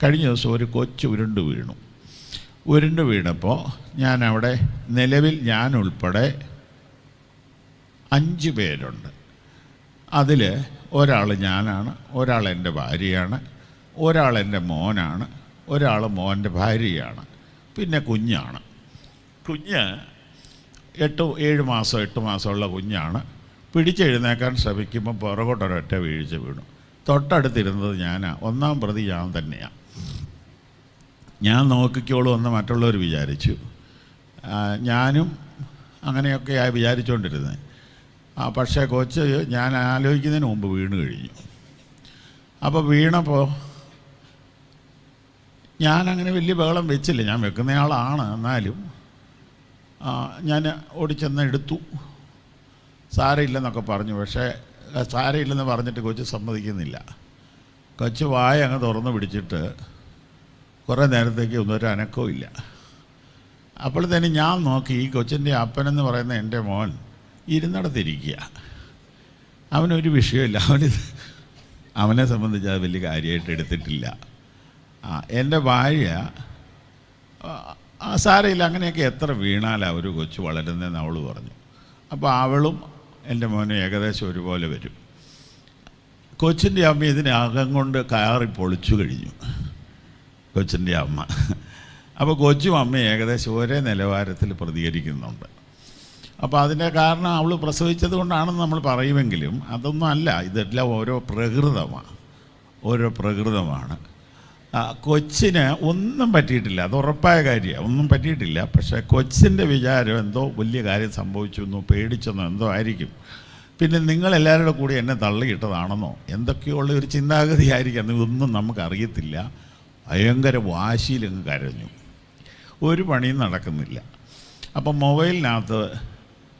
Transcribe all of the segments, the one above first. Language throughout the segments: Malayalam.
കഴിഞ്ഞ ദിവസം ഒരു കൊച്ചു ഉരുണ്ട് വീണപ്പോൾ ഞാൻ അവിടെ നിലവിൽ ഞാൻ ഉൾപ്പെടെ 5 പേരുണ്ട്. അതിൽ ഒരാൾ ഞാനാണ്, ഒരാൾ എൻ്റെ ഭാര്യയാണ്, ഒരാൾ എൻ്റെ മോനാണ്, ഒരാൾ മോൻ്റെ ഭാര്യയാണ്, പിന്നെ കുഞ്ഞാണ്. കുഞ്ഞ് 8 മാസമുള്ള കുഞ്ഞാണ്. പിടിച്ചെഴുന്നേക്കാൻ ശ്രമിക്കുമ്പോൾ പുറകോട്ടൊരൊറ്റ വീഴ്ച വീണു. തൊട്ടടുത്തിരുന്നത് ഞാനാണ്, 1-ാം പ്രതി ഞാൻ തന്നെയാണ്. ഞാൻ നോക്കിക്കോളും എന്ന് മറ്റുള്ളവർ വിചാരിച്ചു. ഞാനും അങ്ങനെയൊക്കെയായി വിചാരിച്ചുകൊണ്ടിരുന്നത്. പക്ഷേ കൊച്ച് ഞാൻ ആലോചിക്കുന്നതിന് മുമ്പ് വീണ് കഴിഞ്ഞു. അപ്പോൾ വീണപ്പോൾ ഞാനങ്ങനെ വലിയ ബഹളം വെച്ചില്ല, ഞാൻ വെക്കുന്നയാളാണ്. എന്നാലും ഞാൻ ഓടിച്ചെന്ന് എടുത്തു. സാരമില്ലെന്നൊക്കെ പറഞ്ഞു. പക്ഷേ സാരമില്ലെന്ന് പറഞ്ഞിട്ട് കൊച്ച് സമ്മതിക്കുന്നില്ല. കൊച്ച് വായ അങ്ങ് തുറന്ന് പിടിച്ചിട്ട് കുറേ നേരത്തേക്ക് ഒന്നും ഒരു അനക്കവും ഇല്ല. അപ്പോഴത്തേന് ഞാൻ നോക്കി, ഈ കൊച്ചിൻ്റെ അപ്പനെന്ന് പറയുന്ന എൻ്റെ മോൻ ഇരുന്നിടത്തിരിക്കുക. അവനൊരു വിഷയമില്ല, അവനെ സംബന്ധിച്ച് അത് വലിയ കാര്യമായിട്ട് എടുത്തിട്ടില്ല. എൻ്റെ ഭാര്യ സാരമില്ല, അങ്ങനെയൊക്കെ എത്ര വീണാലാണ് ഒരു കൊച്ചു വളരുന്നതെന്ന് അവൾ പറഞ്ഞു. അപ്പോൾ അവളും എൻ്റെ മോനും ഏകദേശം ഒരുപോലെ വരും. കൊച്ചിൻ്റെ അമ്മ ഇതിനകം കൊണ്ട് കയറി പൊളിച്ചു കഴിഞ്ഞു, കൊച്ചിൻ്റെ അമ്മ. അപ്പോൾ കൊച്ചും അമ്മ ഏകദേശം ഒരേ നിലവാരത്തിൽ പ്രതികരിക്കുന്നുണ്ട്. അപ്പോൾ അതിൻ്റെ കാരണം അവൾ പ്രസവിച്ചത് കൊണ്ടാണെന്ന് നമ്മൾ പറയുമെങ്കിലും അതൊന്നും അല്ല, ഇതെല്ലാം ഓരോ പ്രകൃതമാണ്. കൊച്ചിന് ഒന്നും പറ്റിയിട്ടില്ല, അത് ഉറപ്പായ കാര്യമാണ്, ഒന്നും പറ്റിയിട്ടില്ല. പക്ഷേ കൊച്ചിൻ്റെ വിചാരം എന്തോ വലിയ കാര്യം സംഭവിച്ചു എന്നോ പേടിച്ചെന്നോ എന്തോ ആയിരിക്കും. പിന്നെ നിങ്ങളെല്ലാവരുടെ കൂടി എന്നെ തള്ളിയിട്ടതാണെന്നോ എന്തൊക്കെയുള്ള ഒരു ചിന്താഗതി ആയിരിക്കും, ഇതൊന്നും നമുക്കറിയത്തില്ല. ഭയങ്കര വാശിയിലങ്ങ് കരഞ്ഞു, ഒരു പണിയും നടക്കുന്നില്ല. അപ്പം മൊബൈലിനകത്ത്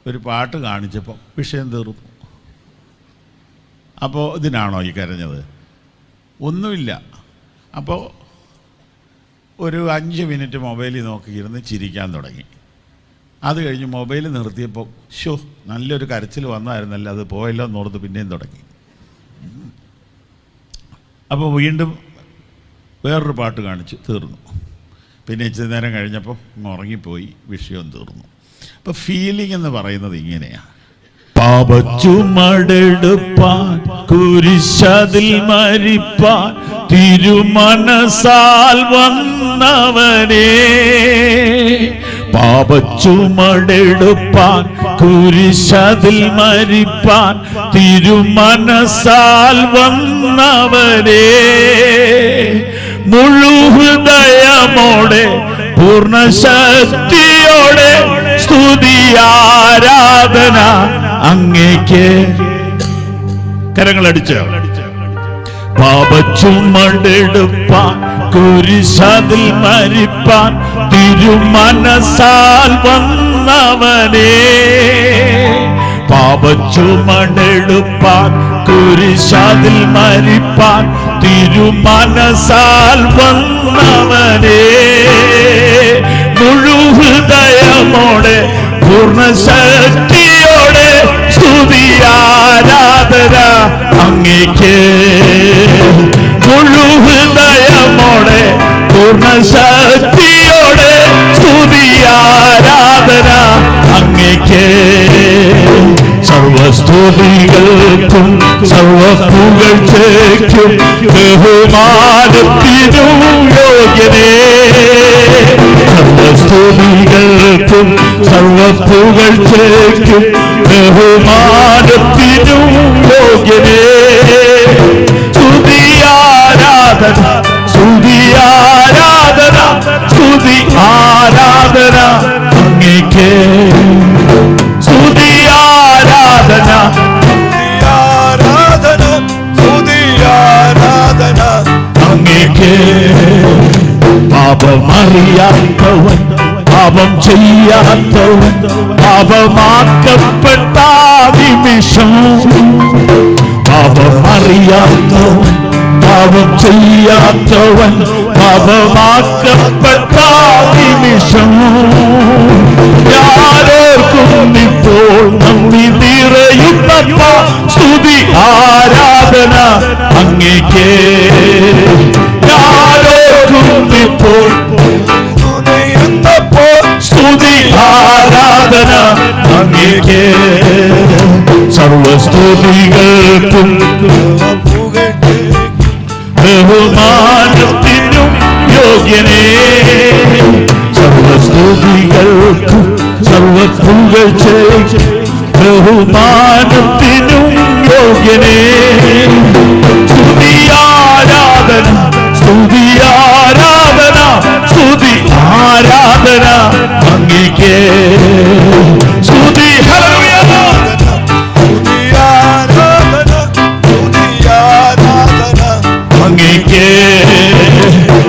ഒരു പാട്ട് കാണിച്ചപ്പോൾ വിഷയം തീർന്നു. അപ്പോൾ ഇതിനാണോ ഈ കരഞ്ഞത്? ഒന്നുമില്ല. അപ്പോൾ ഒരു 5 മിനിറ്റ് മൊബൈലിൽ നോക്കിയിരുന്ന് ചിരിക്കാൻ തുടങ്ങി. അത് കഴിഞ്ഞ് മൊബൈൽ നിർത്തിയപ്പോൾ നല്ലൊരു കരച്ചിൽ വന്നായിരുന്നല്ലോ, അത് പോയല്ലോ എന്നോർത്ത് പിന്നെയും തുടങ്ങി. അപ്പോൾ വീണ്ടും വേറൊരു പാട്ട് കാണിച്ച് തീർന്നു. പിന്നെ ഇച്ചിരി നേരം കഴിഞ്ഞപ്പോൾ ഉറങ്ങിപ്പോയി, വിഷയം തീർന്നു. അപ്പോൾ ഫീലിംഗ് എന്ന് പറയുന്നത് ഇങ്ങനെയാണ്. പാപച്ചുമടെടുപ്പാൻ കുരിശതിൽ മരിപ്പാൻ തിരുമനസാൽ വന്നവനേ, പാപച്ചുമടെടുപ്പാൻ കുരിശതിൽ മരിപ്പാൻ തിരുമനസാൽ വന്നവനേ, മുഴുഹൃദയമോടെ പൂർണ്ണശക്തിയോടെ സ്തുതി ആരാധന അങ്ങേക്ക്. കരങ്ങളടിച്ച് പാപച്ചുമടെടുപ്പാൻ കുരിശതിൽ മരിപ്പാൻ തിരുമനസാൽ വന്നവനേ, പാപച്ചുമടെടുപ്പാൻ കുരിശതിൽ മരിപ്പാൻ തിരുമനസാൽ വന്നവനേ, മുഴുഹൃദയമോടെ പൂർണ്ണശക്തിയോടെ സ്തുതി ആരാധന അങ്ങേക്ക്. മുഴുഹൃദയമോടെ പൂർണ്ണശക്തിയോടെ സ്തുതി ആരാധന അങ്ങേക്ക്. സർവസ്തുതികൾക്കും സർവപുകഴ്ചയ്ക്കും ബഹുമാനത്തിനും യോഗ്യനേ, സർവസ്തുതികൾക്കും സർവപുകഴ്ചയ്ക്കും ബഹുമാനത്തിനും യോഗ്യനേ. സ്തുതി ആരാധന സ്തുതി ആരാധന സ്തുതി ആരാധന അങ്ങേക്ക്. സ്തുതി ആരാധന ആരാധന സ്തുതി ആരാധന അങ്ങേക്ക്. പാപമറിയാത്തവൻ പാപം ചെയ്യാത്തവൻ പാപമാക്കപ്പെട്ട നിമിഷം, പാപമറിയാത്തവൻ പാപം ചെയ്യാത്തവൻ പാപമാക്കപ്പെട്ട നിമിഷം, ഞാനോർക്കും ഇപ്പോൾ നന്ദി നിറയുന്ന സ്തുതി ആരാധന അങ്ങേക്ക്. ഞാനോർക്കും ഇപ്പോൾ തുണയുന്നപ്പോൾ സ്തുതി ആരാധന അങ്ങേക്ക് സർവസ്തുതികൾക്കും ബഹുമാനത്തിനും യോഗ്യനേ സർവസ്തുതികൾക്കും സർവപുകഴ്ചയ്ക്കും ബഹുമാനത്തിനും യോഗ്യനേ സ്തുതി ആരാധന സ്തുതി ആരാധന സ്തുതി ആരാധന അങ്ങേക്ക് സ്തുതി അങ്ങേക്ക്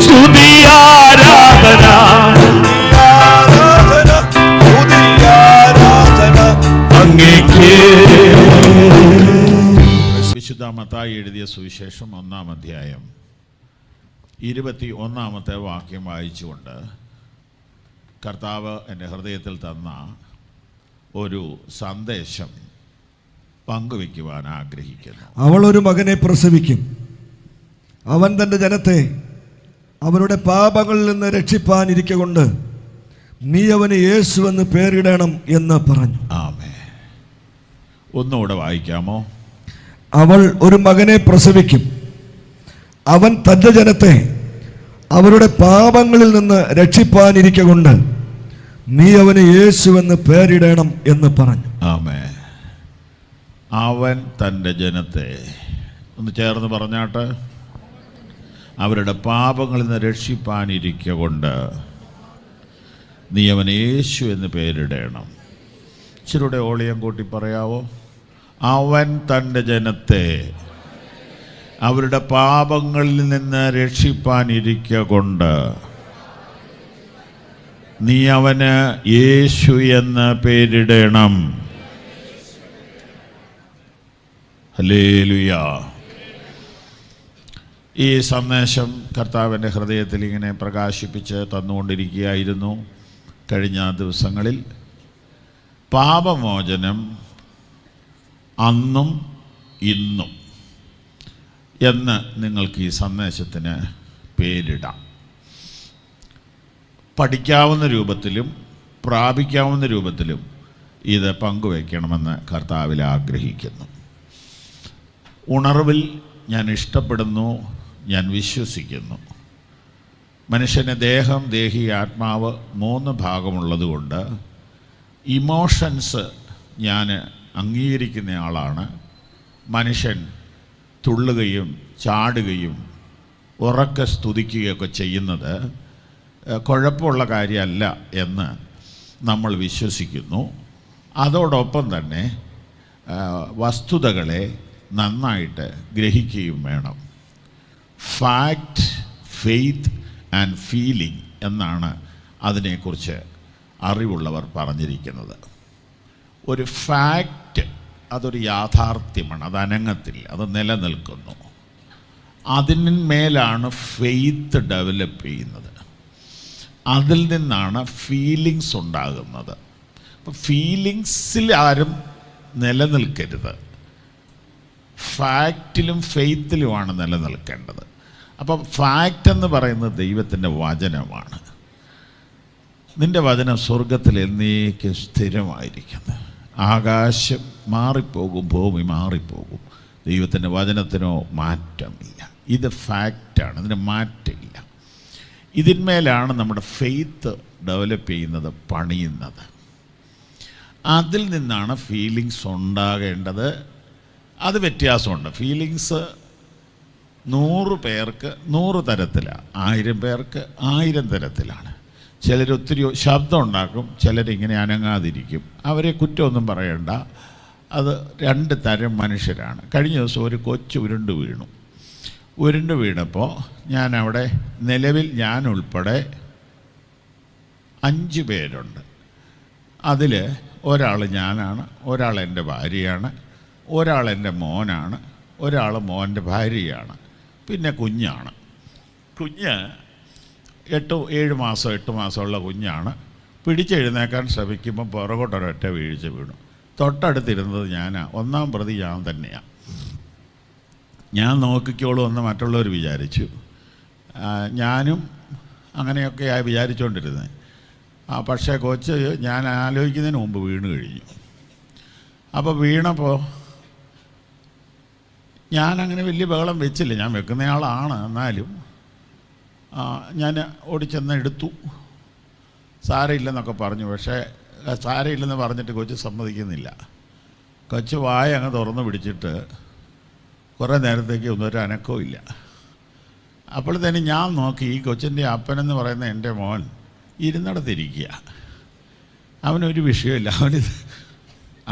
സ്തുതി ആരാധന അങ്ങേക്ക്. വിശുദ്ധ മത്തായി എഴുതിയ സുവിശേഷം 1-ാം അധ്യായം 21-ാമത്തെ വാക്യം വായിച്ചുകൊണ്ട് കർത്താവ് എൻ്റെ ഹൃദയത്തിൽ തന്ന ഒരു സന്ദേശം പങ്കുവയ്ക്കുവാൻ ആഗ്രഹിക്കുന്നു. അവൾ ഒരു മകനെ പ്രസവിക്കും, അവൻ തൻ്റെ ജനത്തെ അവരുടെ പാപങ്ങളിൽ നിന്ന് രക്ഷിപ്പാനിരിക്കൊണ്ട് നീ അവന് യേശു എന്ന് പേരിടണം എന്ന് പറഞ്ഞു. ആമേൻ. ഒന്നുകൂടെ വായിക്കാമോ? അവൾ ഒരു മകനെ പ്രസവിക്കും, അവൻ തൻ്റെ ജനത്തെ അവരുടെ പാപങ്ങളിൽ നിന്ന് രക്ഷിപ്പാനിരിക്കൊണ്ട് നീ അവന് യേശു എന്ന് പേരിടണം എന്ന് പറഞ്ഞു. ആമേൻ. അവൻ തൻ്റെ ജനത്തെ, ഒന്ന് ചേർന്ന് പറഞ്ഞാട്ട്, അവരുടെ പാപങ്ങളിൽ നിന്ന് രക്ഷിപ്പാനിരിക്കൊണ്ട് നീ അവൻ യേശു എന്ന് പേരിടണം. ഇച്ചിരൂടെ ഓളിയം കൂട്ടി പറയാവോ? അവൻ തൻ്റെ ജനത്തെ അവരുടെ പാപങ്ങളിൽ നിന്ന് രക്ഷിപ്പാനിരിക്കൊണ്ട് നീ അവന് യേശു എന്ന് പേരിടണം. ഹല്ലേലൂയ. ഈ സന്ദേശം കർത്താവിൻ്റെ ഹൃദയത്തിൽ ഇങ്ങനെ പ്രകാശിപ്പിച്ച് തന്നുകൊണ്ടിരിക്കുകയായിരുന്നു കഴിഞ്ഞ ദിവസങ്ങളിൽ. പാപമോചനം അന്നും ഇന്നും എന്ന് നിങ്ങൾക്ക് ഈ സന്ദേശത്തിന് പേരിടാം. പഠിക്കാവുന്ന രൂപത്തിലും പ്രാപിക്കാവുന്ന രൂപത്തിലും ഇത് പങ്കുവയ്ക്കണമെന്ന് കർത്താവിൽ ആഗ്രഹിക്കുന്നു. ഉണർവിൽ ഞാൻ ഇഷ്ടപ്പെടുന്നു, ഞാൻ വിശ്വസിക്കുന്നു. മനുഷ്യന് ദേഹം, ദേഹി, ആത്മാവ് 3 ഭാഗമുള്ളതുകൊണ്ട് ഇമോഷൻസ് ഞാൻ അംഗീകരിക്കുന്ന ആളാണ്. മനുഷ്യൻ തുള്ളുകയും ചാടുകയും ഉറക്കെ സ്തുതിക്കുകയൊക്കെ ചെയ്യുന്നത് കുഴപ്പമുള്ള കാര്യമല്ല എന്ന് നമ്മൾ വിശ്വസിക്കുന്നു. അതോടൊപ്പം തന്നെ വസ്തുതകളെ നന്നായിട്ട് ഗ്രഹിക്കുകയും വേണം. ഫാക്റ്റ്, ഫെയ്ത്ത് ആൻഡ് ഫീലിംഗ് എന്നാണ് അതിനെക്കുറിച്ച് അറിവുള്ളവർ പറഞ്ഞിരിക്കുന്നത്. ഒരു ഫാക്റ്റ് അതൊരു യാഥാർത്ഥ്യമാണ്, അത് അനങ്ങത്തില്ല, അത് നിലനിൽക്കുന്നു. അതിന്മേലാണ് ഫെയ്ത്ത് ഡെവലപ്പ് ചെയ്യുന്നത്. അതിൽ നിന്നാണ് ഫീലിങ്സ് ഉണ്ടാകുന്നത്. അപ്പോൾ ഫീലിങ്സിൽ ആരും നിലനിൽക്കരുത്, ഫാക്റ്റിലും ഫെയ്ത്തിലുമാണ് നിലനിൽക്കേണ്ടത്. അപ്പം ഫാക്റ്റ് എന്ന് പറയുന്നത് ദൈവത്തിൻ്റെ വചനമാണ്. നിൻ്റെ വചനം സ്വർഗത്തിൽ എന്നേക്കും സ്ഥിരമായിരിക്കുന്നത്. ആകാശം മാറിപ്പോകും, ഭൂമി മാറിപ്പോകും, ദൈവത്തിൻ്റെ വചനത്തിനോ മാറ്റമില്ല. ഇത് ഫാക്റ്റാണ്, ഇതിന് മാറ്റമില്ല. ഇതിന്മേലാണ് നമ്മുടെ ഫെയ്ത്ത് ഡെവലപ്പ് ചെയ്യുന്നത്, പണിയുന്നത്. അതിൽ നിന്നാണ് ഫീലിങ്സ് ഉണ്ടാകേണ്ടത്. അത് വ്യത്യാസമുണ്ട്. ഫീലിങ്സ് 100 പേർക്ക് 100 തരത്തിലാണ്, 1000 പേർക്ക് 1000 തരത്തിലാണ്. ചിലർ ഒത്തിരി ശബ്ദം ഉണ്ടാക്കും, ചിലരിങ്ങനെ അനങ്ങാതിരിക്കും. അവരെ കുറ്റമൊന്നും പറയണ്ട. അത് 2 തരം മനുഷ്യരാണ്. കഴിഞ്ഞ ദിവസം ഒരു കൊച്ചു ഉരുണ്ട് വീണപ്പോൾ ഞാനവിടെ നിലവിൽ ഞാൻ ഉൾപ്പെടെ 5 പേരുണ്ട്. അതിൽ ഒരാൾ ഞാനാണ്, ഒരാൾ എൻ്റെ ഭാര്യയാണ്, ഒരാൾ എൻ്റെ മോനാണ്, ഒരാൾ മോൻ്റെ ഭാര്യയാണ്, പിന്നെ കുഞ്ഞാണ്. കുഞ്ഞ് 8 മാസമുള്ള കുഞ്ഞാണ്. പിടിച്ചെഴുന്നേക്കാൻ ശ്രമിക്കുമ്പോൾ പുറകോട്ടൊരൊറ്റ വീഴ്ച വീണു. തൊട്ടടുത്തിരുന്നത് ഞാനാണ്, 1-ാം പ്രതി ഞാൻ തന്നെയാണ്. ഞാൻ നോക്കിക്കോളൂ എന്ന് മറ്റുള്ളവർ വിചാരിച്ചു. ഞാനും അങ്ങനെയൊക്കെയാണ് വിചാരിച്ചുകൊണ്ടിരുന്നത്. പക്ഷേ കൊച്ച് ഞാൻ ആലോചിക്കുന്നതിന് മുമ്പ് വീണ് കഴിഞ്ഞു. അപ്പോൾ വീണപ്പോൾ ഞാനങ്ങനെ വലിയ ബഹളം വെച്ചില്ല, ഞാൻ വെക്കുന്നയാളാണ്. എന്നാലും ഞാൻ ഓടിച്ചെന്ന് എടുത്തു. സാരമില്ലെന്നൊക്കെ പറഞ്ഞു. പക്ഷേ സാരമില്ലെന്ന് പറഞ്ഞിട്ട് കൊച്ച് സമ്മതിക്കുന്നില്ല. കൊച്ച് വായ അങ്ങ് തുറന്ന് പിടിച്ചിട്ട് കുറേ നേരത്തേക്ക് ഒന്നും ഒരു അനക്കവും ഇല്ല. അപ്പോഴത്തേന് ഞാൻ നോക്കി, ഈ കൊച്ചിൻ്റെ അപ്പനെന്ന് പറയുന്ന എൻ്റെ മോൻ ഇരുന്നിടത്തിരിക്കുക. അവനൊരു വിഷയമില്ല,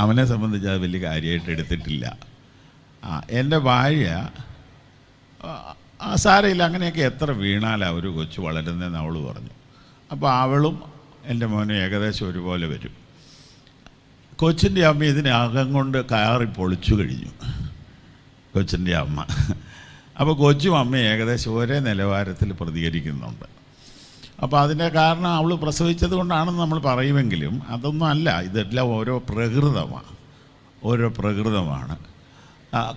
അവനെ സംബന്ധിച്ച് അത് വലിയ കാര്യമായിട്ട് എടുത്തിട്ടില്ല. എൻ്റെ ഭാര്യ സാരമില്ല, അങ്ങനെയൊക്കെ എത്ര വീണാലാണ് ഒരു കൊച്ചു വളരുന്നതെന്ന് അവൾ പറഞ്ഞു. അപ്പോൾ അവളും എൻ്റെ മോനും ഏകദേശം ഒരുപോലെ വരും. കൊച്ചിൻ്റെ അമ്മ ഇതിനകം കൊണ്ട് കയറി പൊളിച്ചു കഴിഞ്ഞു, കൊച്ചിൻ്റെ അമ്മ. അപ്പോൾ കൊച്ചും അമ്മയും ഏകദേശം ഒരേ നിലവാരത്തിൽ പ്രതികരിക്കുന്നുണ്ട്. അപ്പോൾ അതിൻ്റെ കാരണം അവൾ പ്രസവിച്ചത് കൊണ്ടാണെന്ന് നമ്മൾ പറയുമെങ്കിലും അതൊന്നും അല്ല, ഇതെല്ലാം ഓരോ പ്രകൃതമാണ്.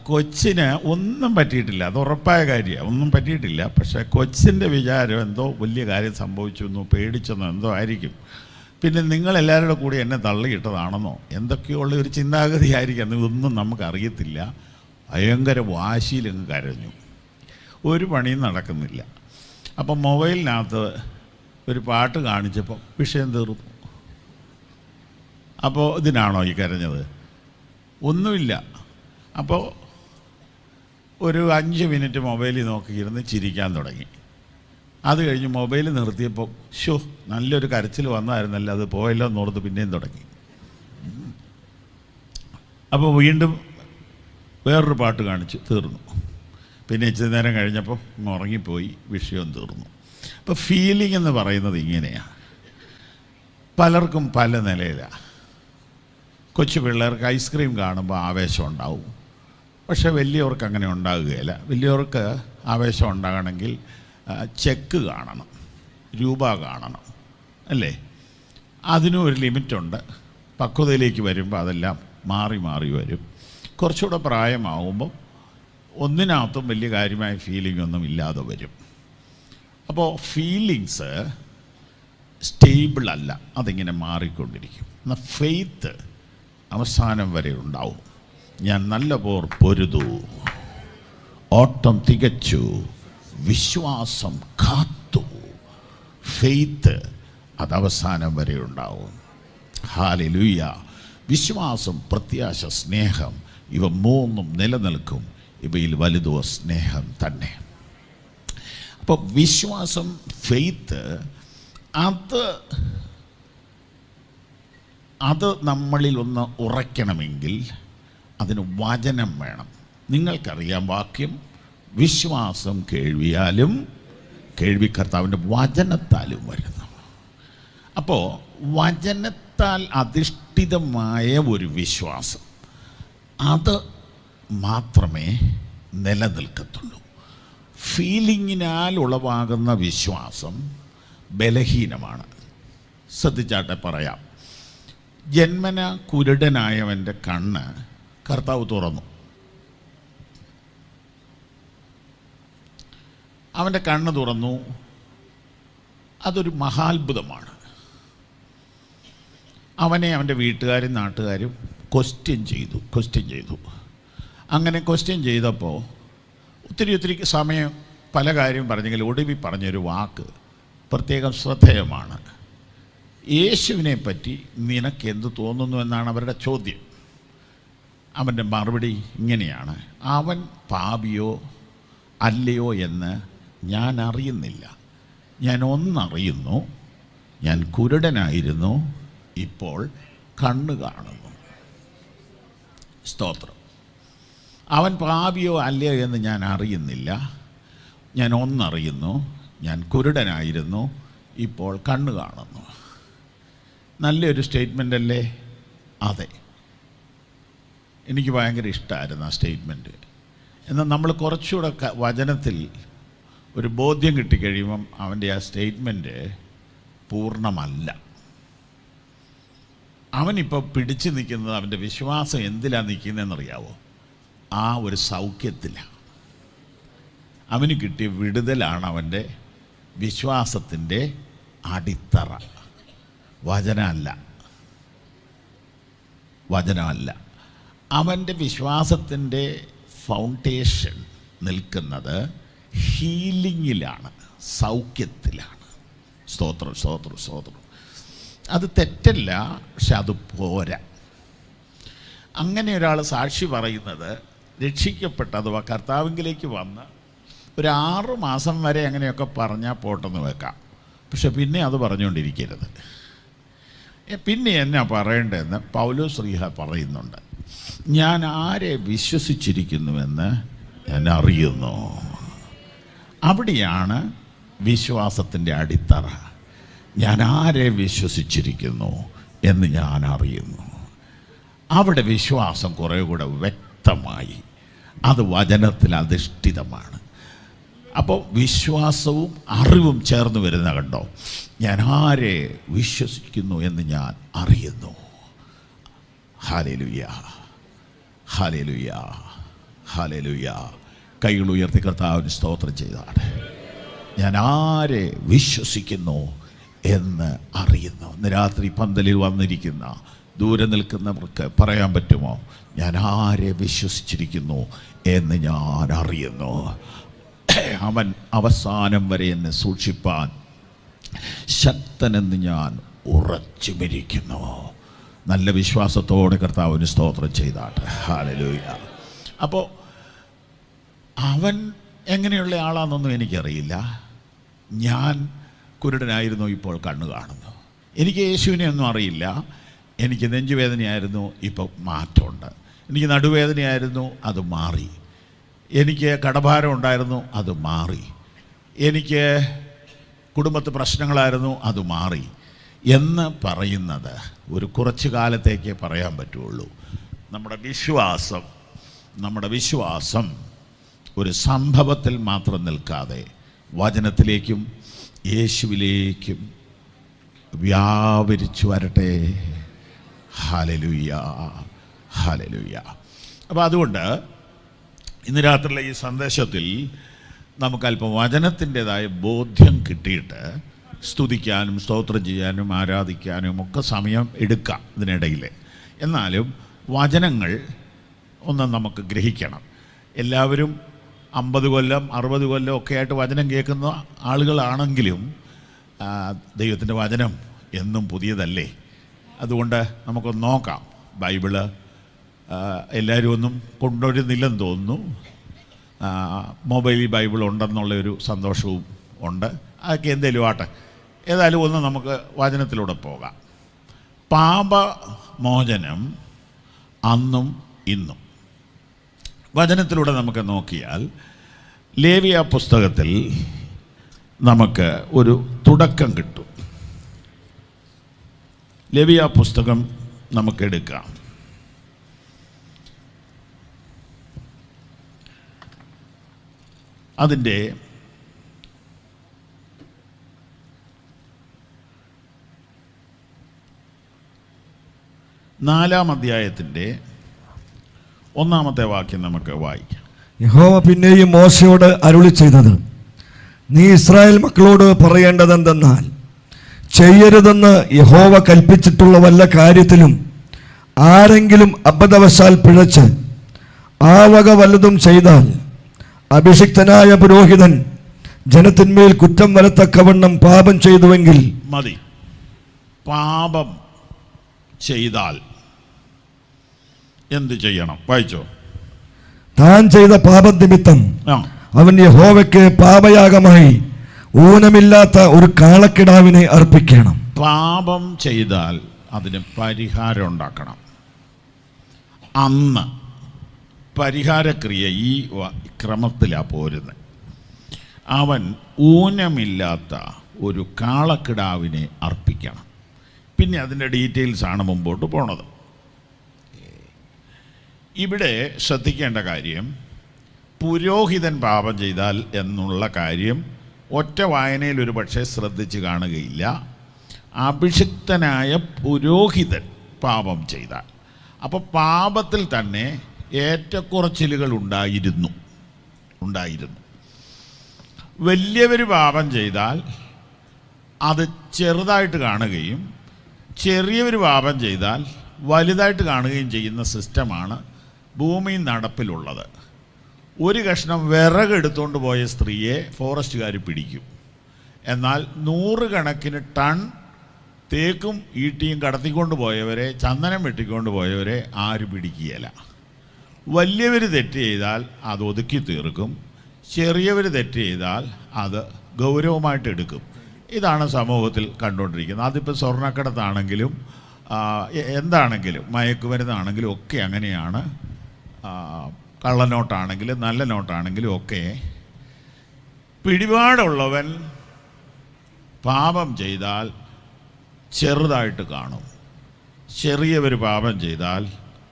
കൊച്ചിന് ഒന്നും പറ്റിയിട്ടില്ല, അത് ഉറപ്പായ കാര്യമാണ്, ഒന്നും പറ്റിയിട്ടില്ല. പക്ഷേ കൊച്ചിൻ്റെ വിചാരം എന്തോ വലിയ കാര്യം സംഭവിച്ചു എന്നോ പേടിച്ചെന്നോ എന്തോ ആയിരിക്കും. പിന്നെ നിങ്ങളെല്ലാവരുടെ കൂടി എന്നെ തള്ളിയിട്ടതാണെന്നോ എന്തൊക്കെയുള്ള ഒരു ചിന്താഗതി ആയിരിക്കും, ഇതൊന്നും നമുക്കറിയത്തില്ല. ഭയങ്കര വാശിയിലങ്ങ് കരഞ്ഞു, ഒരു പണിയും നടക്കുന്നില്ല. അപ്പം മൊബൈലിനകത്ത് ഒരു പാട്ട് കാണിച്ചപ്പോൾ വിഷയം തീർന്നു. അപ്പോൾ ഇതിനാണോ ഈ കരഞ്ഞത്? ഒന്നുമില്ല. അപ്പോൾ ഒരു 5 മിനിറ്റ് മൊബൈലിൽ നോക്കിയിരുന്ന് ചിരിക്കാൻ തുടങ്ങി. അത് കഴിഞ്ഞ് മൊബൈൽ നിർത്തിയപ്പോൾ നല്ലൊരു കരച്ചിൽ വന്നായിരുന്നല്ലോ, അത് പോയല്ലോ എന്നോർത്ത് പിന്നെയും തുടങ്ങി. അപ്പോൾ വീണ്ടും വേറൊരു പാട്ട് കാണിച്ച് തീർന്നു. പിന്നെ ഇച്ചിരി നേരം കഴിഞ്ഞപ്പോൾ ഉറങ്ങിപ്പോയി, വിഷയം തീർന്നു. അപ്പോൾ ഫീലിംഗ് എന്ന് പറയുന്നത് ഇങ്ങനെയാണ്, പലർക്കും പല നിലയിലാണ്. കൊച്ചു പിള്ളേർക്ക് ഐസ്ക്രീം കാണുമ്പോൾ ആവേശം ഉണ്ടാവും, പക്ഷേ വലിയവർക്ക് അങ്ങനെ ഉണ്ടാകുകയില്ല. വലിയവർക്ക് ആവേശം ഉണ്ടാകണമെങ്കിൽ ചെക്ക് കാണണം, രൂപ കാണണം, അല്ലേ? അതിനും ഒരു ലിമിറ്റുണ്ട്. പക്വതയിലേക്ക് വരുമ്പോൾ അതെല്ലാം മാറി മാറി വരും. കുറച്ചുകൂടെ പ്രായമാകുമ്പോൾ ഒന്നിനകത്തും വലിയ കാര്യമായ ഫീലിംഗ് ഒന്നും ഇല്ലാതെ വരും. അപ്പോൾ ഫീലിങ്സ് സ്റ്റേബിൾ അല്ല, അതിങ്ങനെ മാറിക്കൊണ്ടിരിക്കും. എന്നാൽ ഫെയ്ത്ത് അവസാനം വരെ ഉണ്ടാവും. ഞാൻ നല്ല പോർ പൊരുതു, ഓട്ടം തികച്ചു, വിശ്വാസം കാത്തു. ഫെയ്ത്ത് അതവസാനം വരെ ഉണ്ടാവും. ഹല്ലേലൂയ. വിശ്വാസം, പ്രത്യാശ, സ്നേഹം, ഇവ മൂന്നും നിലനിൽക്കും. ഇവയിൽ വലുതോ സ്നേഹം തന്നെ. അപ്പോൾ വിശ്വാസം, ഫെയ്ത്ത്, അത് നമ്മളിൽ ഒന്ന് ഉറയ്ക്കണമെങ്കിൽ അതിന് വചനം വേണം. നിങ്ങൾക്കറിയാം വാക്യം, വിശ്വാസം കേൾവിയാലും കേൾവി കർത്താവിൻ്റെ വചനത്താലും വരുന്നു. അപ്പോൾ വചനത്താൽ അധിഷ്ഠിതമായ ഒരു വിശ്വാസം, അത് മാത്രമേ നിലനിൽക്കത്തുള്ളൂ. ഫീലിങ്ങിനാൽ ഉളവാകുന്ന വിശ്വാസം ബലഹീനമാണ്. ശ്രദ്ധിച്ചാട്ടെ പറയാം. ജന്മന കുരുടനായവൻ്റെ കണ്ണ് കർത്താവ് തുറന്നു. അവൻ്റെ കണ്ണ് തുറന്നു, അതൊരു മഹാത്ഭുതമാണ്. അവനെ അവൻ്റെ വീട്ടുകാരും നാട്ടുകാരും ക്വസ്റ്റ്യൻ ചെയ്തു. അങ്ങനെ ക്വസ്റ്റ്യൻ ചെയ്തപ്പോൾ ഒത്തിരി സമയം പല കാര്യം പറഞ്ഞെങ്കിൽ ഒടുവിൽ പറഞ്ഞൊരു വാക്ക് പ്രത്യേകം ശ്രദ്ധേയമാണ്. യേശുവിനെ പറ്റി നിനക്ക് എന്ത് തോന്നുന്നു എന്നാണ് അവരുടെ ചോദ്യം. അവൻ്റെ മറുപടി ഇങ്ങനെയാണ്: അവൻ പാപിയോ അല്ലയോ എന്ന് ഞാൻ അറിയുന്നില്ല. ഞാൻ ഒന്നറിയുന്നു, ഞാൻ കുരുടനായിരുന്നു, ഇപ്പോൾ കണ്ണ് കാണുന്നു. സ്തോത്രം. അവൻ പാപിയോ അല്ലയോ എന്ന് ഞാൻ അറിയുന്നില്ല, ഞാൻ ഒന്നറിയുന്നു, ഞാൻ കുരുടനായിരുന്നു, ഇപ്പോൾ കണ്ണ് കാണുന്നു. നല്ലൊരു സ്റ്റേറ്റ്മെൻ്റ് അല്ലേ? അതെ, എനിക്ക് ഭയങ്കര ഇഷ്ടമായിരുന്നു ആ സ്റ്റേറ്റ്മെൻറ്റ്. എന്നാൽ നമ്മൾ കുറച്ചുകൂടെ വചനത്തിൽ ഒരു ബോധ്യം കിട്ടിക്കഴിയുമ്പം അവൻ്റെ ആ സ്റ്റേറ്റ്മെൻറ്റ് പൂർണ്ണമല്ല. അവനിപ്പോൾ പിടിച്ചു നിൽക്കുന്നത്, അവൻ്റെ വിശ്വാസം എന്തിലാണ് നിൽക്കുന്നതെന്നറിയാവോ? ആ ഒരു സൗഖ്യത്തിലാണ്. അവന് കിട്ടിയ വിടുതലാണ് അവൻ്റെ വിശ്വാസത്തിൻ്റെ അടിത്തറ. വചനമല്ല. അവൻ്റെ വിശ്വാസത്തിൻ്റെ ഫൗണ്ടേഷൻ നിൽക്കുന്നത് ഹീലിങ്ങിലാണ്, സൗഖ്യത്തിലാണ്. സ്തോത്രം. അത് തെറ്റല്ല, പക്ഷെ അത് പോരാ. അങ്ങനെ ഒരാൾ സാക്ഷി പറയുന്നത് രക്ഷിക്കപ്പെട്ട അഥവാ കർത്താവിലേക്ക് വന്ന് ഒരു 6 മാസം വരെ അങ്ങനെയൊക്കെ പറഞ്ഞാൽ പോട്ടെന്ന് വെക്കാം. പക്ഷെ പിന്നെ അത് പറഞ്ഞുകൊണ്ടിരിക്കരുത്. പിന്നെ എന്നാ പറയേണ്ടതെന്ന് പൗലോസ് ശ്ലീഹ പറയുന്നുണ്ട്. ഞാൻ ആരെ വിശ്വസിച്ചിരിക്കുന്നുവെന്ന് ഞാൻ അറിയുന്നു. അവിടെയാണ് വിശ്വാസത്തിൻ്റെ അടിത്തറ. ഞാൻ ആരെ വിശ്വസിച്ചിരിക്കുന്നു എന്ന് ഞാൻ അറിയുന്നു. അവിടെ വിശ്വാസം കുറേ കൂടെ വ്യക്തമായി. അത് വചനത്തിൽ അധിഷ്ഠിതമാണ്. അപ്പോൾ വിശ്വാസവും അറിവും ചേർന്ന് വരുന്ന കണ്ടോ, ഞാൻ ആരെ വിശ്വസിക്കുന്നു എന്ന് ഞാൻ അറിയുന്നു. ഹല്ലേലൂയ, ഹല്ലേലൂയ, ഹല്ലേലൂയ. കൈകൾ ഉയർത്തി കർത്താവിന് സ്തോത്രം ചെയ്താണ്. ഞാൻ ആരെ വിശ്വസിക്കുന്നു എന്ന് അറിയുന്നു. ഇന്ന് രാത്രി പന്തലിൽ വന്നിരിക്കുന്ന ദൂരെ നിൽക്കുന്നവർക്ക് പറയാൻ പറ്റുമോ, ഞാൻ ആരെ വിശ്വസിച്ചിരിക്കുന്നു എന്ന് ഞാൻ അറിയുന്നു. അവൻ അവസാനം വരെ എന്നെ സൂക്ഷിപ്പാൻ ശക്തനെന്ന് ഞാൻ ഉറച്ചുമിരിക്കുന്നു. നല്ല വിശ്വാസത്തോടെ കർത്താവിന് സ്തോത്രം ചെയ്താട്ടെ. ഹല്ലേലൂയ. അപ്പോൾ അവൻ എങ്ങനെയുള്ള ആളാണെന്നൊന്നും എനിക്കറിയില്ല. ഞാൻ കുരുടനായിരുന്നു, ഇപ്പോൾ കണ്ണു കാണുന്നു. എനിക്ക് യേശുവിനെ ഒന്നും അറിയില്ല. എനിക്ക് നെഞ്ചുവേദനയായിരുന്നു, ഇപ്പോൾ മാറ്റമുണ്ട്. എനിക്ക് നടുവേദനയായിരുന്നു, അത് മാറി. എനിക്ക് കടഭാരം ഉണ്ടായിരുന്നു, അത് മാറി. എനിക്ക് കുടുംബത്ത് പ്രശ്നങ്ങളായിരുന്നു, അത് മാറി എന്ന് പറയുന്നത് ഒരു കുറച്ച് കാലത്തേക്ക് പറയാൻ പറ്റുള്ളൂ. നമ്മുടെ വിശ്വാസം ഒരു സംഭവത്തിൽ മാത്രം നിൽക്കാതെ വചനത്തിലേക്കും യേശുവിലേക്കും വ്യാപരിച്ചു വരട്ടെ. Hallelujah, hallelujah. അപ്പോൾ അതുകൊണ്ട് ഇന്ന് രാത്രിയിലെ ഈ സന്ദേശത്തിൽ നമുക്കല്പം വചനത്തിൻ്റെതായ ബോധ്യം കിട്ടിയിട്ട് സ്തുതിക്കാനും സ്തോത്രം ചെയ്യാനും ആരാധിക്കാനും ഒക്കെ സമയം എടുക്കാം ഇതിനിടയിൽ. എന്നാലും വചനങ്ങൾ ഒന്ന് നമുക്ക് ഗ്രഹിക്കണം. എല്ലാവരും 50 കൊല്ലം 60 കൊല്ലം ഒക്കെ ആയിട്ട് വചനം കേൾക്കുന്ന ആളുകളാണെങ്കിലും ദൈവത്തിൻ്റെ വചനം എന്നും പുതിയതല്ലേ. അതുകൊണ്ട് നമുക്കൊന്ന് നോക്കാം. ബൈബിള് എല്ലാവരും ഒന്നും കൊണ്ടുവരുന്നില്ലെന്ന് തോന്നുന്നു. മൊബൈലിൽ ബൈബിൾ ഉണ്ടെന്നുള്ളൊരു സന്തോഷവും ഉണ്ട്. അതൊക്കെ എന്തേലും ആട്ടെ. ഏതായാലും ഒന്ന് നമുക്ക് വചനത്തിലൂടെ പോകാം. പാപമോചനം അന്നും ഇന്നും വചനത്തിലൂടെ നമുക്ക് നോക്കിയാൽ ലേവ്യ പുസ്തകത്തിൽ നമുക്ക് ഒരു തുടക്കം കിട്ടും. ലേവ്യ പുസ്തകം നമുക്കെടുക്കാം. അതിൻ്റെ 4-ാം അധ്യായത്തിൻ്റെ 1-ാമത്തെ വാക്യം നമുക്ക് വായിക്കാം. യഹോവ പിന്നെയും മോശയോട് അരുളി ചെയ്തത്, നീ ഇസ്രായേൽ മക്കളോട് പറയേണ്ടതെന്തെന്നാൽ, ചെയ്യരുതെന്ന് യഹോവ കൽപ്പിച്ചിട്ടുള്ള വല്ല കാര്യത്തിലും ആരെങ്കിലും അബദ്ധവശാൽ പിഴച്ച് ആ വക വല്ലതും ചെയ്താൽ അഭിഷിക്തനായ പുരോഹിതൻ ജനത്തിന്മേൽ കുറ്റം വരത്തക്കവണ്ണം പാപം ചെയ്തുവെങ്കിൽ മതി. പാപം ചെയ്താൽ എന്ത് ചെയ്യണം? വായിച്ചോ. താൻ ചെയ്ത പാപനിമിത്തം അവൻ യഹോവയ്ക്ക് പാപയാഗമായി ഊനമില്ലാത്ത ഒരു കാളക്കിടാവിനെ അർപ്പിക്കണം. പാപം ചെയ്താൽ അതിന് പരിഹാരം ഉണ്ടാക്കണം. അന്ന് പരിഹാരക്രിയ ഈ ക്രമത്തിലാണ് പോരുന്നത്. അവൻ ഊനമില്ലാത്ത ഒരു കാളക്കിടാവിനെ അർപ്പിക്കണം. പിന്നെ അതിൻ്റെ ഡീറ്റെയിൽസാണ് മുമ്പോട്ട് പോണത്. ഇവിടെ ശ്രദ്ധിക്കേണ്ട കാര്യം, പുരോഹിതൻ പാപം ചെയ്താൽ എന്നുള്ള കാര്യം ഒറ്റ വായനയിൽ ഒരു പക്ഷേ ശ്രദ്ധിച്ച് കാണുകയില്ല. അഭിഷിക്തനായ പുരോഹിതൻ പാപം ചെയ്താൽ, അപ്പോൾ പാപത്തിൽ തന്നെ ഏറ്റക്കുറച്ചിലുകൾ ഉണ്ടായിരുന്നു. വലിയവർ പാപം ചെയ്താൽ അത് ചെറുതായിട്ട് കാണുകയും ചെറിയവർ പാപം ചെയ്താൽ വലുതായിട്ട് കാണുകയും ചെയ്യുന്ന സിസ്റ്റമാണ് ഭൂമിയിൽ നടപ്പിലുള്ളത്. ഒരു കഷ്ണം വിറകെടുത്തുകൊണ്ട് പോയ സ്ത്രീയെ ഫോറസ്റ്റുകാർ പിടിക്കും. എന്നാൽ 100 കണക്കിന് ടൺ തേക്കും ഈട്ടിയും കടത്തിക്കൊണ്ട് പോയവരെ, ചന്ദനം വെട്ടിക്കൊണ്ട് പോയവരെ ആരും പിടിക്കുകയില്ല. വലിയവർ തെറ്റ് ചെയ്താൽ അത് ഒതുക്കി തീർക്കും, ചെറിയവർ തെറ്റ് ചെയ്താൽ അത് ഗൗരവമായിട്ട് എടുക്കും. ഇതാണ് സമൂഹത്തിൽ കണ്ടുകൊണ്ടിരിക്കുന്നത്. അതിപ്പോൾ സ്വർണ്ണക്കടത്താണെങ്കിലും എന്താണെങ്കിലും മയക്കുമരുന്നാണെങ്കിലും ഒക്കെ അങ്ങനെയാണ്. കള്ളനോട്ടാണെങ്കിലും നല്ല നോട്ടാണെങ്കിലും ഒക്കെ പിടിപാടുള്ളവൻ പാപം ചെയ്താൽ ചെറുതായിട്ട് കാണും, ചെറിയവർ പാപം ചെയ്താൽ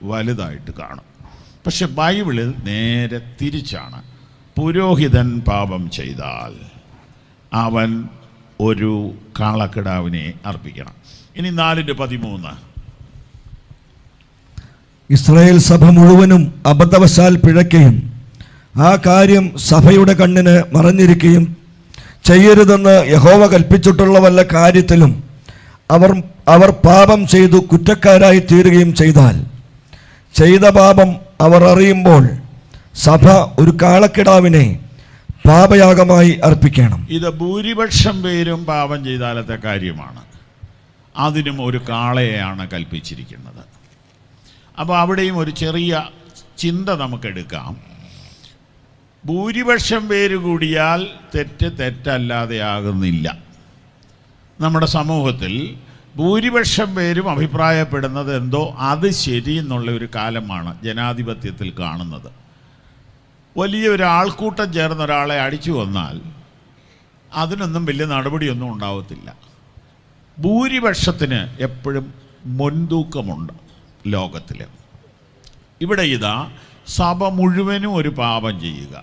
വലുതായിട്ട് കാണും. പക്ഷെ ബൈബിളിൽ നേരെ തിരിച്ചാണ്. പുരോഹിതൻ പാപം ചെയ്താൽ അവൻ ഒരു കാളക്കിടാവിനെ അർപ്പിക്കണം. ഇനി 4:13 ഇസ്രായേൽ സഭ മുഴുവനും അബദ്ധവശാൽ പിഴയ്ക്കുകയും ആ കാര്യം സഭയുടെ കണ്ണിന് മറഞ്ഞിരിക്കുകയും ചെയ്യരുതെന്ന് യഹോവ കൽപ്പിച്ചിട്ടുള്ള വല്ല കാര്യത്തിലും അവർ പാപം ചെയ്തു കുറ്റക്കാരായി തീരുകയും ചെയ്താൽ ചെയ്ത പാപം അവർ അറിയുമ്പോൾ സഭ ഒരു കാളക്കിടാവിനെ പാപയാഗമായി അർപ്പിക്കണം. ഇത് ഭൂരിപക്ഷം പേരും പാപം ചെയ്താലത്തെ കാര്യമാണ്. അതിനും ഒരു കാളയെയാണ് കൽപ്പിച്ചിരിക്കുന്നത്. അപ്പോൾ അവിടെയും ഒരു ചെറിയ ചിന്ത നമുക്കെടുക്കാം. ഭൂരിപക്ഷം പേര് കൂടിയാൽ തെറ്റല്ലാതെ ആകുന്നില്ല. നമ്മുടെ സമൂഹത്തിൽ ഭൂരിപക്ഷം പേരും അഭിപ്രായപ്പെടുന്നത് എന്തോ അത് ശരി എന്നുള്ള ഒരു കാലമാണ് ജനാധിപത്യത്തിൽ കാണുന്നത്. വലിയ ഒരു ആൾക്കൂട്ടം ചേർന്ന ഒരാളെ അടിച്ചു കൊന്നാൽ അതിനൊന്നും വലിയ നടപടിയൊന്നും ഉണ്ടാവത്തില്ല. ഭൂരിപക്ഷത്തിന് എപ്പോഴും മുൻതൂക്കമുണ്ട് ലോകത്തിൽ. ഇവിടെ ഇതാ സഭ മുഴുവനും ഒരു പാപം ചെയ്യുക.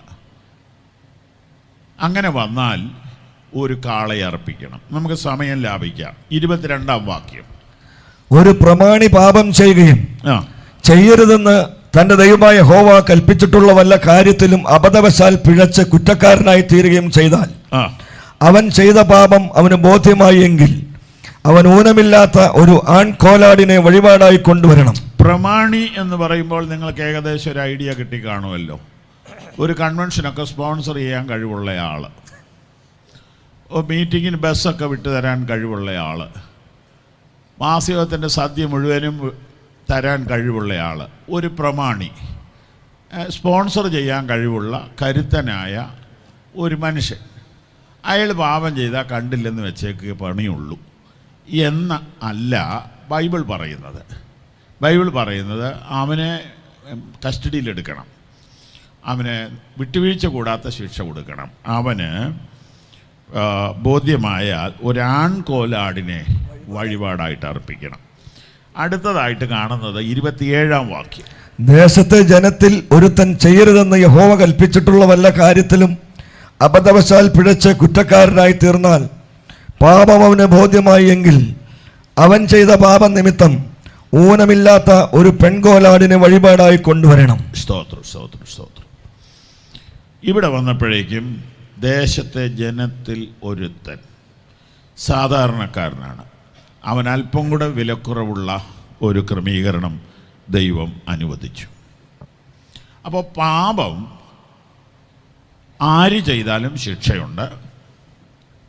അങ്ങനെ വന്നാൽ ഒരു കാളയെ അർപ്പിക്കണം. നമുക്ക് സമയം ലാഭിക്കാം. 22-ാം വാക്യം. ഒരു പ്രമാണി പാപം ചെയ്യുകയും ചെയ്യരുതെന്ന് തന്റെ ദൈവമായ യഹോവ കൽപ്പിച്ചിട്ടുള്ള വല്ല കാര്യത്തിലും അബദ്ധവശാൽ പിഴച്ച് കുറ്റക്കാരനായി തീരുകയും ചെയ്താൽ അവൻ ചെയ്ത പാപം അവന് ബോധ്യമായി എങ്കിൽ അവൻ ഊനമില്ലാത്ത ഒരു ആൺകോലാടിനെ വഴിപാടായി കൊണ്ടുവരണം. പ്രമാണി എന്ന് പറയുമ്പോൾ നിങ്ങൾക്ക് ഏകദേശം ഒരു ഐഡിയ കിട്ടിക്കാണുമല്ലോ. ഒരു കൺവെൻഷനൊക്കെ സ്പോൺസർ ചെയ്യാൻ കഴിവുള്ള ആൾ, മീറ്റിങ്ങിന് ബസ്സൊക്കെ വിട്ടുതരാൻ കഴിവുള്ള ആൾ, മാസികത്തിൻ്റെ സദ്യ മുഴുവനും തരാൻ കഴിവുള്ള ആൾ, ഒരു പ്രമാണി, സ്പോൺസർ ചെയ്യാൻ കഴിവുള്ള കരുത്തനായ ഒരു മനുഷ്യൻ. അയാൾ പാപം ചെയ്താൽ കണ്ടില്ലെന്ന് വെച്ചേക്ക് പണിയുള്ളൂ എന്ന് അല്ല ബൈബിൾ പറയുന്നത്. ബൈബിൾ പറയുന്നത് അവനെ കസ്റ്റഡിയിലെടുക്കണം, അവന് വിട്ടുവീഴ്ച കൂടാത്ത ശിക്ഷ കൊടുക്കണം. അവന് ബോധ്യമായാൽ ഒരാൺകോലാടിനെ വഴിപാടായിട്ട് അർപ്പിക്കണം. അടുത്തതായിട്ട് കാണുന്നത് 27-ാം വാക്യം. ദേശത്തെ ജനത്തിൽ ഒരുത്തൻ ചെയ്യരുതെന്ന് യഹോവ കൽപ്പിച്ചിട്ടുള്ള വല്ല കാര്യത്തിലും അബദ്ധവശാൽ പിഴച്ച് കുറ്റക്കാരനായി തീർന്നാൽ പാപം അവന് ബോധ്യമായി എങ്കിൽ അവൻ ചെയ്ത പാപം നിമിത്തം ഊനമില്ലാത്ത ഒരു പെൺകോലാടിനെ വഴിപാടായി കൊണ്ടുവരണം. സ്തോത്രം, സ്തോത്രം, സ്തോത്രം. ഇവിടെ വന്നപ്പോഴേക്കും ദേശത്തെ ജനത്തിൽ ഒരുത്തൻ സാധാരണക്കാരനാണ്. അവൻ അല്പം കൂടെ വിലക്കുറവുള്ള ഒരു ക്രമീകരണം ദൈവം അനുവദിച്ചു. അപ്പോൾ പാപം ആര് ചെയ്താലും ശിക്ഷയുണ്ട്.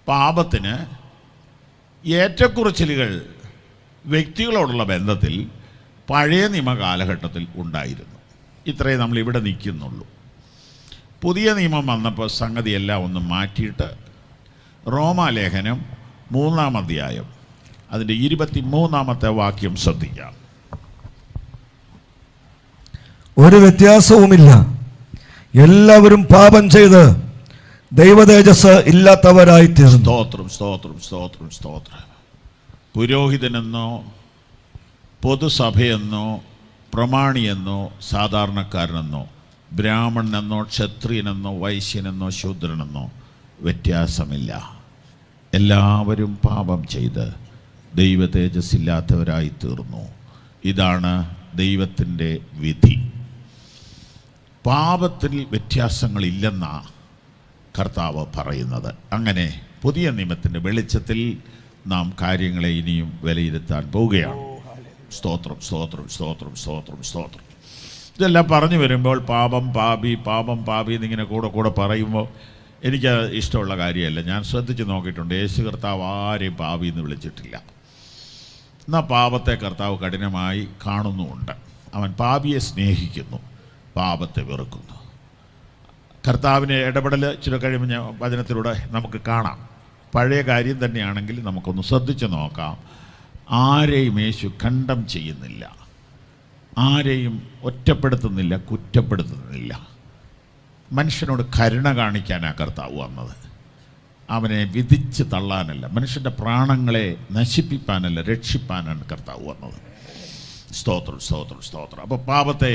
പാപത്തിന് ഏറ്റക്കുറച്ചിലുകൾ വ്യക്തികളോടുള്ള ബന്ധത്തിൽ പഴയ നിയമ കാലഘട്ടത്തിൽ ഉണ്ടായിരുന്നു. ഇത്രയും നമ്മൾ ഇവിടെ നിൽക്കുന്നുള്ളൂ. പുതിയ നിയമം വന്നപ്പോൾ സംഗതിയെല്ലാം ഒന്ന് മാറ്റിയിട്ട് റോമാലേഖനം 3-ാം അധ്യായം അതിൻ്റെ 23-ാമത്തെ വാക്യം ശ്രദ്ധിക്കാം. ഒരു വ്യത്യാസവുമില്ല, എല്ലാവരും പാപം ചെയ്ത് ദൈവതേജസ് ഇല്ലാത്തവരായി തീർന്നു. സ്തോത്രം, സ്തോത്രം, സ്തോത്രം, സ്തോത്രം. പുരോഹിതനെന്നോ പൊതുസഭയെന്നോ പ്രമാണിയെന്നോ സാധാരണക്കാരനെന്നോ ബ്രാഹ്മണനെന്നോ ക്ഷത്രിയനെന്നോ വൈശ്യനെന്നോ ശൂദ്രനെന്നോ വ്യത്യാസമില്ല. എല്ലാവരും പാപം ചെയ്ത് ദൈവ തേജസ്സില്ലാത്തവരായി തീർന്നു. ഇതാണ് ദൈവത്തിൻ്റെ വിധി. പാപത്തിൽ വ്യത്യാസങ്ങളില്ലെന്ന കർത്താവ് പറയുന്നത്. അങ്ങനെ പുതിയ നിയമത്തിൻ്റെ വെളിച്ചത്തിൽ നാം കാര്യങ്ങളെ ഇനിയും വിലയിരുത്താൻ പോവുകയാണ്. സ്തോത്രം, സ്തോത്രം, സ്തോത്രം, സ്തോത്രം, സ്തോത്രം. ഇതെല്ലാം പറഞ്ഞു വരുമ്പോൾ പാപം പാപി എന്നിങ്ങനെ കൂടെ പറയുമ്പോൾ എനിക്ക് ഇഷ്ടമുള്ള കാര്യമല്ല. ഞാൻ ശ്രദ്ധിച്ച് നോക്കിയിട്ടുണ്ട്, യേശു കർത്താവ് ആരെയും പാപി എന്ന് വിളിച്ചിട്ടില്ല. എന്നാൽ പാപത്തെ കർത്താവ് കഠിനമായി കാണുന്നുമുണ്ട്. അവൻ പാപിയെ സ്നേഹിക്കുന്നു, പാപത്തെ വെറുക്കുന്നു. കർത്താവിൻ്റെ ഇടപെടൽ ചില കഴിയുമ്പോൾ ഞാൻ വചനത്തിലൂടെ നമുക്ക് കാണാം. പഴയ കാര്യം തന്നെയാണെങ്കിൽ നമുക്കൊന്ന് ശ്രദ്ധിച്ച് നോക്കാം. ആരെയും യേശു കണ്ടം ചെയ്യുന്നില്ല, ആരെയും ഒറ്റപ്പെടുത്തുന്നില്ല, കുറ്റപ്പെടുത്തുന്നില്ല. മനുഷ്യനോട് കരുണ കാണിക്കാനാണ് കർത്താവ് വന്നത്. അവനെ വിധിച്ച് തള്ളാനല്ല, മനുഷ്യൻ്റെ പ്രാണങ്ങളെ നശിപ്പിക്കാനല്ല, രക്ഷിപ്പാനാണ് കർത്താവ് വന്നത്. സ്തോത്രം, സ്തോത്രം, സ്തോത്രം. അപ്പോൾ പാപത്തെ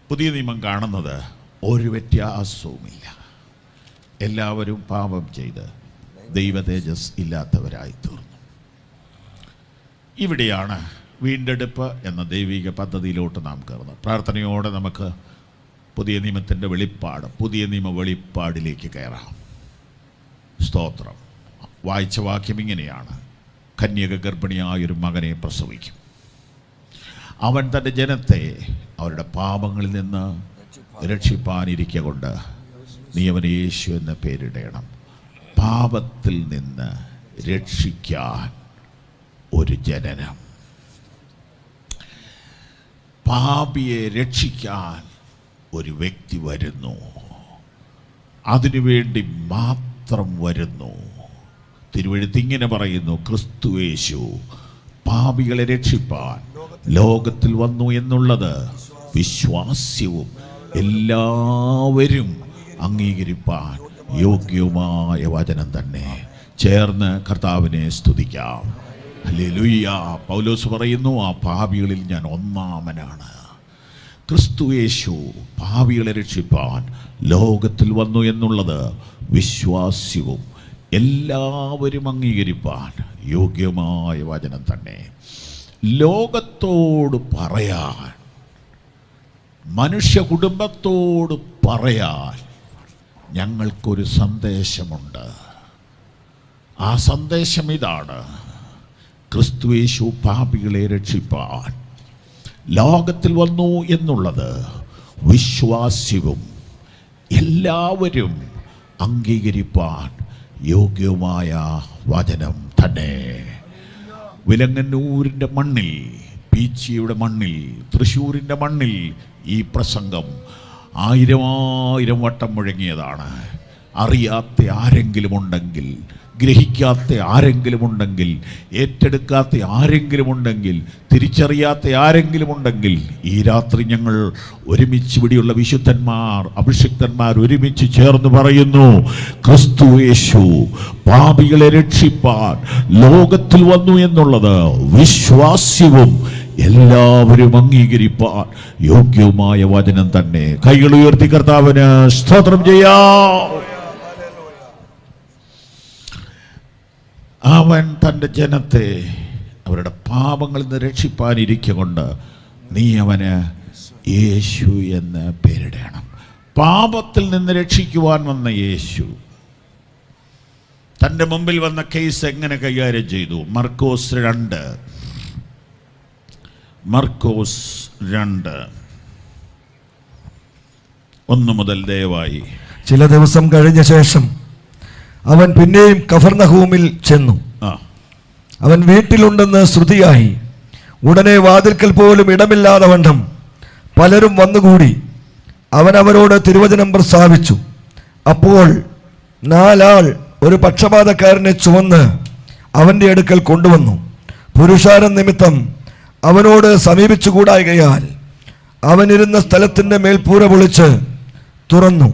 പുതിയ നിയമം കാണുന്നത് ഒരു വ്യത്യാസവുമില്ല. എല്ലാവരും പാപം ചെയ്ത് ദൈവ തേജസ് ഇല്ലാത്തവരായി തീർന്നു. ഇവിടെയാണ് വീണ്ടെടുപ്പ് എന്ന ദൈവിക പദ്ധതിയിലോട്ട് നാം കയറുന്നത്. പ്രാർത്ഥനയോടെ നമുക്ക് പുതിയ നിയമത്തിൻ്റെ പുതിയ നിയമ വെളിപ്പാടിലേക്ക് കയറാം. സ്തോത്രം. വായിച്ച വാക്യം ഇങ്ങനെയാണ്: കന്യക ഗർഭിണിയായൊരു മകനെ പ്രസവിക്കും. അവൻ തൻ്റെ ജനത്തെ അവരുടെ പാപങ്ങളിൽ നിന്ന് രക്ഷിപ്പാനിരിക്കുക കൊണ്ട് നീ അവന് യേശു എന്ന പേരിടണം. പാപത്തിൽ നിന്ന് രക്ഷിക്കാൻ ഒരു ജനനം, പാപിയെ രക്ഷിക്കാൻ ഒരു വ്യക്തി വരുന്നു, അതിനുവേണ്ടി മാത്രം വരുന്നു. തിരുവെഴുത്ത് ഇങ്ങനെ പറയുന്നു: ക്രിസ്തുയേശു പാപികളെ രക്ഷിപ്പാൻ ലോകത്തിൽ വന്നു എന്നുള്ളത് വിശ്വാസ്യവും എല്ലാവരും അംഗീകരിപ്പാൻ യോഗ്യവുമായ വചനം തന്നെ. ചേർന്ന് കർത്താവിനെ സ്തുതിക്കാം. ഹല്ലേലൂയ. പൗലോസ് പറയുന്നു, ആ പാപികളിൽ ഞാൻ ഒന്നാമനാണ്. ക്രിസ്തുയേശു പാപികളെ രക്ഷിപ്പാൻ ലോകത്തിൽ വന്നു എന്നുള്ളത് വിശ്വാസ്യവും എല്ലാവരും അംഗീകരിപ്പാൻ യോഗ്യമായ വചനം തന്നെ. ലോകത്തോട് പറയാൻ, മനുഷ്യ കുടുംബത്തോട് പറയാൻ ഞങ്ങൾക്കൊരു സന്ദേശമുണ്ട്. ആ സന്ദേശം ഇതാണ്: ക്രിസ്തുയേശു പാപികളെ രക്ഷിപ്പാൻ ലോകത്തിൽ വന്നു എന്നുള്ളത് വിശ്വാസ്യവും എല്ലാവരും അംഗീകരിപ്പാൻ യോഗ്യവുമായ വചനം തന്നെ. വിലങ്ങന്നൂരിൻ്റെ മണ്ണിൽ, പീച്ചിയുടെ മണ്ണിൽ, തൃശ്ശൂരിൻ്റെ മണ്ണിൽ ഈ പ്രസംഗം 1000 വട്ടം മുഴങ്ങിയതാണ്. അറിയാത്ത ആരെങ്കിലും ഉണ്ടെങ്കിൽ, ഗ്രഹിക്കാത്ത ആരെങ്കിലും ഉണ്ടെങ്കിൽ, ഏറ്റെടുക്കാത്ത ആരെങ്കിലും ഉണ്ടെങ്കിൽ, തിരിച്ചറിയാത്ത ആരെങ്കിലും ഉണ്ടെങ്കിൽ, ഈ രാത്രി ഞങ്ങൾ ഒരുമിച്ച് ഇവിടെയുള്ള വിശുദ്ധന്മാർ, അഭിഷിക്തന്മാർ ഒരുമിച്ച് ചേർന്ന് പറയുന്നു: ക്രിസ്തുയേശു പാപികളെ രക്ഷിപ്പാൻ ലോകത്തിൽ വന്നു എന്നുള്ളത് വിശ്വാസ്യവും എല്ലാവരും അംഗീകരിപ്പാൻ യോഗ്യവുമായ വചനം തന്നെ. കൈകൾ ഉയർത്തി കർത്താവിന് സ്തോത്രം ചെയ്യാം. അവൻ തൻ്റെ ജനത്തെ അവരുടെ പാപങ്ങളിൽ നിന്ന് രക്ഷിപ്പാനിരിക്കൊണ്ട് നീ അവന് യേശു എന്ന് പേരിടണം. പാപത്തിൽ നിന്ന് രക്ഷിക്കുവാൻ വന്ന യേശു തൻ്റെ മുമ്പിൽ വന്ന കേസ് എങ്ങനെ കൈകാര്യം ചെയ്തു? മർക്കോസ് 2:1 മുതൽ ദയവായി. ചില ദിവസം കഴിഞ്ഞ ശേഷം അവൻ പിന്നെയും കഫർനഹൂമിൽ ചെന്നു. അവൻ വീട്ടിലുണ്ടെന്ന് ശ്രുതിയായി. ഉടനെ വാതിൽക്കൽ പോലും ഇടമില്ലാതെ വണ്ണം പലരും വന്നുകൂടി. അവൻ അവരോട് തിരുവചനം പ്രസ്താവിച്ചു. അപ്പോൾ 4 ആൾ ഒരു പക്ഷപാതക്കാരനെ ചുമന്ന് അവൻ്റെ അടുക്കൽ കൊണ്ടുവന്നു. പുരുഷാരം നിമിത്തം അവനോട് സമീപിച്ചുകൂടായികയാൽ അവനിരുന്ന സ്ഥലത്തിൻ്റെ മേൽപ്പൂര പൊളിച്ച് തുറന്നു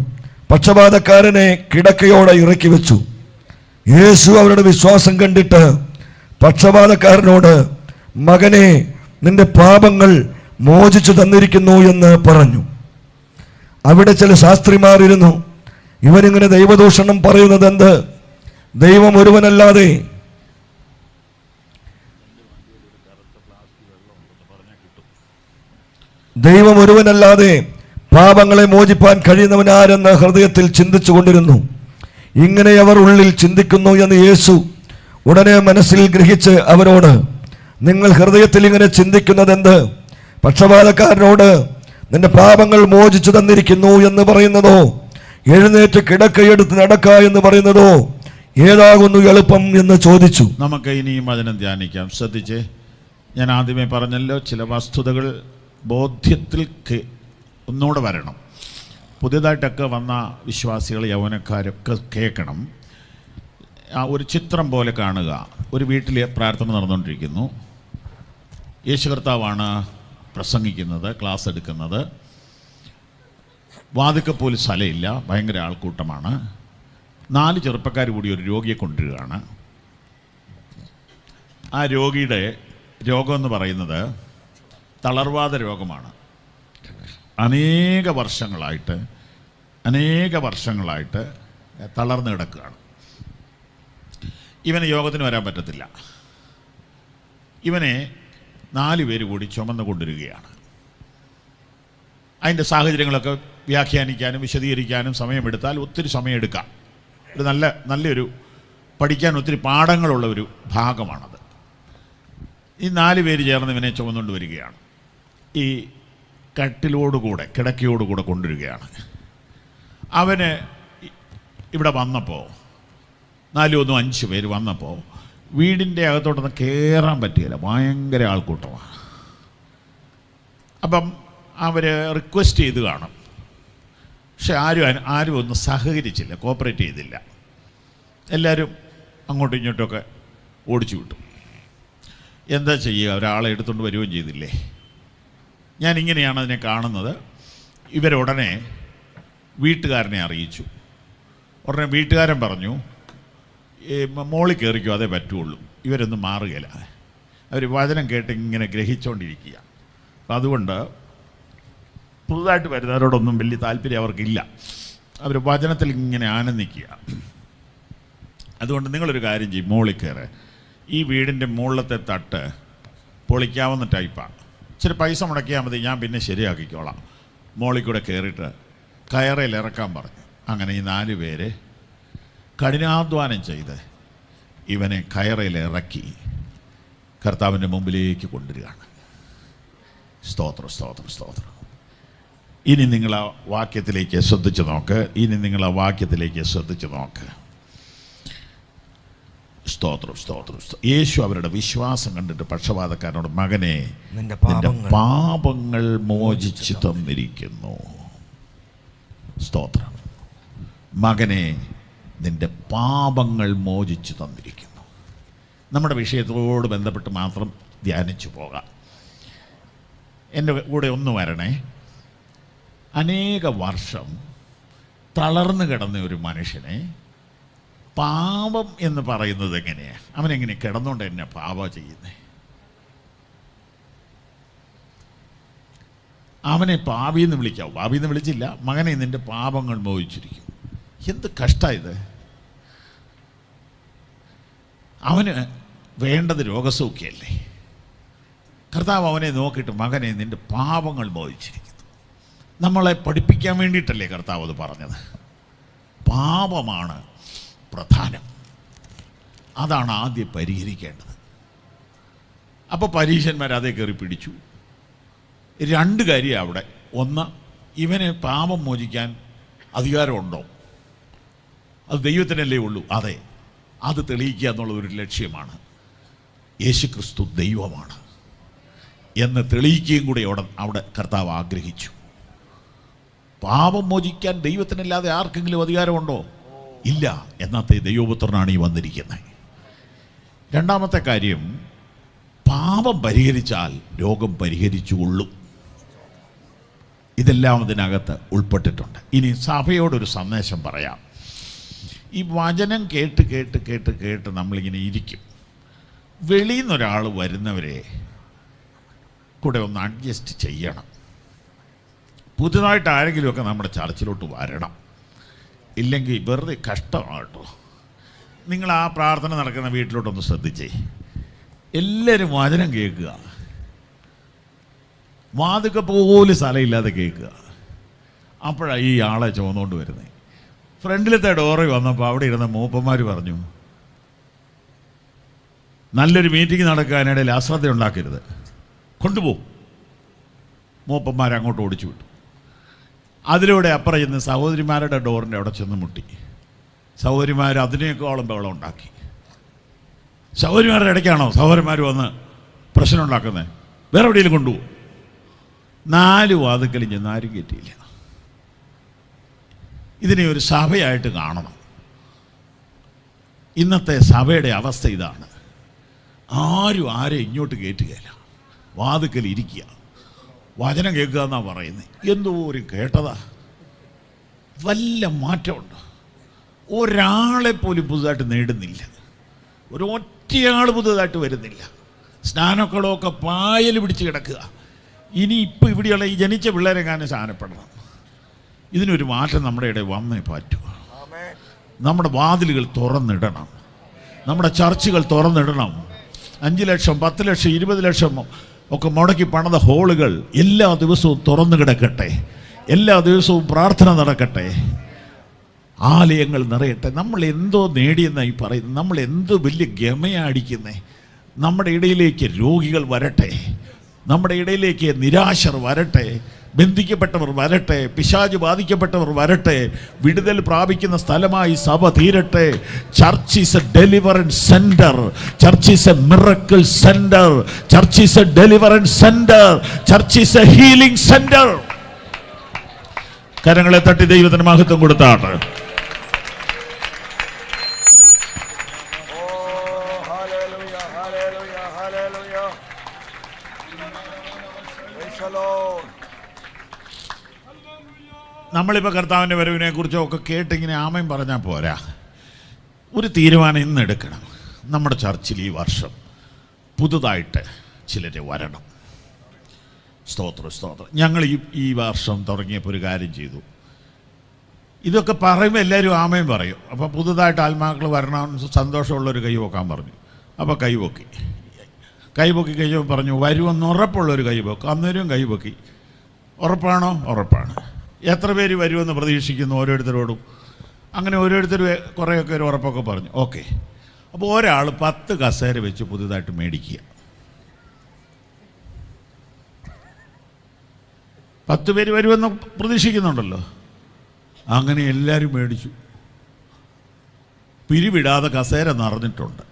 പക്ഷപാതക്കാരനെ കിടക്കയോടെ ഇറക്കി വെച്ചു. യേശു അവരുടെ വിശ്വാസം കണ്ടിട്ട് പക്ഷപാതക്കാരനോട്, മകനെ, നിന്റെ പാപങ്ങൾ മോചിച്ചു തന്നിരിക്കുന്നു എന്ന് പറഞ്ഞു. അവിടെ ചില ശാസ്ത്രിമാർ ഇരുന്നു. ഇവനിങ്ങനെ ദൈവദൂഷണം പറയുന്നത് എന്ത്? ദൈവം ഒരുവനല്ലാതെ പാപങ്ങളെ മോചിപ്പാൻ കഴിയുന്നവനാരെന്ന് ഹൃദയത്തിൽ ചിന്തിച്ചു കൊണ്ടിരുന്നു. ഇങ്ങനെ അവർ ഉള്ളിൽ ചിന്തിക്കുന്നു എന്ന് യേശു ഉടനെ മനസ്സിൽ ഗ്രഹിച്ച് അവരോട്, നിങ്ങൾ ഹൃദയത്തിൽ ഇങ്ങനെ ചിന്തിക്കുന്നതെന്ത്? പക്ഷപാതക്കാരനോട് നിന്റെ പാപങ്ങൾ മോചിച്ചു തന്നിരിക്കുന്നു എന്ന് പറയുന്നതോ, എഴുന്നേറ്റ് കിടക്കയെടുത്ത് നടക്ക എന്ന് പറയുന്നതോ ഏതാകുന്നു എളുപ്പം എന്ന് ചോദിച്ചു. നമുക്ക് ഇനിയും വചനം ധ്യാനിക്കാം. ശ്രദ്ധിച്ചേ, ഞാൻ ആദ്യമേ പറഞ്ഞല്ലോ, ചില വസ്തുതകൾ ബോധ്യത്തിൽ ഒന്നുകൂടെ വരണം. പുതിയതായിട്ടൊക്കെ വന്ന വിശ്വാസികൾ, യൗവനക്കാരൊക്കെ കേൾക്കണം. ഒരു ചിത്രം പോലെ കാണുക. ഒരു വീട്ടിൽ പ്രാർത്ഥന നടന്നുകൊണ്ടിരിക്കുന്നു. യേശു കർത്താവാണ് പ്രസംഗിക്കുന്നത്, ക്ലാസ് എടുക്കുന്നത്. വാതിൽക്കൽ പോലും സ്ഥലമില്ല, ഭയങ്കര ആൾക്കൂട്ടമാണ്. 4 ചെറുപ്പക്കാർ കൂടി ഒരു രോഗിയെ കൊണ്ടുവരികയാണ്. ആ രോഗിയുടെ രോഗമെന്ന് പറയുന്നത് തളർവാദ രോഗമാണ്. അനേക വർഷങ്ങളായിട്ട് തളർന്നു കിടക്കുകയാണ്. ഇവന് യോഗത്തിന് വരാൻ പറ്റത്തില്ല. ഇവനെ 4 പേര് കൂടി ചുമന്നു കൊണ്ടുവരികയാണ്. അതിൻ്റെ സാഹചര്യങ്ങളൊക്കെ വ്യാഖ്യാനിക്കാനും വിശദീകരിക്കാനും സമയമെടുത്താൽ ഒത്തിരി സമയമെടുക്കാം. ഒരു നല്ലൊരു പഠിക്കാൻ ഒത്തിരി പാഠങ്ങളുള്ള ഒരു ഭാഗമാണത്. ഈ 4 പേര് ചേർന്ന് ഇവനെ ചുമന്നുകൊണ്ട് വരികയാണ്. ഈ കിടക്കയോടുകൂടെ കൊണ്ടുവരികയാണ്. അവന് ഇവിടെ വന്നപ്പോൾ 4 1 5 പേര് വന്നപ്പോൾ വീടിൻ്റെ അകത്തോട്ടൊന്നും കയറാൻ പറ്റിയില്ല, ഭയങ്കര ആൾക്കൂട്ടമാണ്. അപ്പം അവർ റിക്വസ്റ്റ് ചെയ്ത് കാണും. പക്ഷെ ആരും ഒന്നും സഹകരിച്ചില്ല, കോപ്പറേറ്റ് ചെയ്തില്ല. എല്ലാവരും അങ്ങോട്ടും ഇങ്ങോട്ടുമൊക്കെ ഓടിച്ചു വിട്ടു. എന്താ ചെയ്യുക, ഒരാളെ എടുത്തുകൊണ്ട് വരികയും ചെയ്തില്ലേ. ഞാനിങ്ങനെയാണ് അതിനെ കാണുന്നത്. ഇവരുടനെ വീട്ടുകാരനെ അറിയിച്ചു. ഉടനെ വീട്ടുകാരൻ പറഞ്ഞു, മോളിൽ കയറിക്കോ, അതേ പറ്റുള്ളൂ. ഇവരൊന്നും മാറുകയില്ല. അവർ വചനം കേട്ട് ഇങ്ങനെ ഗ്രഹിച്ചുകൊണ്ടിരിക്കുക. അപ്പം അതുകൊണ്ട് പുതുതായിട്ട് വരുന്നവരോടൊന്നും വലിയ താല്പര്യം അവർക്കില്ല. അവർ വചനത്തിൽ ഇങ്ങനെ ആനന്ദിക്കുക. അതുകൊണ്ട് നിങ്ങളൊരു കാര്യം ചെയ്യും, മോളിൽ കയറ്. ഈ വീടിൻ്റെ മുകളിലത്തെ തട്ട് പൊളിക്കാവുന്ന ടൈപ്പാണ്. ഇച്ചിരി പൈസ മുടക്കിയാൽ മതി, ഞാൻ പിന്നെ ശരിയാക്കിക്കോളാം. മോളിൽ കൂടെ കയറിയിട്ട് കയറയിൽ ഇറക്കാൻ പറഞ്ഞു. അങ്ങനെ ഈ 4 പേര് കഠിനാധ്വാനം ചെയ്ത് ഇവനെ കയറയിൽ ഇറക്കി കർത്താവിൻ്റെ മുമ്പിലേക്ക് കൊണ്ടുവരികയാണ്. സ്തോത്രം. ഇനി നിങ്ങൾ ആ വാക്യത്തിലേക്ക് ശ്രദ്ധിച്ചു നോക്ക്. സ്തോത്രം. യേശു അവരുടെ വിശ്വാസം കണ്ടിട്ട് പക്ഷപാതക്കാരനോട്, മകനെ, നിന്റെ പാപങ്ങൾ മോചിച്ചു തന്നിരിക്കുന്നു. സ്തോത്രം. മകനെ, നിന്റെ പാപങ്ങൾ മോചിച്ചു തന്നിരിക്കുന്നു. നമ്മുടെ വിഷയത്തോട് ബന്ധപ്പെട്ട് മാത്രം ധ്യാനിച്ചു പോകാം. എൻ്റെ കൂടെ ഒന്ന് വരണേ. അനേക വർഷം തളർന്നു കിടന്ന ഒരു മനുഷ്യനെ പാപം എന്ന് പറയുന്നത് എങ്ങനെയാണ്? അവനെങ്ങനെ കിടന്നുകൊണ്ട് എന്നെ പാപം ചെയ്യുന്നത്? അവനെ പാപിയെന്ന് വിളിക്കാവൂ. പാപിയെന്ന് വിളിച്ചില്ല. മകനെ, നിന്റെ പാപങ്ങൾ മോചിച്ചിരിക്കും. എന്ത് കഷ്ടമായത്! അവന് വേണ്ടത് രോഗസൗഖ്യമല്ലേ? കർത്താവ് അവനെ നോക്കിയിട്ട്, മകനെ, നിന്റെ പാപങ്ങൾ മോചിച്ചിരിക്കുന്നു. നമ്മളെ പഠിപ്പിക്കാൻ വേണ്ടിയിട്ടല്ലേ കർത്താവ് അത് പറഞ്ഞത്? പാപമാണ് പ്രധാനം. അതാണ് ആദ്യം പരിഹരിക്കേണ്ടത്. അപ്പോൾ പരീശന്മാർ അതേ കയറി പിടിച്ചു. 2 കാര്യം അവിടെ. ഒന്ന്, ഇവന് പാപം മോചിക്കാൻ അധികാരമുണ്ടോ? അത് ദൈവത്തിനല്ലേ ഉള്ളൂ. അതെ, അത് തെളിയിക്കുക എന്നുള്ളതൊരു ലക്ഷ്യമാണ്. യേശുക്രിസ്തു ദൈവമാണ് എന്ന് തെളിയിക്കുകയും കൂടി അവിടെ കർത്താവ് ആഗ്രഹിച്ചു. പാപം മോചിക്കാൻ ദൈവത്തിനല്ലാതെ ആർക്കെങ്കിലും അധികാരമുണ്ടോ? ഇല്ല. എന്നത്തെ ദൈവപുത്രനാണ് ഈ വന്നിരിക്കുന്നത്. 2ാമത്തെ കാര്യം, പാപം പരിഹരിച്ചാൽ രോഗം പരിഹരിച്ചുകൊള്ളും. ഇതെല്ലാം അതിനകത്ത് ഉൾപ്പെട്ടിട്ടുണ്ട്. ഇനി സഭയോടൊരു സന്ദേശം പറയാം. ഈ വചനം കേട്ട് നമ്മളിങ്ങനെ ഇരിക്കും. വെളിയിൽ നിന്നൊരാൾ വരുന്നവരെ കൂടെ ഒന്ന് അഡ്ജസ്റ്റ് ചെയ്യണം. പുതുതായിട്ട് ആരെങ്കിലുമൊക്കെ നമ്മുടെ ചർച്ചിലോട്ട് വരണം. ഇല്ലെങ്കിൽ വെറുതെ കഷ്ടമാണ് കേട്ടോ. നിങ്ങൾ ആ പ്രാർത്ഥന നടക്കുന്ന വീട്ടിലോട്ടൊന്ന് ശ്രദ്ധിച്ചേ. എല്ലാവരും വചനം കേൾക്കുക, വാതുക്ക പോലും സ്ഥലമില്ലാതെ കേൾക്കുക. അപ്പോഴാണ് ഈ ആളെ ചുമന്നുകൊണ്ട് വരുന്നത്. ഫ്രണ്ടിലത്തെ ഡോറിൽ വന്നപ്പോൾ അവിടെ ഇരുന്ന മൂപ്പന്മാർ പറഞ്ഞു, നല്ലൊരു മീറ്റിംഗ് നടക്കാനിടയിൽ അശ്രദ്ധ ഉണ്ടാക്കരുത്, കൊണ്ടുപോകും. മൂപ്പന്മാർ അങ്ങോട്ട് ഓടിച്ചു വിട്ടു. അതിലൂടെ അപ്പുറം ചെന്ന് സഹോദരിമാരുടെ ഡോറിൻ്റെ അവിടെ ചെന്ന് മുട്ടി. സഹോദരിമാർ അതിനേക്കാളും ബഹളം ഉണ്ടാക്കി. സഹോദരിമാരുടെ ഇടയ്ക്കാണോ സഹോദരന്മാർ വന്ന് പ്രശ്നം ഉണ്ടാക്കുന്നത്? വേറെ എവിടെയെങ്കിലും കൊണ്ടുപോകും. 4 വാതുക്കലും ചെന്ന് ആരും കയറ്റിയില്ല. ഇതിനെ ഒരു സഭയായിട്ട് കാണണം. ഇന്നത്തെ സഭയുടെ അവസ്ഥ ഇതാണ്. ആരും ആരെയും ഇങ്ങോട്ട് കയറ്റുകയില്ല. വാതുക്കൽ ഇരിക്കുക, വചനം കേൾക്കുക എന്നാണ് പറയുന്നത്. എന്തോരം കേട്ടതാ. വല്ല മാറ്റമുണ്ട്? ഒരാളെ പോലും പുതുതായിട്ട് നേടുന്നില്ല. ഒരു ഒറ്റയാൾ പുതുതായിട്ട് വരുന്നില്ല. സ്നാനക്കുളമൊക്കെ പായൽ പിടിച്ച് കിടക്കുക. ഇനി ഇപ്പോൾ ഇവിടെയുള്ള ഈ ജനിച്ച പിള്ളേരെങ്ങാനും സ്നാനപ്പെടണം. ഇതിനൊരു മാറ്റം നമ്മുടെ ഇടയിൽ വന്നേ പറ്റൂ. നമ്മുടെ വാതിലുകൾ തുറന്നിടണം. നമ്മുടെ ചർച്ചുകൾ തുറന്നിടണം. 5 ലക്ഷം 10 ലക്ഷം 20 ലക്ഷം ഒക്കെ മുടക്കി പണിത ഹോളുകൾ എല്ലാ ദിവസവും തുറന്നു കിടക്കട്ടെ. എല്ലാ ദിവസവും പ്രാർത്ഥന നടക്കട്ടെ. ആലയങ്ങൾ നിറയട്ടെ. നമ്മൾ എന്തോ നേടിയെന്നായി പറയുന്നത്. നമ്മൾ എന്തോ വലിയ ഗമയടിക്കുന്നേ. നമ്മുടെ ഇടയിലേക്ക് രോഗികൾ വരട്ടെ. നമ്മുടെ ഇടയിലേക്ക് നിരാശർ വരട്ടെ. ബന്ധിക്കപ്പെട്ടവർ വരട്ടെ. പിശാച് ബാധിക്കപ്പെട്ടവർ വരട്ടെ. വിടുതൽ പ്രാപിക്കുന്ന സ്ഥലമായി സഭ തീരട്ടെ. Church is A deliverance centre. Church is A miracle centre. Church is A deliverance centre. Church is A healing centre. കരങ്ങളെ തട്ടി ദൈവത്തിന് മഹത്വം കൊടുത്താട്ട്. നമ്മളിപ്പോൾ കർത്താവിൻ്റെ വരവിനെ കുറിച്ചൊക്കെ കേട്ടിങ്ങനെ ആമയും പറഞ്ഞാൽ പോരാ. ഒരു തീരുമാനം ഇന്ന് എടുക്കണം. നമ്മുടെ ചർച്ചിൽ ഈ വർഷം പുതുതായിട്ട് ചിലർ വരണം. സ്തോത്രം സ്തോത്രം. ഞങ്ങൾ ഈ വർഷം തുടങ്ങിയപ്പോൾ ഒരു കാര്യം ചെയ്തു. ഇതൊക്കെ പറയുമ്പോൾ എല്ലാവരും ആമയും പറയും. അപ്പോൾ പുതുതായിട്ട് ആത്മാക്കൾ വരണം, സന്തോഷമുള്ളൊരു കൈ പൊക്കാൻ പറഞ്ഞു. അപ്പോൾ കൈപൊക്കി കഴിഞ്ഞപ്പോൾ പറഞ്ഞു, വരുമെന്ന് ഉറപ്പുള്ളൊരു കൈപൊക്ക്. അന്നേരം കൈപൊക്കി. ഉറപ്പാണോ? ഉറപ്പാണ്. എത്ര പേര് വരുമെന്ന് പ്രതീക്ഷിക്കുന്നു ഓരോരുത്തരോടും? അങ്ങനെ ഓരോരുത്തർ കുറേയൊക്കെ ഒരു ഉറപ്പൊക്കെ പറഞ്ഞു. ഓക്കെ. അപ്പോൾ ഒരാൾ 10 കസേര വെച്ച് പുതുതായിട്ട് മേടിക്കുക. 10 പേര് വരുമെന്ന് പ്രതീക്ഷിക്കുന്നുണ്ടല്ലോ. അങ്ങനെ എല്ലാവരും മേടിച്ചു. പിരിവിടാതെ കസേര നിറഞ്ഞിട്ടുണ്ട്.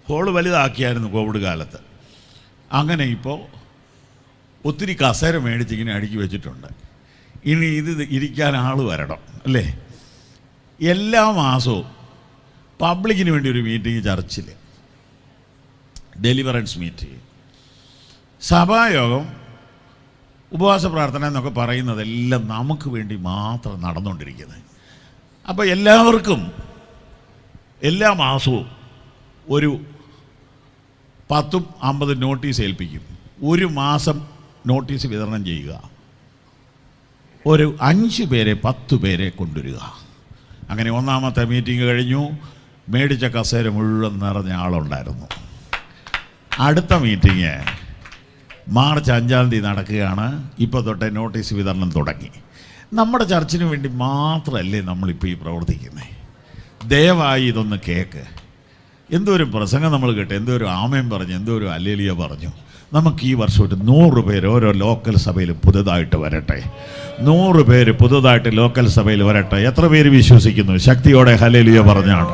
ഹോള് വലുതാക്കിയായിരുന്നു കോവിഡ് കാലത്ത്. അങ്ങനെ ഇപ്പോൾ ഒത്തിരി കസേര മേടിച്ചിങ്ങനെ അടുക്കി വെച്ചിട്ടുണ്ട്. ഇനി ഇത് ഇരിക്കാൻ ആൾ വരണം അല്ലേ? എല്ലാ മാസവും പബ്ലിക്കിന് വേണ്ടി ഒരു മീറ്റിംഗ് ചർച്ചിൽ, ഡെലിവറൻസ് മീറ്റിംഗ്, സഭായോഗം, ഉപവാസ പ്രാർത്ഥന എന്നൊക്കെ പറയുന്നതെല്ലാം നമുക്ക് വേണ്ടി മാത്രം നടന്നുകൊണ്ടിരിക്കുന്നത്. അപ്പോൾ എല്ലാവർക്കും എല്ലാ മാസവും ഒരു 10-50 നോട്ടീസ് ഏൽപ്പിക്കും. ഒരു മാസം നോട്ടീസ് വിതരണം ചെയ്യുക. ഒരു 5 പേരെ 10 പേരെ കൊണ്ടുവരിക. അങ്ങനെ ഒന്നാമത്തെ മീറ്റിംഗ് കഴിഞ്ഞു. മേടിച്ച കസേര മുഴുവൻ നിറഞ്ഞ ആളുണ്ടായിരുന്നു. അടുത്ത മീറ്റിംഗ് മാർച്ച് 5-ാം തീയതി നടക്കുകയാണ്. ഇപ്പോൾ തൊട്ടേ നോട്ടീസ് വിതരണം തുടങ്ങി. നമ്മുടെ ചർച്ചിന് വേണ്ടി മാത്രമല്ലേ നമ്മളിപ്പോൾ ഈ പ്രവർത്തിക്കുന്നത്. ദയവായി ഇതൊന്ന് കേൾക്ക്. എന്തോരു പ്രസംഗം നമ്മൾ കേട്ടു, എന്തോരു ആമയം പറഞ്ഞു, എന്തോരു അല്ലേലിയ പറഞ്ഞു. നമുക്ക് ഈ വർഷം ഒരു 100 പേര് ഓരോ ലോക്കൽ സഭയിൽ പുതുതായിട്ട് വരട്ടെ. 100 പേര് പുതുതായിട്ട് ലോക്കൽ സഭയിൽ വരട്ടെ. എത്ര പേര് വിശ്വസിക്കുന്നു? ശക്തിയോടെ ഹല്ലേലൂയ പറഞ്ഞാണ്.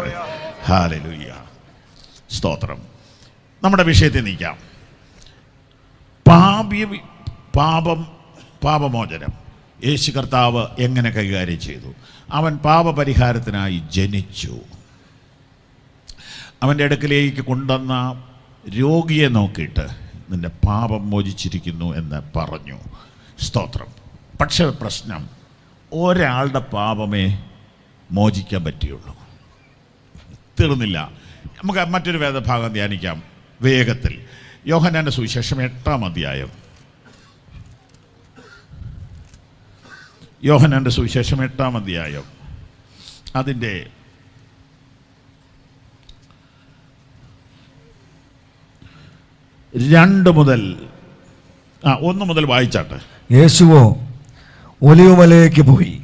ഹല്ലേലൂയ, സ്തോത്രം. നമ്മുടെ വിഷയത്തിൽ നിൽക്കാം. പാപമോചനം യേശു കർത്താവ് എങ്ങനെ കൈകാര്യം ചെയ്തു? അവൻ പാപപരിഹാരത്തിനായി ജനിച്ചു. അവൻ്റെ അടുക്കലേക്ക് കൊണ്ടുവന്ന രോഗിയെ നോക്കിയിട്ട് നിന്റെ പാപം മോചിച്ചിരിക്കുന്നു എന്ന് പറഞ്ഞു. സ്തോത്രം. പക്ഷേ പ്രശ്നം, ഒരാളുടെ പാപമേ മോചിക്കാൻ പറ്റുകയുള്ളൂ. തീർന്നില്ല. നമുക്ക് മറ്റൊരു വേദഭാഗം ധ്യാനിക്കാം വേഗത്തിൽ. യോഹന്നാന്റെ സുവിശേഷം 8-ാം അധ്യായം. യോഹന്നാന്റെ സുവിശേഷം 8-ാം അധ്യായം അതിൻ്റെ 1 മുതൽ വായിച്ചാട്ടെ. യേശുവോ ഒലിവുമലയിലേക്ക് പോയി.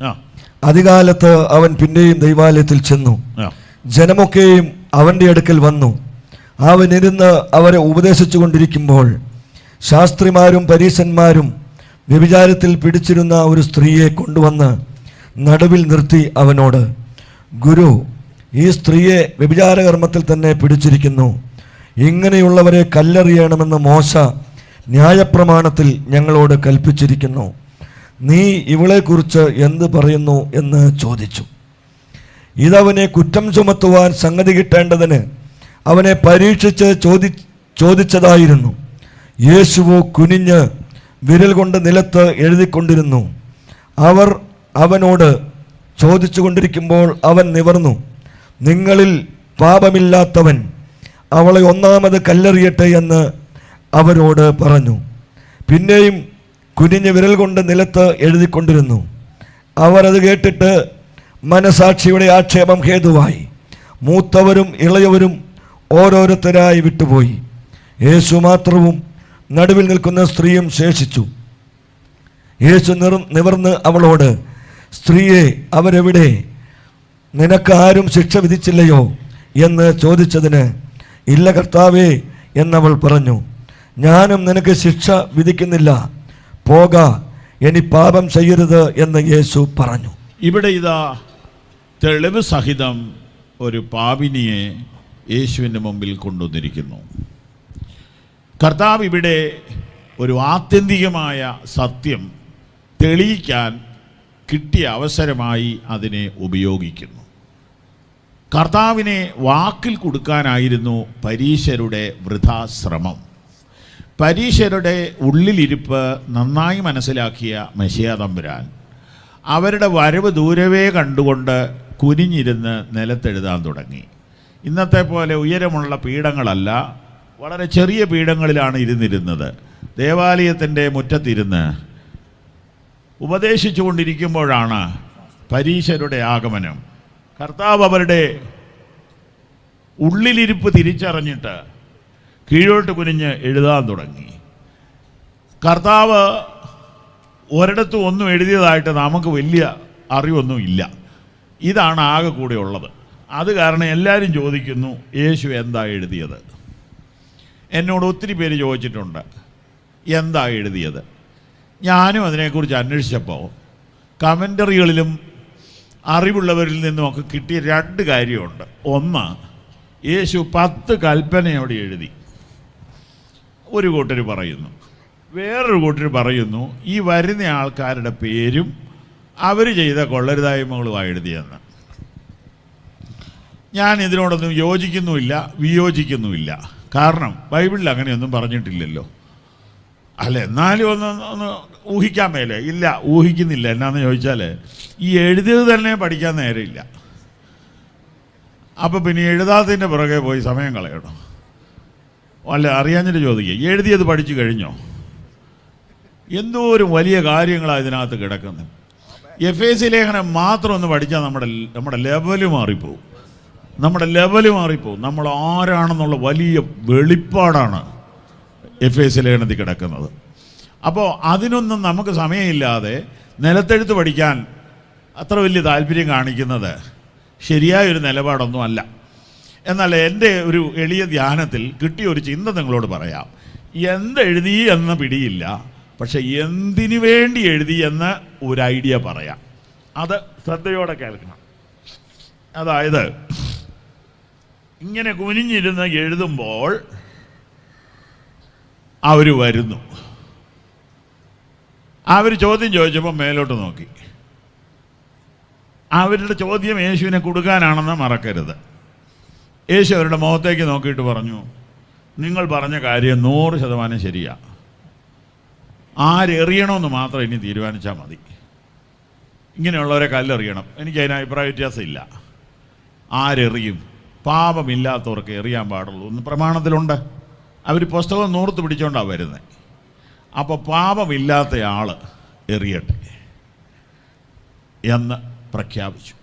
അതികാലത്ത് അവൻ പിന്നെയും ദൈവാലയത്തിൽ ചെന്നു. ജനമൊക്കെയും അവൻ്റെ അടുക്കൽ വന്നു. അവൻ ഇരുന്ന് അവരെ ഉപദേശിച്ചു കൊണ്ടിരിക്കുമ്പോൾ ശാസ്ത്രിമാരും പരീശന്മാരും വ്യഭിചാരത്തിൽ പിടിച്ചിരുന്ന ഒരു സ്ത്രീയെ കൊണ്ടുവന്ന് നടുവിൽ നിർത്തി അവനോട്, ഗുരു, ഈ സ്ത്രീയെ വ്യഭിചാരകർമ്മത്തിൽ തന്നെ പിടിച്ചിരിക്കുന്നു. ഇങ്ങനെയുള്ളവരെ കല്ലെറിയണമെന്ന് മോശ ന്യായപ്രമാണത്തിൽ ഞങ്ങളോട് കൽപ്പിച്ചിരിക്കുന്നു. നീ ഇവളെക്കുറിച്ച് എന്ത് പറയുന്നു എന്ന് ചോദിച്ചു. ഇതവനെ കുറ്റം ചുമത്തുവാൻ സംഗതി കിട്ടേണ്ടതിന് അവനെ പരീക്ഷിച്ച് ചോദിച്ചതായിരുന്നു. യേശുവോ കുനിഞ്ഞ് വിരൽ കൊണ്ട് നിലത്ത് എഴുതിക്കൊണ്ടിരുന്നു. അവർ അവനോട് ചോദിച്ചു കൊണ്ടിരിക്കുമ്പോൾ അവൻ നിവർന്നു, നിങ്ങളിൽ പാപമില്ലാത്തവൻ അവളെ ഒന്നാമത് കല്ലെറിയട്ടെ എന്ന് അവരോട് പറഞ്ഞു. പിന്നെയും കുനിഞ്ഞ് വിരൽ കൊണ്ട് നിലത്ത് എഴുതിക്കൊണ്ടിരുന്നു. അവർ അത് കേട്ടിട്ട് മനസാക്ഷിയുടെ ആക്ഷേപം ഹേതുവായി മൂത്തവരും ഇളയവരും ഓരോരുത്തരായി വിട്ടുപോയി. യേശു മാത്രവും നടുവിൽ നിൽക്കുന്ന സ്ത്രീയും ശേഷിച്ചു. യേശു നിവർന്ന് അവളോട്, സ്ത്രീയെ, അവരെവിടെ? നിനക്ക് ആരും ശിക്ഷ വിധിച്ചില്ലയോ എന്ന് ചോദിച്ചതിന്, ഇല്ല കർത്താവേ എന്നവൾ പറഞ്ഞു. ഞാനും നിനക്ക് ശിക്ഷ വിധിക്കുന്നില്ല, പോക, ഇനി പാപം ചെയ്യരുത് എന്ന് യേശു പറഞ്ഞു. ഇവിടെ ഇതാ തെളിവ് സഹിതം ഒരു പാപിനിയെ യേശുവിൻ്റെ മുമ്പിൽ കൊണ്ടുവന്നിരിക്കുന്നു. കർത്താവ് ഇവിടെ ഒരു ആത്യന്തികമായ സത്യം തെളിയിക്കാൻ കിട്ടിയ അവസരമായി അതിനെ ഉപയോഗിക്കുന്നു. കർത്താവിനെ വാക്കിൽ കൊടുക്കാനായിരുന്നു പരീശരുടെ വൃഥാശ്രമം. പരീശരുടെ ഉള്ളിലിരിപ്പ് നന്നായി മനസ്സിലാക്കിയ മെശിയ തമ്പുരാൻ അവരുടെ വരവ് ദൂരവേ കണ്ടുകൊണ്ട് കുനിഞ്ഞിരുന്ന് നിലത്തെഴുതാൻ തുടങ്ങി. ഇന്നത്തെ പോലെ ഉയരമുള്ള പീഠങ്ങളല്ല, വളരെ ചെറിയ പീഠങ്ങളിലാണ് ഇരുന്നിരുന്നത്. ദേവാലയത്തിൻ്റെ മുറ്റത്തിരുന്ന് ഉപദേശിച്ചു കൊണ്ടിരിക്കുമ്പോഴാണ് പരീശരുടെ ആഗമനം. കർത്താവ് അവരുടെ ഉള്ളിലിരിപ്പ് തിരിച്ചറിഞ്ഞിട്ട് കീഴോട്ട് കുനിഞ്ഞ് എഴുതാൻ തുടങ്ങി. കർത്താവ് ഒരിടത്തും ഒന്നും എഴുതിയതായിട്ട് നമുക്ക് വലിയ അറിവൊന്നും ഇല്ല. ഇതാണ് ആകെ കൂടെ ഉള്ളത്. അത് കാരണം എല്ലാവരും ചോദിക്കുന്നു, യേശു എന്താ എഴുതിയത്? എന്നോട് ഒത്തിരി പേര് ചോദിച്ചിട്ടുണ്ട്, എന്താ എഴുതിയത്? ഞാനും അതിനെക്കുറിച്ച് അന്വേഷിച്ചപ്പോൾ കമൻ്ററികളിലും അറിവുള്ളവരിൽ നിന്നുമൊക്കെ കിട്ടിയ രണ്ട് കാര്യമുണ്ട്. ഒന്ന്, യേശു 10 കൽപ്പനയോടെ എഴുതി, ഒരു കൂട്ടർ പറയുന്നു. വേറൊരു കൂട്ടർ പറയുന്നു ഈ വരുന്ന ആൾക്കാരുടെ പേരും അവർ ചെയ്ത കൊള്ളരുതായ്മകളുമായി എഴുതിയെന്ന്. ഞാൻ ഇതിനോടൊന്നും യോജിക്കുന്നുമില്ല വിയോജിക്കുന്നുമില്ല. കാരണം ബൈബിളിൽ അങ്ങനെയൊന്നും പറഞ്ഞിട്ടില്ലല്ലോ. അല്ല, എന്നാലും ഒന്ന് ഊഹിക്കാൻ മേലെ. ഇല്ല, ഊഹിക്കുന്നില്ല. എന്നാന്ന് ചോദിച്ചാൽ ഈ എഴുതിയത് തന്നെ പഠിക്കാൻ നേരമില്ല. അപ്പോൾ പിന്നെ എഴുതാത്തതിൻ്റെ പുറകെ പോയി സമയം കളയണം. അല്ല, അറിയാഞ്ഞിട്ട് ചോദിക്കുക, എഴുതിയത് പഠിച്ചു കഴിഞ്ഞോ? എന്തോരം വലിയ കാര്യങ്ങളാണ് ഇതിനകത്ത് കിടക്കുന്നത്. എഫേസ്യ ലേഖനം മാത്രം ഒന്ന് പഠിച്ചാൽ നമ്മുടെ ലെവല് മാറിപ്പോവും. നമ്മൾ ആരാണെന്നുള്ള വലിയ വെളിപ്പാടാണ് എഫേസ്യ ലേഖനത്തിൽ കിടക്കുന്നത്. അപ്പോൾ അതിനൊന്നും നമുക്ക് സമയമില്ലാതെ നിലത്തെഴുത്ത് പഠിക്കാൻ അത്ര വലിയ താല്പര്യം കാണിക്കുന്നത് ശരിയായൊരു നിലപാടൊന്നും അല്ല. എന്നാൽ എൻ്റെ ഒരു എളിയ ധ്യാനത്തിൽ കിട്ടിയ ഒരു ചിന്ത നിങ്ങളോട് പറയാം. എന്തെഴുതി എന്ന പിടിയില്ല, പക്ഷെ എന്തിനു വേണ്ടി എഴുതി എന്ന് ഒരു ഐഡിയ പറയാം. അത് ശ്രദ്ധയോടെ കേൾക്കണം. അതായത്, ഇങ്ങനെ കുനിഞ്ഞിരുന്ന് എഴുതുമ്പോൾ അവർ വരുന്നു. അവർ ചോദ്യം ചോദിച്ചപ്പോൾ മേലോട്ട് നോക്കി. അവരുടെ ചോദ്യം യേശുവിനെ കൊടുക്കാനാണെന്ന് മറക്കരുത്. യേശു അവരുടെ മുഖത്തേക്ക് നോക്കിയിട്ട് പറഞ്ഞു, നിങ്ങൾ പറഞ്ഞ കാര്യം 100% ശരിയാ. ആരെറിയണമെന്ന് മാത്രം ഇനി തീരുമാനിച്ചാൽ മതി. ഇങ്ങനെയുള്ളവരെ കല്ലെറിയണം. എനിക്ക് അതിന് അഭിപ്രായ വ്യത്യാസമില്ല. ആരെറിയും? പാപമില്ലാത്തവർക്ക് എറിയാൻ പാടുള്ളൂ എന്ന് പ്രമാണത്തിലുണ്ട്. അവർ പുസ്തകം നൂർത്ത് പിടിച്ചുകൊണ്ടാണ് വരുന്നത്. അപ്പോൾ പാപമില്ലാത്തയാൾ എറിയട്ടെ എന്ന് പ്രഖ്യാപിച്ചു.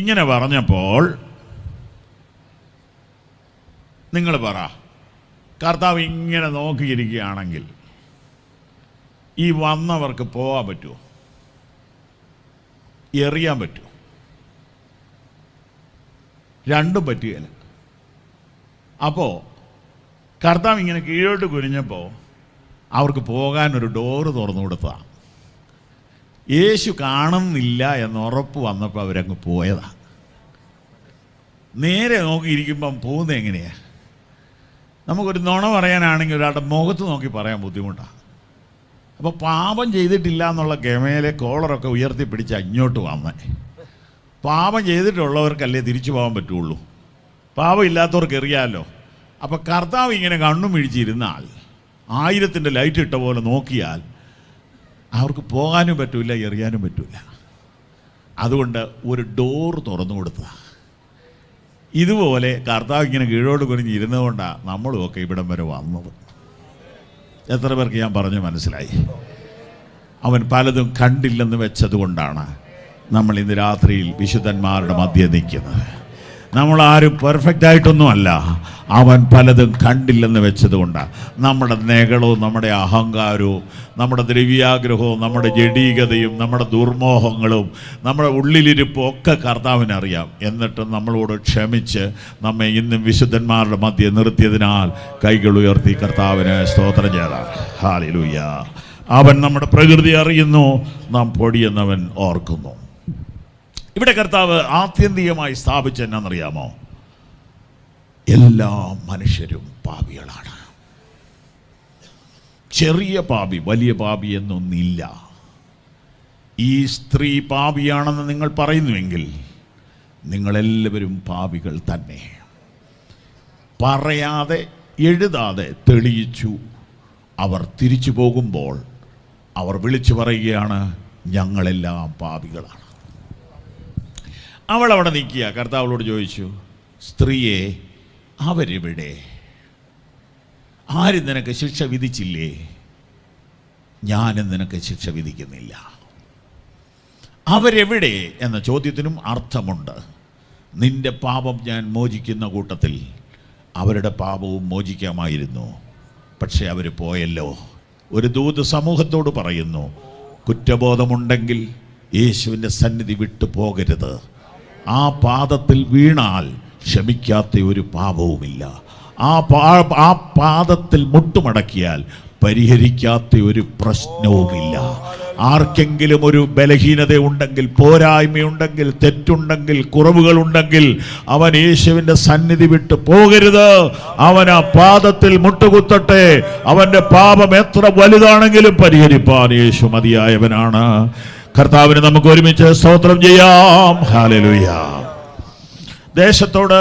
ഇങ്ങനെ പറഞ്ഞപ്പോൾ നിങ്ങൾ പറ, കർത്താവ് ഇങ്ങനെ നോക്കിയിരിക്കുകയാണെങ്കിൽ ഈ വന്നവർക്ക് പോകാൻ പറ്റുമോ? എറിയാൻ പറ്റുമോ? രണ്ടും പറ്റുകയില്ല. അപ്പോൾ കർത്താവ് ഇങ്ങനെ കീഴോട്ട് കുനിഞ്ഞപ്പോൾ അവർക്ക് പോകാനൊരു ഡോറ് തുറന്നു കൊടുത്തതാണ്. യേശു കാണുന്നില്ല എന്ന് ഉറപ്പ് വന്നപ്പോൾ അവരങ്ങ് പോയതാണ്. നേരെ നോക്കിയിരിക്കുമ്പം പോകുന്നത് എങ്ങനെയാണ്? നമുക്കൊരു നുണ പറയാനാണെങ്കിൽ ഒരാളുടെ മുഖത്ത് നോക്കി പറയാൻ ബുദ്ധിമുട്ടാണ്. അപ്പോൾ പാപം ചെയ്തിട്ടില്ല എന്നുള്ള ഗമയിലെ കോളറൊക്കെ ഉയർത്തിപ്പിടിച്ച് ഇങ്ങോട്ട് വന്നേ. പാപം ചെയ്തിട്ടുള്ളവർക്കല്ലേ തിരിച്ചു പോകാൻ പറ്റുള്ളൂ, പാപം ഇല്ലാത്തവർക്ക് എറിയാമല്ലോ. അപ്പോൾ കർത്താവ് ഇങ്ങനെ കണ്ണും പിടിച്ചിരുന്നാൽ 1000-ൻ്റെ ലൈറ്റ് ഇട്ട പോലെ നോക്കിയാൽ അവർക്ക് പോകാനും പറ്റില്ല, എറിയാനും പറ്റില്ല. അതുകൊണ്ട് ഒരു ഡോർ തുറന്നു കൊടുത്തതാണ്. ഇതുപോലെ കർത്താവ് ഇങ്ങനെ കീഴോട്ട് കുനിഞ്ഞിരുന്നതുകൊണ്ടാണ് നമ്മളുമൊക്കെ ഇവിടം വരെ വന്നത്. എത്ര പേർക്ക് ഞാൻ പറഞ്ഞു മനസ്സിലായി? അവൻ പലതും കണ്ടില്ലെന്ന് വെച്ചതുകൊണ്ടാണ് നമ്മൾ ഇന്ന് രാത്രിയിൽ വിശുദ്ധന്മാരുടെ മധ്യേ നിൽക്കുന്നത്. നമ്മളാരും പെർഫെക്റ്റ് ആയിട്ടൊന്നുമല്ല, അവൻ പലതും കണ്ടില്ലെന്ന് വെച്ചതുകൊണ്ടാണ്. നമ്മുടെ നെകളവും നമ്മുടെ അഹങ്കാരവും നമ്മുടെ ദ്രവ്യാഗ്രഹവും നമ്മുടെ ജഡീകതയും നമ്മുടെ ദുർമോഹങ്ങളും നമ്മുടെ ഉള്ളിലിരിപ്പും ഒക്കെ കർത്താവിനറിയാം. എന്നിട്ട് നമ്മളോട് ക്ഷമിച്ച് നമ്മെ ഇന്നും വിശുദ്ധന്മാരുടെ മധ്യേ നിർത്തിയതിനാൽ കൈകൾ ഉയർത്തി കർത്താവിന് സ്തോത്രം ചെയ്താൽ ഹല്ലേലൂയ. അവൻ നമ്മുടെ പ്രകൃതി അറിയുന്നു, നാം പൊടിയെന്നവൻ ഓർക്കുന്നു. ഇവിടെ കർത്താവ് ആത്യന്തികമായി സ്ഥാപിച്ച എന്നാണെന്നറിയാമോ? എല്ലാ മനുഷ്യരും പാപികളാണ്. ചെറിയ പാപി വലിയ പാപി എന്നൊന്നില്ല. ഈ സ്ത്രീ പാപിയാണെന്ന് നിങ്ങൾ പറയുന്നുവെങ്കിൽ നിങ്ങളെല്ലാവരും പാപികൾ തന്നെ. പറയാതെ എഴുതാതെ തെളിയിച്ചു. അവർ തിരിച്ചു പോകുമ്പോൾ അവർ വിളിച്ചു പറയുകയാണ്, ഞങ്ങളെല്ലാം പാപികളാണ്. അവൾ അവിടെ നിൽക്കുക. കർത്താവളോട് ചോദിച്ചു, സ്ത്രീയെ അവരെവിടെ? ആരും നിനക്ക് ശിക്ഷ വിധിച്ചില്ലേ? ഞാനും നിനക്ക് ശിക്ഷ വിധിക്കുന്നില്ല. അവരെവിടെ എന്ന ചോദ്യത്തിനും അർത്ഥമുണ്ട്. നിന്റെ പാപം ഞാൻ മോചിക്കുന്ന കൂട്ടത്തിൽ അവരുടെ പാപവും മോചിക്കാമായിരുന്നു, പക്ഷെ അവർ പോയല്ലോ. ഒരു ദൂത് സമൂഹത്തോട് പറയുന്നു, കുറ്റബോധമുണ്ടെങ്കിൽ യേശുവിൻ്റെ സന്നിധി വിട്ടു പോകരുത്. ആ പാദത്തിൽ വീണാൽ ക്ഷമിക്കാത്ത ഒരു പാപവുമില്ല. ആ പാദത്തിൽ മുട്ടുമടക്കിയാൽ പരിഹരിക്കാത്ത ഒരു പ്രശ്നവുമില്ല. ആർക്കെങ്കിലും ഒരു ബലഹീനത ഉണ്ടെങ്കിൽ, പോരായ്മയുണ്ടെങ്കിൽ, തെറ്റുണ്ടെങ്കിൽ, കുറവുകളുണ്ടെങ്കിൽ അവൻ യേശുവിൻ്റെ സന്നിധി വിട്ട് പോകരുത്. അവൻ ആ പാദത്തിൽ മുട്ടുകുത്തട്ടെ. അവൻ്റെ പാപം എത്ര വലുതാണെങ്കിലും പരിഹരിപ്പാൻ യേശു മതിയായവനാണ്. കർത്താവിന് നമുക്ക് ഒരുമിച്ച് സ്തോത്രം ചെയ്യാം. ഹല്ലേലൂയ. ദേശത്തോട്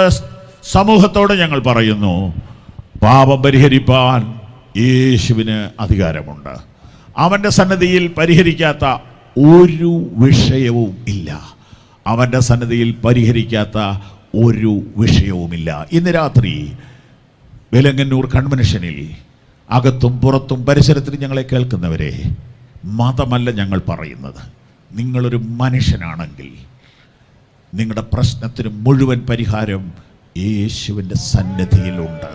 സമൂഹത്തോട് ഞങ്ങൾ പറയുന്നു, പാപം പരിഹരിപ്പാൻ യേശുവിന് അധികാരമുണ്ട്. അവൻ്റെ സന്നിധിയിൽ പരിഹരിക്കാത്ത ഒരു വിഷയവും ഇല്ല. അവൻ്റെ സന്നിധിയിൽ പരിഹരിക്കാത്ത ഒരു വിഷയവുമില്ല. ഇന്ന് രാത്രി വെലങ്ങന്നൂർ കൺവെൻഷനിൽ അകത്തും പുറത്തും പരിസരത്തിൽ ഞങ്ങളെ കേൾക്കുന്നവരെ, മതമല്ല ഞങ്ങൾ പറയുന്നത്. നിങ്ങളൊരു മനുഷ്യനാണെങ്കിൽ നിങ്ങളുടെ പ്രശ്നത്തിന് മുഴുവൻ പരിഹാരം യേശുവിൻ്റെ സന്നിധിയിലുണ്ട്.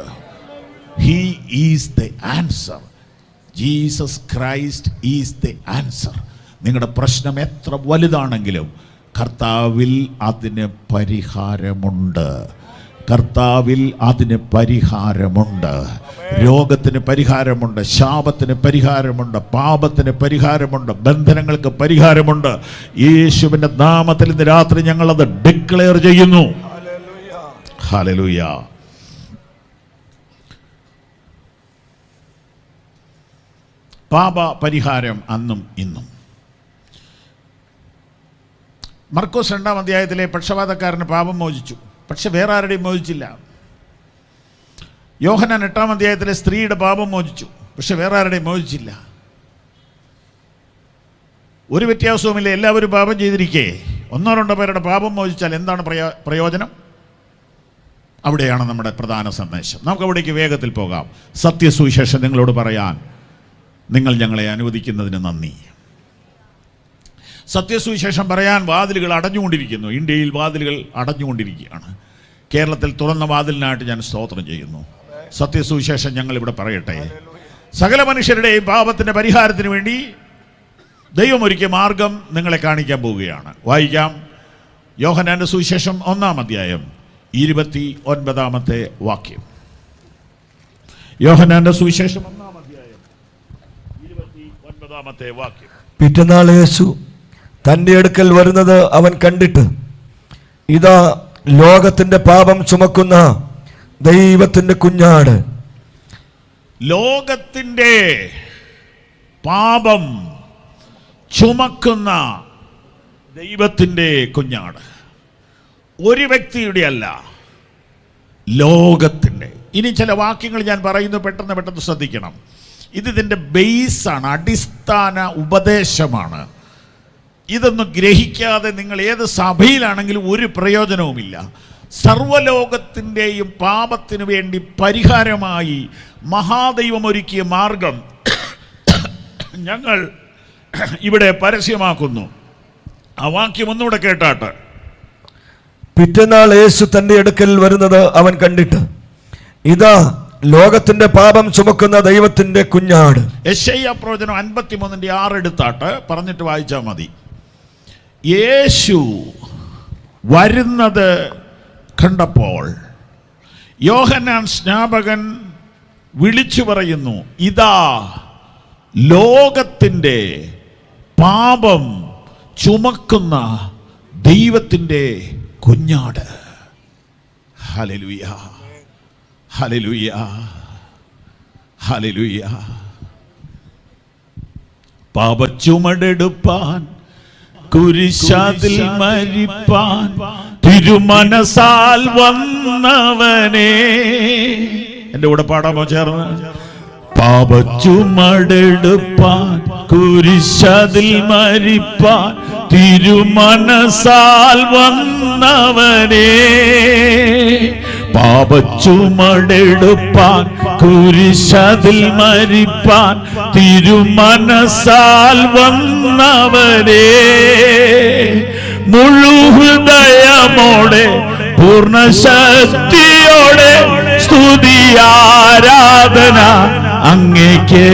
He is the answer. Jesus Christ is the answer. നിങ്ങളുടെ പ്രശ്നം എത്ര വലുതാണെങ്കിലും കർത്താവിൽ അതിന് പരിഹാരമുണ്ട്. കർത്താവിൽ അതിന് പരിഹാരമുണ്ട്. രോഗത്തിന് പരിഹാരമുണ്ട്, ശാപത്തിന് പരിഹാരമുണ്ട്, പാപത്തിന് പരിഹാരമുണ്ട്, ബന്ധനങ്ങൾക്ക് പരിഹാരമുണ്ട്. യേശുവിൻ്റെ നാമത്തിൽ ഇന്ന് രാത്രി ഞങ്ങളത് ഡിക്ലെയർ ചെയ്യുന്നു. ഹല്ലേലൂയ. പാപ പരിഹാരം അന്നും ഇന്നും. മർക്കോസ് 2-ാം അധ്യായത്തിലെ പക്ഷപാതക്കാരന് പാപം മോചിച്ചു, പക്ഷെ വേറെ ആരുടെയും മോചിച്ചില്ല. യോഹന്നാൻ 8-ാം അധ്യായത്തിലെ സ്ത്രീയുടെ പാപം മോചിച്ചു, പക്ഷെ വേറെ ആരുടെയും മോചിച്ചില്ല. ഒരു വ്യത്യാസവുമില്ല. എല്ലാവരും പാപം ചെയ്തിരിക്കേ 1-2 പേരുടെ പാപം മോചിച്ചാൽ എന്താണ് പ്രയോജനം? അവിടെയാണ് നമ്മുടെ പ്രധാന സന്ദേശം. നമുക്ക് അവിടേക്ക് വേഗത്തിൽ പോകാം. സത്യസുവിശേഷം നിങ്ങളോട് പറയാൻ നിങ്ങൾ ഞങ്ങളെ അനുവദിക്കുന്നതിന് നന്ദി. സത്യസുവിശേഷം പറയാൻ വാതിലുകൾ അടഞ്ഞുകൊണ്ടിരിക്കുന്നു. ഇന്ത്യയിൽ വാതിലുകൾ അടഞ്ഞുകൊണ്ടിരിക്കുകയാണ്. കേരളത്തിൽ തുറന്ന വാതിലിനായിട്ട് ഞാൻ സ്തോത്രം ചെയ്യുന്നു. സത്യസുവിശേഷം ഞങ്ങൾ ഇവിടെ പറയട്ടെ. സകല മനുഷ്യരുടെയും പാപത്തിൻ്റെ പരിഹാരത്തിന് വേണ്ടി ദൈവം ഒരുക്കിയ മാർഗം നിങ്ങളെ കാണിക്കാൻ പോവുകയാണ്. വായിക്കാം. യോഹന്നാന്റെ സുവിശേഷം 1-ാം അധ്യായം 29-ാമത്തെ വാക്യം. യോഹന്നാന്റെ സുവിശേഷം 1-ാം അധ്യായം 29-ാമത്തെ വാക്യം. പിറ്റന്നാൾ യേശു തൻ്റെ അടുക്കൽ വരുന്നത് അവൻ കണ്ടിട്ട്, ഇതാ ലോകത്തിന്റെ പാപം ചുമക്കുന്ന ദൈവത്തിന്റെ കുഞ്ഞാട്. ലോകത്തിന്റെ പാപം ചുമക്കുന്ന ദൈവത്തിന്റെ കുഞ്ഞാട്. ഒരു വ്യക്തിയുടെ അല്ല, ലോകത്തിന്റെ. ഇനി ചില വാക്യങ്ങൾ ഞാൻ പറയുന്നു, പെട്ടെന്ന് ശ്രദ്ധിക്കണം. ഇതിൻ്റെ ബേസാണ്, അടിസ്ഥാന ഉപദേശമാണ്. ഇതൊന്നും ഗ്രഹിക്കാതെ നിങ്ങൾ ഏത് സഭയിലാണെങ്കിലും ഒരു പ്രയോജനവുമില്ല. സർവലോകത്തിൻ്റെയും പാപത്തിനു വേണ്ടി പരിഹാരമായി മഹാദൈവം ഒരുക്കിയ മാർഗം ഞങ്ങൾ ഇവിടെ പരസ്യമാക്കുന്നു. ആ വാക്യം ഒന്നുകൂടെ കേട്ടാട്ട്. പിറ്റന്നാൾ യേശു തൻ്റെ അടുക്കൽ വരുന്നത് അവൻ കണ്ടിട്ട്, ഇതാ ലോകത്തിന്റെ പാപം ചുമക്കുന്ന ദൈവത്തിന്റെ കുഞ്ഞാട്. യെശയ്യാ പ്രവചനം 53:6 എടുത്താട്ട് പറഞ്ഞിട്ട് വായിച്ചാൽ മതി. യേശു വരുന്നത് കണ്ടപ്പോൾ യോഹന്നാൻ സ്നാപകൻ വിളിച്ചു പറയുന്നു, ഇതാ ലോകത്തിൻ്റെ പാപം ചുമക്കുന്ന ദൈവത്തിൻ്റെ കുഞ്ഞാട്. ഹല്ലേലൂയ, ഹല്ലേലൂയ, ഹല്ലേലൂയ. പാപച്ചുമടെടുപ്പാൻ കുരിശതിൽ മരിപ്പാൻ തിരുമനസാൽ വന്നവനെ. എൻ്റെ കൂടെ പാടാമോ ചേർന്ന്? പാപച്ചുമടെടുപ്പാൻ കുരിശതിൽ മരിപ്പാൻ തിരുമനസാൽ വന്നവനെ. പാപച്ചുമടെടുപ്പാൻ കുരിശതിൽ മരിപ്പാൻ തിരുമനസാൽ വന്നവനെ. മുഴുഹൃദയമോടെ പൂർണ്ണശക്തിയോടെ സ്തുതി ആരാധന അങ്ങേക്ക്.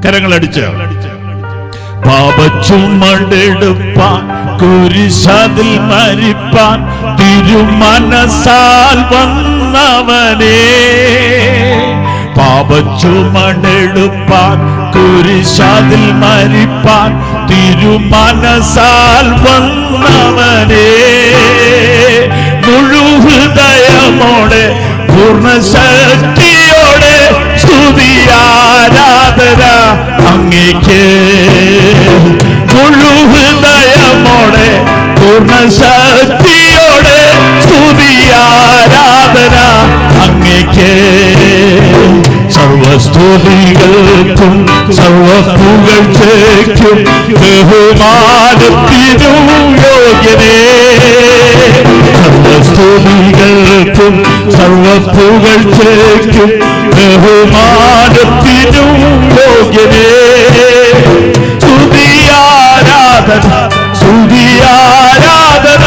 കരങ്ങളടിച്ച്. പാപച്ചുമടെടുപ്പാൻ കുരിശതിൽ മരിപ്പാൻ തിരുമനസാൽ വന്നവനെ. പാപച്ചുമടെടുപ്പാൻ കുരിശതിൽ മരിപ്പാൻ തിരുമനസാൽ വന്നവനെ. മുഴുഹൃദയമോടെ പൂർണ്ണശക്തിയോടെ സ്തുതി ആരാധന അങ്ങേക്ക്. മുഴുഹൃദയമോടെ പൂർണ്ണശക്തിയോടെ സ്തുതി ആരാധന അങ്ങേക്ക്. സർവസ്തുതികൾക്കും സർവപുകഴ്ചയ്ക്കും ബഹുമാനത്തിനും യോഗ്യനേ. സർവസ്തുതികൾക്കും സർവപുകഴ്ചയ്ക്കും ബഹുമാനത്തിനും യോഗ്യനേ. സ്തുതി ആരാധന, സ്തുതി ആരാധന,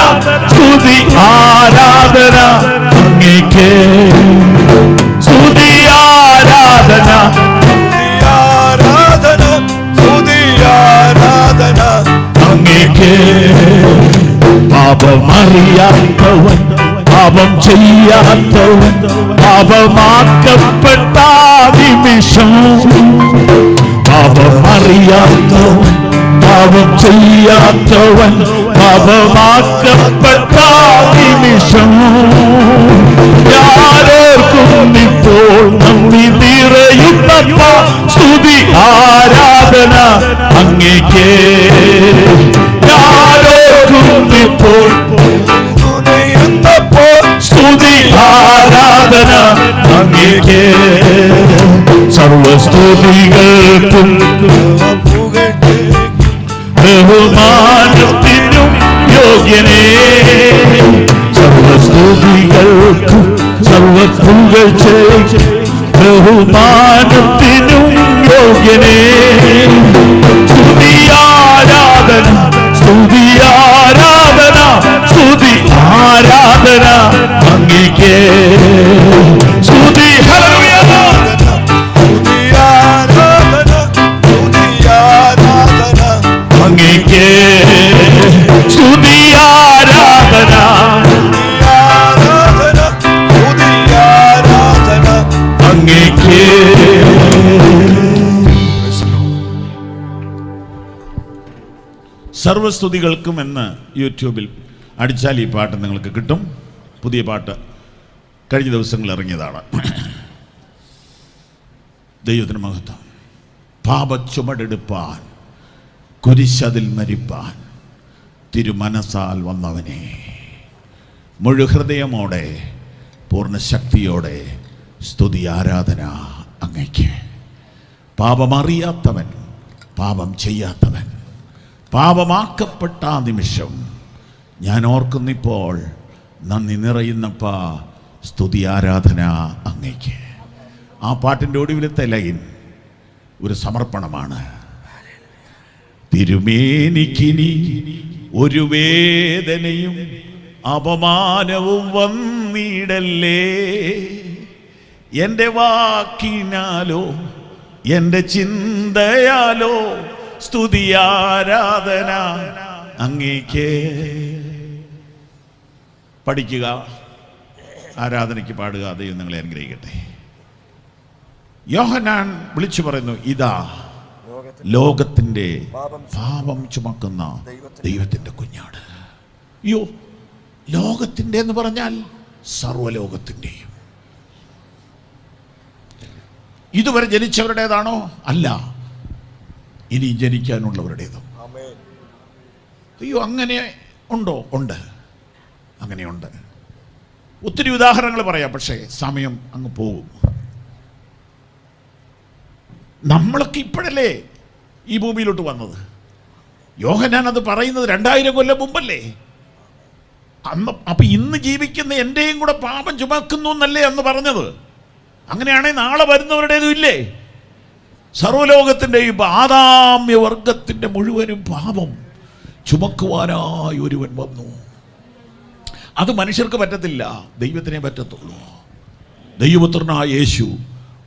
സ്തുതി ആരാധന അങ്ങേക്ക്. സ്തുതി ആരാധന, ആരാധന, സ്തുതി ആരാധന അങ്ങേക്ക്. പാപമറിയാത്തവൻ, പാപം ചെയ്യാത്തവൻ, പാപമാക്കപ്പെട്ട നിമിഷം. പാപമറിയാത്തവൻ, പാപം ചെയ്യാത്തവൻ, പാപമാക്കപ്പെട്ട നിമിഷം. യാരോർക്കും ഇപ്പോൾ നന്ദി നിറയുന്നപ്പ സ്തുതി ആരാധന അങ്ങേക്ക്. യാരോർക്കും ഇപ്പോൾ സ്തുതി ആരാധന അങ്ങേക്ക്. സർവസ്തുതികൾക്കും ബഹുമാനത്തിനും യോഗ്യനേ. സർവസ്തുതികൾക്കും സർവപുകഴ്ചയ്ക്കും ബഹുമാനത്തിനും യോഗ്യനേ. സ്തുതി ആരാധന, സ്തുതി ആരാധന, സ്തുതി ആരാധന അങ്ങേക്ക്. സ്തുതി ഹല്ലേലൂയ, സ്തുതി ആരാധന, സ്തുതി ആരാധന സർവസ്തുതികൾക്കും എന്ന് യൂട്യൂബിൽ അടിച്ചാൽ ഈ പാട്ട് നിങ്ങൾക്ക് കിട്ടും. പുതിയ പാട്ട് കഴിഞ്ഞ ദിവസങ്ങളിൽ ഇറങ്ങിയതാണ്. ദൈവത്തിന് മഹത്വം. പാപച്ചുമടെടുപ്പാൻ കുരിശതിൽ മരിപ്പാൻ തിരുമനസാൽ വന്നവനെ, മുഴുഹൃദയമോടെ പൂർണ്ണശക്തിയോടെ സ്തുതി ആരാധന അങ്ങയ്ക്ക്. പാപമറിയാത്തവൻ, പാപം ചെയ്യാത്തവൻ, പാപമാക്കപ്പെട്ട ആ നിമിഷം ഞാൻ ഓർക്കുന്നിപ്പോൾ, നന്ദി നിറയുന്നപ്പ സ്തുതി ആരാധന അങ്ങയ്ക്ക്. ആ പാട്ടിൻ്റെ ഒടുവിലത്തെ ലൈൻ ഒരു സമർപ്പണമാണ്. തിരുമേനിക്കിനി ഒരു വേദനയും അപമാനവും വന്നിടല്ലേ, എൻ്റെ വാക്കിനാലോ എൻ്റെ ചിന്തയാലോ സ്തുതി ആരാധന അങ്ങേക്ക്. പഠിക്കുക, ആരാധനയ്ക്ക് പാടുക. ദൈവം നിങ്ങളെ അനുഗ്രഹിക്കട്ടെ. യോഹന്നാൻ വിളിച്ചു പറയുന്നു, ഇതാ ലോകത്തിൻ്റെ പാപം ചുമക്കുന്ന ദൈവത്തിൻ്റെ കുഞ്ഞാട്. അയ്യോ, ലോകത്തിൻ്റെ എന്ന് പറഞ്ഞാൽ സർവ്വലോകത്തിൻ്റെയും. ഇതുവരെ ജനിച്ചവരുടേതാണോ? അല്ല, ഇനി ജനിക്കാനുള്ളവരുടേതും. അയ്യോ, അങ്ങനെ ഉണ്ടോ? ഉണ്ട്, അങ്ങനെയുണ്ട്. ഒത്തിരി ഉദാഹരണങ്ങൾ പറയാം, പക്ഷേ സമയം അങ്ങ് പോകും. നമ്മളൊക്കെ ഇപ്പോഴല്ലേ ഈ ഭൂമിയിലോട്ട് വന്നത്. യോഹന്നാൻ അത് പറയുന്നത് 2000 കൊല്ലം മുമ്പല്ലേ. അന്ന് അപ്പം ഇന്ന് ജീവിക്കുന്ന എൻ്റെയും കൂടെ പാപം ചുമക്കുന്നു എന്നല്ലേ അന്ന് പറഞ്ഞത്. അങ്ങനെയാണെങ്കിൽ നാളെ വരുന്നവരുടേതും ഇല്ലേ? സർവ്വലോകത്തിൻ്റെയും ആദാമ്യവർഗത്തിൻ്റെ മുഴുവനും പാപം ചുമക്കുവാനായി ഒരുവൻ വന്നു. അത് മനുഷ്യർക്ക് പറ്റത്തില്ല, ദൈവത്തിനേ പറ്റത്തുള്ളൂ. ദൈവപുത്രനായ യേശു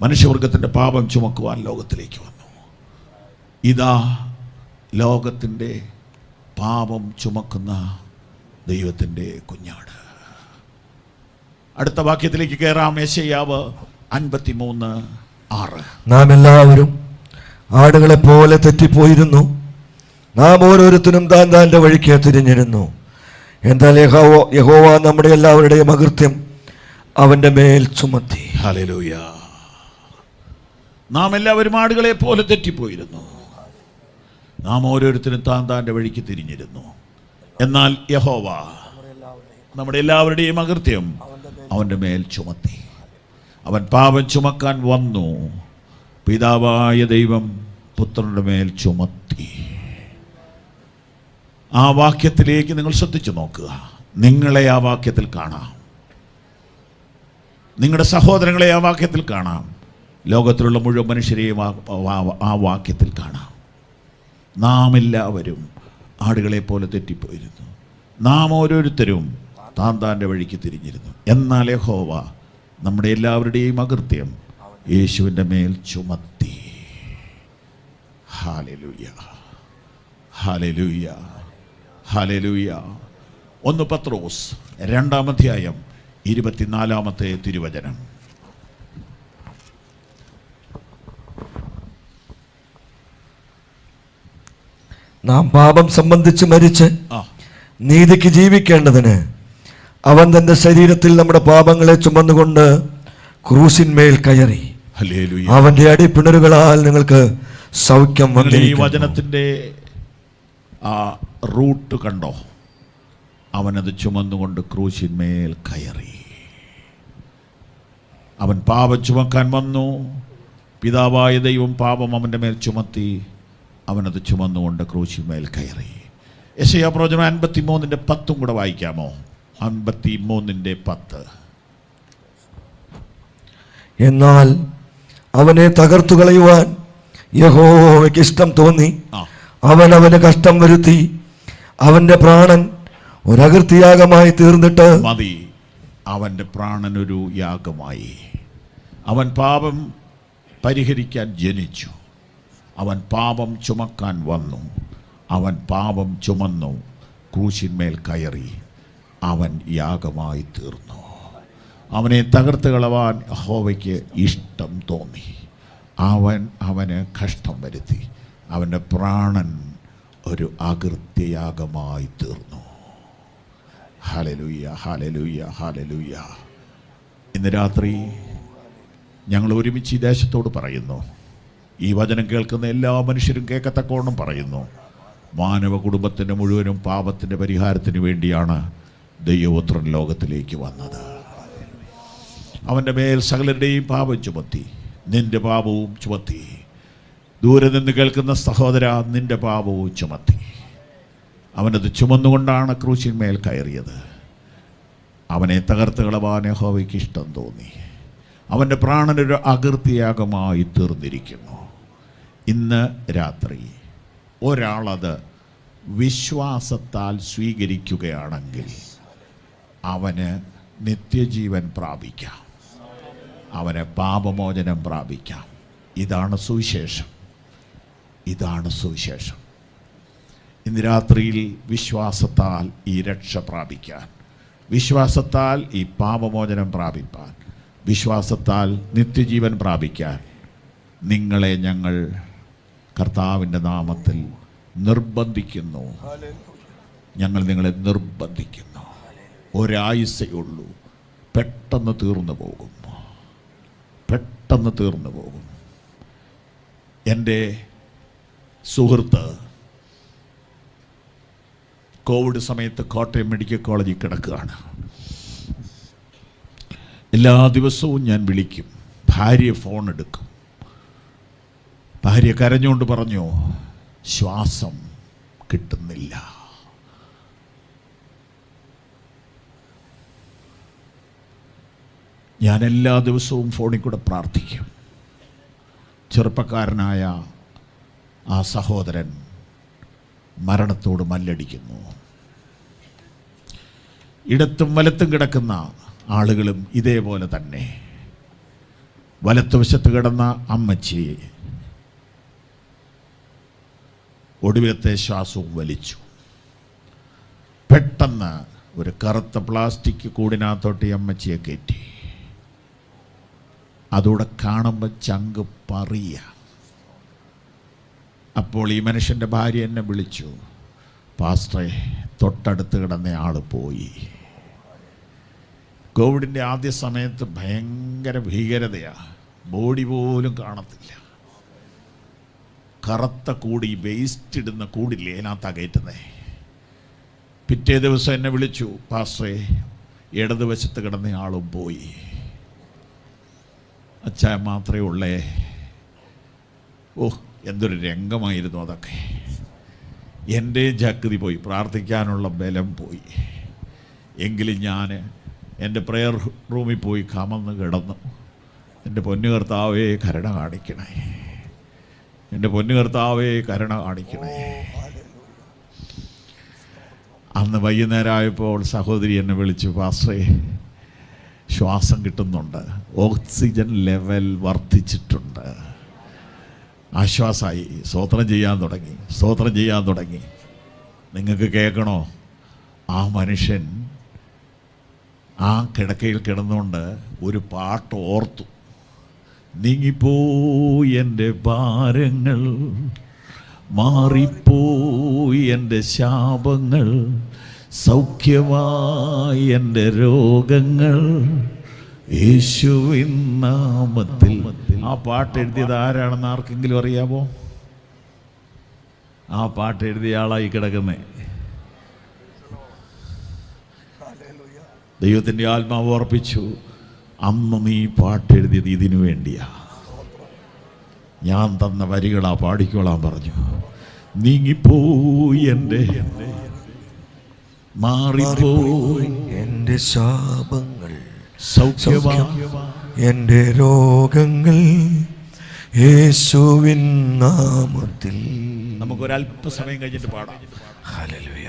മനുഷ്യവർഗത്തിൻ്റെ പാപം ചുമക്കുവാൻ ലോകത്തിലേക്ക് വന്നു. ഇതാ ലോകത്തിൻ്റെ പാപം ചുമക്കുന്ന ദൈവത്തിൻ്റെ കുഞ്ഞാട്. അടുത്ത വാക്യത്തിലേക്ക് കയറാം. യെശയ്യാവ് 53:6. നാം എല്ലാവരും ആടുകളെ പോലെ തെറ്റിപ്പോയിരുന്നു, നാം ഓരോരുത്തരും താൻ താൻ്റെ വഴിക്ക് തിരിഞ്ഞിരുന്നു. എന്നാൽ യഹോവ നമ്മുടെ എല്ലാവരുടെയും അകൃത്യം അവൻ്റെ മേൽ ചുമത്തി. ഹല്ലേലൂയ. നാം എല്ലാവരും ആടുകളെ പോലെ തെറ്റിപ്പോയിരുന്നു, നാം ഓരോരുത്തരും താൻ താൻ്റെ വഴിക്ക് തിരിഞ്ഞിരുന്നു. എന്നാൽ യഹോവ നമ്മുടെ എല്ലാവരുടെയും അകൃത്യം അവൻ്റെ മേൽ ചുമത്തി. അവൻ പാപം ചുമക്കാൻ വന്നു, പിതാവായ ദൈവം പുത്രന്റെ മേൽ ചുമത്തി. ആ വാക്യത്തിലേക്ക് നിങ്ങൾ ശ്രദ്ധിച്ചു നോക്കുക. നിങ്ങളെ ആ വാക്യത്തിൽ കാണാം, നിങ്ങളുടെ സഹോദരങ്ങളെ ആ വാക്യത്തിൽ കാണാം, ലോകത്തിലുള്ള മുഴുവൻ മനുഷ്യരെയും ആ വാക്യത്തിൽ കാണാം. നാം എല്ലാവരും ആടുകളെ പോലെ തെറ്റിപ്പോയിരുന്നു, നാം ഓരോരുത്തരും താൻ താൻ്റെ വഴിക്ക് തിരിഞ്ഞിരുന്നു. എന്നാൽ യഹോവ നമ്മുടെ എല്ലാവരുടെയും അകൃത്യം യേശുവിൻ്റെ മേൽ ചുമത്തി. ഹല്ലേലൂയ, ഹല്ലേലൂയ, ഹല്ലേലൂയ. 1 പത്രോസ് 2-ാം അധ്യായം 24-ാമത്തെ തിരുവചനം. നാം പാപം സംബന്ധിച്ച് മരിച്ച് നീതിക്ക് ജീവിക്കേണ്ടതിന് അവൻ തന്റെ ശരീരത്തിൽ നമ്മുടെ പാപങ്ങളെ ചുമന്നുകൊണ്ട് ക്രൂശിന്മേൽ കയറി. ഹല്ലേലൂയ. അവന്റെ അടിപ്പിണരുകളാൽ നിങ്ങൾക്ക് സൗഖ്യം ഈ വന്നിരിക്കുന്നു. വചനത്തിൻ്റെ ആ റൂട്ട് കണ്ടോ? അവനത് ചുമന്നുകൊണ്ട് ക്രൂശിന്മേൽ കയറി. അവൻ പാപം ചുമക്കാൻ വന്നു, പിതാവായ ദൈവം പാപം അവൻ്റെ മേൽ ചുമത്തി, അവനത് ചുമന്നുകൊണ്ട് ക്രൂശിന്മേൽ കയറി. യെശയ്യാ പ്രവചനം 53:10 കൂടെ വായിക്കാമോ? 53:10. എന്നാൽ അവനെ തകർത്തു കളയുവാൻ യഹോവയ്ക്ക് ഇഷ്ടം തോന്നി, അവൻ അവന് കഷ്ടം വരുത്തി, അവന്റെ പ്രാണൻ ഒരകൃത്യയാഗമായി തീർന്നിട്ട് മതി. അവൻ്റെ പ്രാണൻ ഒരു യാഗമായി. അവൻ പാപം പരിഹരിക്കാൻ ജനിച്ചു, അവൻ പാപം ചുമക്കാൻ വന്നു, അവൻ പാപം ചുമന്നു ക്രൂശിന്മേൽ കയറി, അവൻ യാഗമായി തീർന്നു. അവനെ തകർത്ത് കളവാൻ യഹോവയ്ക്ക് ഇഷ്ടം തോന്നി, അവൻ അവന് കഷ്ടം വരുത്തി, അവൻ്റെ പ്രാണൻ ഒരു അകൃത്യയാഗമായി തീർന്നു. ഹല്ലേലൂയ, ഹല്ലേലൂയ, ഹല്ലേലൂയ. ഇന്ന് രാത്രി ഞങ്ങൾ ഒരുമിച്ച് ഈ ദേശത്തോട് പറയുന്നു, ഈ വചനം കേൾക്കുന്ന എല്ലാ മനുഷ്യരും കേൾക്കത്തക്കോണം പറയുന്നു, മാനവ കുടുംബത്തിൻ്റെ മുഴുവനും പാപത്തിൻ്റെ പരിഹാരത്തിന് വേണ്ടിയാണ് ദൈവപുത്രൻ ലോകത്തിലേക്ക് വന്നത്. അവൻ്റെ മേൽ സകലരുടെയും പാപം ചുമത്തി, നിന്റെ പാപവും ചുമത്തി. ദൂരെ നിന്ന് കേൾക്കുന്ന സഹോദര, നിന്റെ പാപവും ചുമത്തി. അവനത് ചുമന്നുകൊണ്ടാണ് ക്രൂശിന്മേൽ കയറിയത്. അവനെ തകർത്ത് കളവാൻ യഹോവയ്ക്ക് ഇഷ്ടം തോന്നി. അവൻ്റെ പ്രാണനൊരു അകൃത്യയാഗമായി തീർന്നിരിക്കുന്നു. ഇന്ന് രാത്രി ഒരാളത് വിശ്വാസത്താൽ സ്വീകരിക്കുകയാണെങ്കിൽ അവന് നിത്യജീവൻ പ്രാപിക്കാം, അവന് പാപമോചനം പ്രാപിക്കാം. ഇതാണ് സുവിശേഷം, ഇതാണ് സുവിശേഷം. ഇന്ന് രാത്രിയിൽ വിശ്വാസത്താൽ ഈ രക്ഷ പ്രാപിക്കാൻ, വിശ്വാസത്താൽ ഈ പാപമോചനം പ്രാപിപ്പാൻ, വിശ്വാസത്താൽ നിത്യജീവൻ പ്രാപിക്കാൻ നിങ്ങളെ ഞങ്ങൾ കർത്താവിൻ്റെ നാമത്തിൽ നിർബന്ധിക്കുന്നു. ഞങ്ങൾ നിങ്ങളെ നിർബന്ധിക്കുന്നു. ഒരായുസ്സേ ഉള്ളൂ, പെട്ടെന്ന് തീർന്നു പോകും, പെട്ടെന്ന് തീർന്നു പോകും. എൻ്റെ സുഹൃത്ത് കോവിഡ് സമയത്ത് കോട്ടയം മെഡിക്കൽ കോളേജിൽ കിടക്കുകയാണ്. എല്ലാ ദിവസവും ഞാൻ വിളിക്കും, ഭാര്യ ഫോൺ എടുക്കും. ഭാര്യ കരഞ്ഞുകൊണ്ട് പറഞ്ഞു, ശ്വാസം കിട്ടുന്നില്ല. ഞാൻ എല്ലാ ദിവസവും ഫോണിൽ കൂടെ പ്രാർത്ഥിക്കും. ചെറുപ്പക്കാരനായ ആ സഹോദരൻ മരണത്തോട് മല്ലടിക്കുന്നു. ഇടത്തും വലത്തും കിടക്കുന്ന ആളുകളും ഇതേപോലെ തന്നെ. വലത്തുവശത്ത് കിടന്ന അമ്മച്ചി ഒടുവിലത്തെ ശ്വാസവും വലിച്ചു. പെട്ടെന്ന് ഒരു കറുത്ത പ്ലാസ്റ്റിക് കൂടിനകത്തോട്ട് ഈ അമ്മച്ചിയെ കയറ്റി. അതോടെ കാണുമ്പോൾ ചങ്ക് പറിയ. അപ്പോൾ ഈ മനുഷ്യൻ്റെ ഭാര്യ എന്നെ വിളിച്ചു, പാസ്റ്ററെ, തൊട്ടടുത്ത് കിടന്ന ആൾ പോയി. കോവിഡിൻ്റെ ആദ്യ സമയത്ത് ഭയങ്കര ഭീകരതയാണ്, ബോഡി പോലും കാണത്തില്ല. കറുത്ത കൂടി, വേസ്റ്റ് ഇടുന്ന കൂടില്ലേ, അതിനകത്താണ് കയറ്റുന്നത്. പിറ്റേ ദിവസം എന്നെ വിളിച്ചു, പാസ്റ്ററെ, ഇടതുവശത്ത് കിടന്ന ആളും പോയി. അച്ഛാ മാത്രമേ ഉള്ളേ. ഓ, എന്തൊരു രംഗമായിരുന്നു അതൊക്കെ. എൻ്റെ ജാഗ്രത പോയി, പ്രാർത്ഥിക്കാനുള്ള ബലം പോയി. എങ്കിലും ഞാൻ എൻ്റെ പ്രെയർ റൂമിൽ പോയി കമന്ന് കിടന്നു. എൻ്റെ പൊന്നു കർത്താവേ കരുണ കാണിക്കണേ, എൻ്റെ പൊന്നു കർത്താവേ കരുണ കാണിക്കണേ. അന്ന് വൈകുന്നേരമായപ്പോൾ സഹോദരി എന്നെ വിളിച്ചു, പാസ്റ്ററേ, ശ്വാസം കിട്ടുന്നുണ്ട്, ഓക്സിജൻ ലെവൽ വർദ്ധിച്ചിട്ടുണ്ട്. ആശ്വാസമായി. സ്തോത്രം ചെയ്യാൻ തുടങ്ങി, സ്തോത്രം ചെയ്യാൻ തുടങ്ങി. നിങ്ങൾക്ക് കേൾക്കണോ, ആ മനുഷ്യൻ ആ കിടക്കയിൽ കിടന്നുകൊണ്ട് ഒരു പാട്ട് ഓർത്തു. നീങ്ങിപ്പോയി എൻ്റെ ഭാരങ്ങൾ, മാറിപ്പോയി എൻ്റെ ശാപങ്ങൾ, സൗഖ്യമായി എൻ്റെ രോഗങ്ങൾ, യേശുവിൻ നാമത്തിൽ. ആ പാട്ട് എഴുതിയത് ആരാണെന്ന് ആർക്കെങ്കിലും അറിയാമോ? ആ പാട്ട് എഴുതിയ ആളായി കിടക്കുന്നേ. ദൈവത്തിൻ്റെ ആത്മാവ് ഓർപ്പിച്ചു, അന്ന് നീ പാട്ടെഴുതിയത് ഇതിനു വേണ്ടിയാ. ഞാൻ തന്ന വരികളാ പാടിക്കോളാൻ പറഞ്ഞു. നീങ്ങിപ്പോയി എൻ്റെ, മാറിപ്പോയി എൻ്റെ ശാപങ്ങൾ, സൗഖ്യമായി എൻ്റെ രോഗങ്ങൾ, യേശുവിൻ നാമത്തിൽ. നമുക്കൊരല്പസമയം കഴിഞ്ഞിട്ട് പാടാം. ഹല്ലേലൂയ.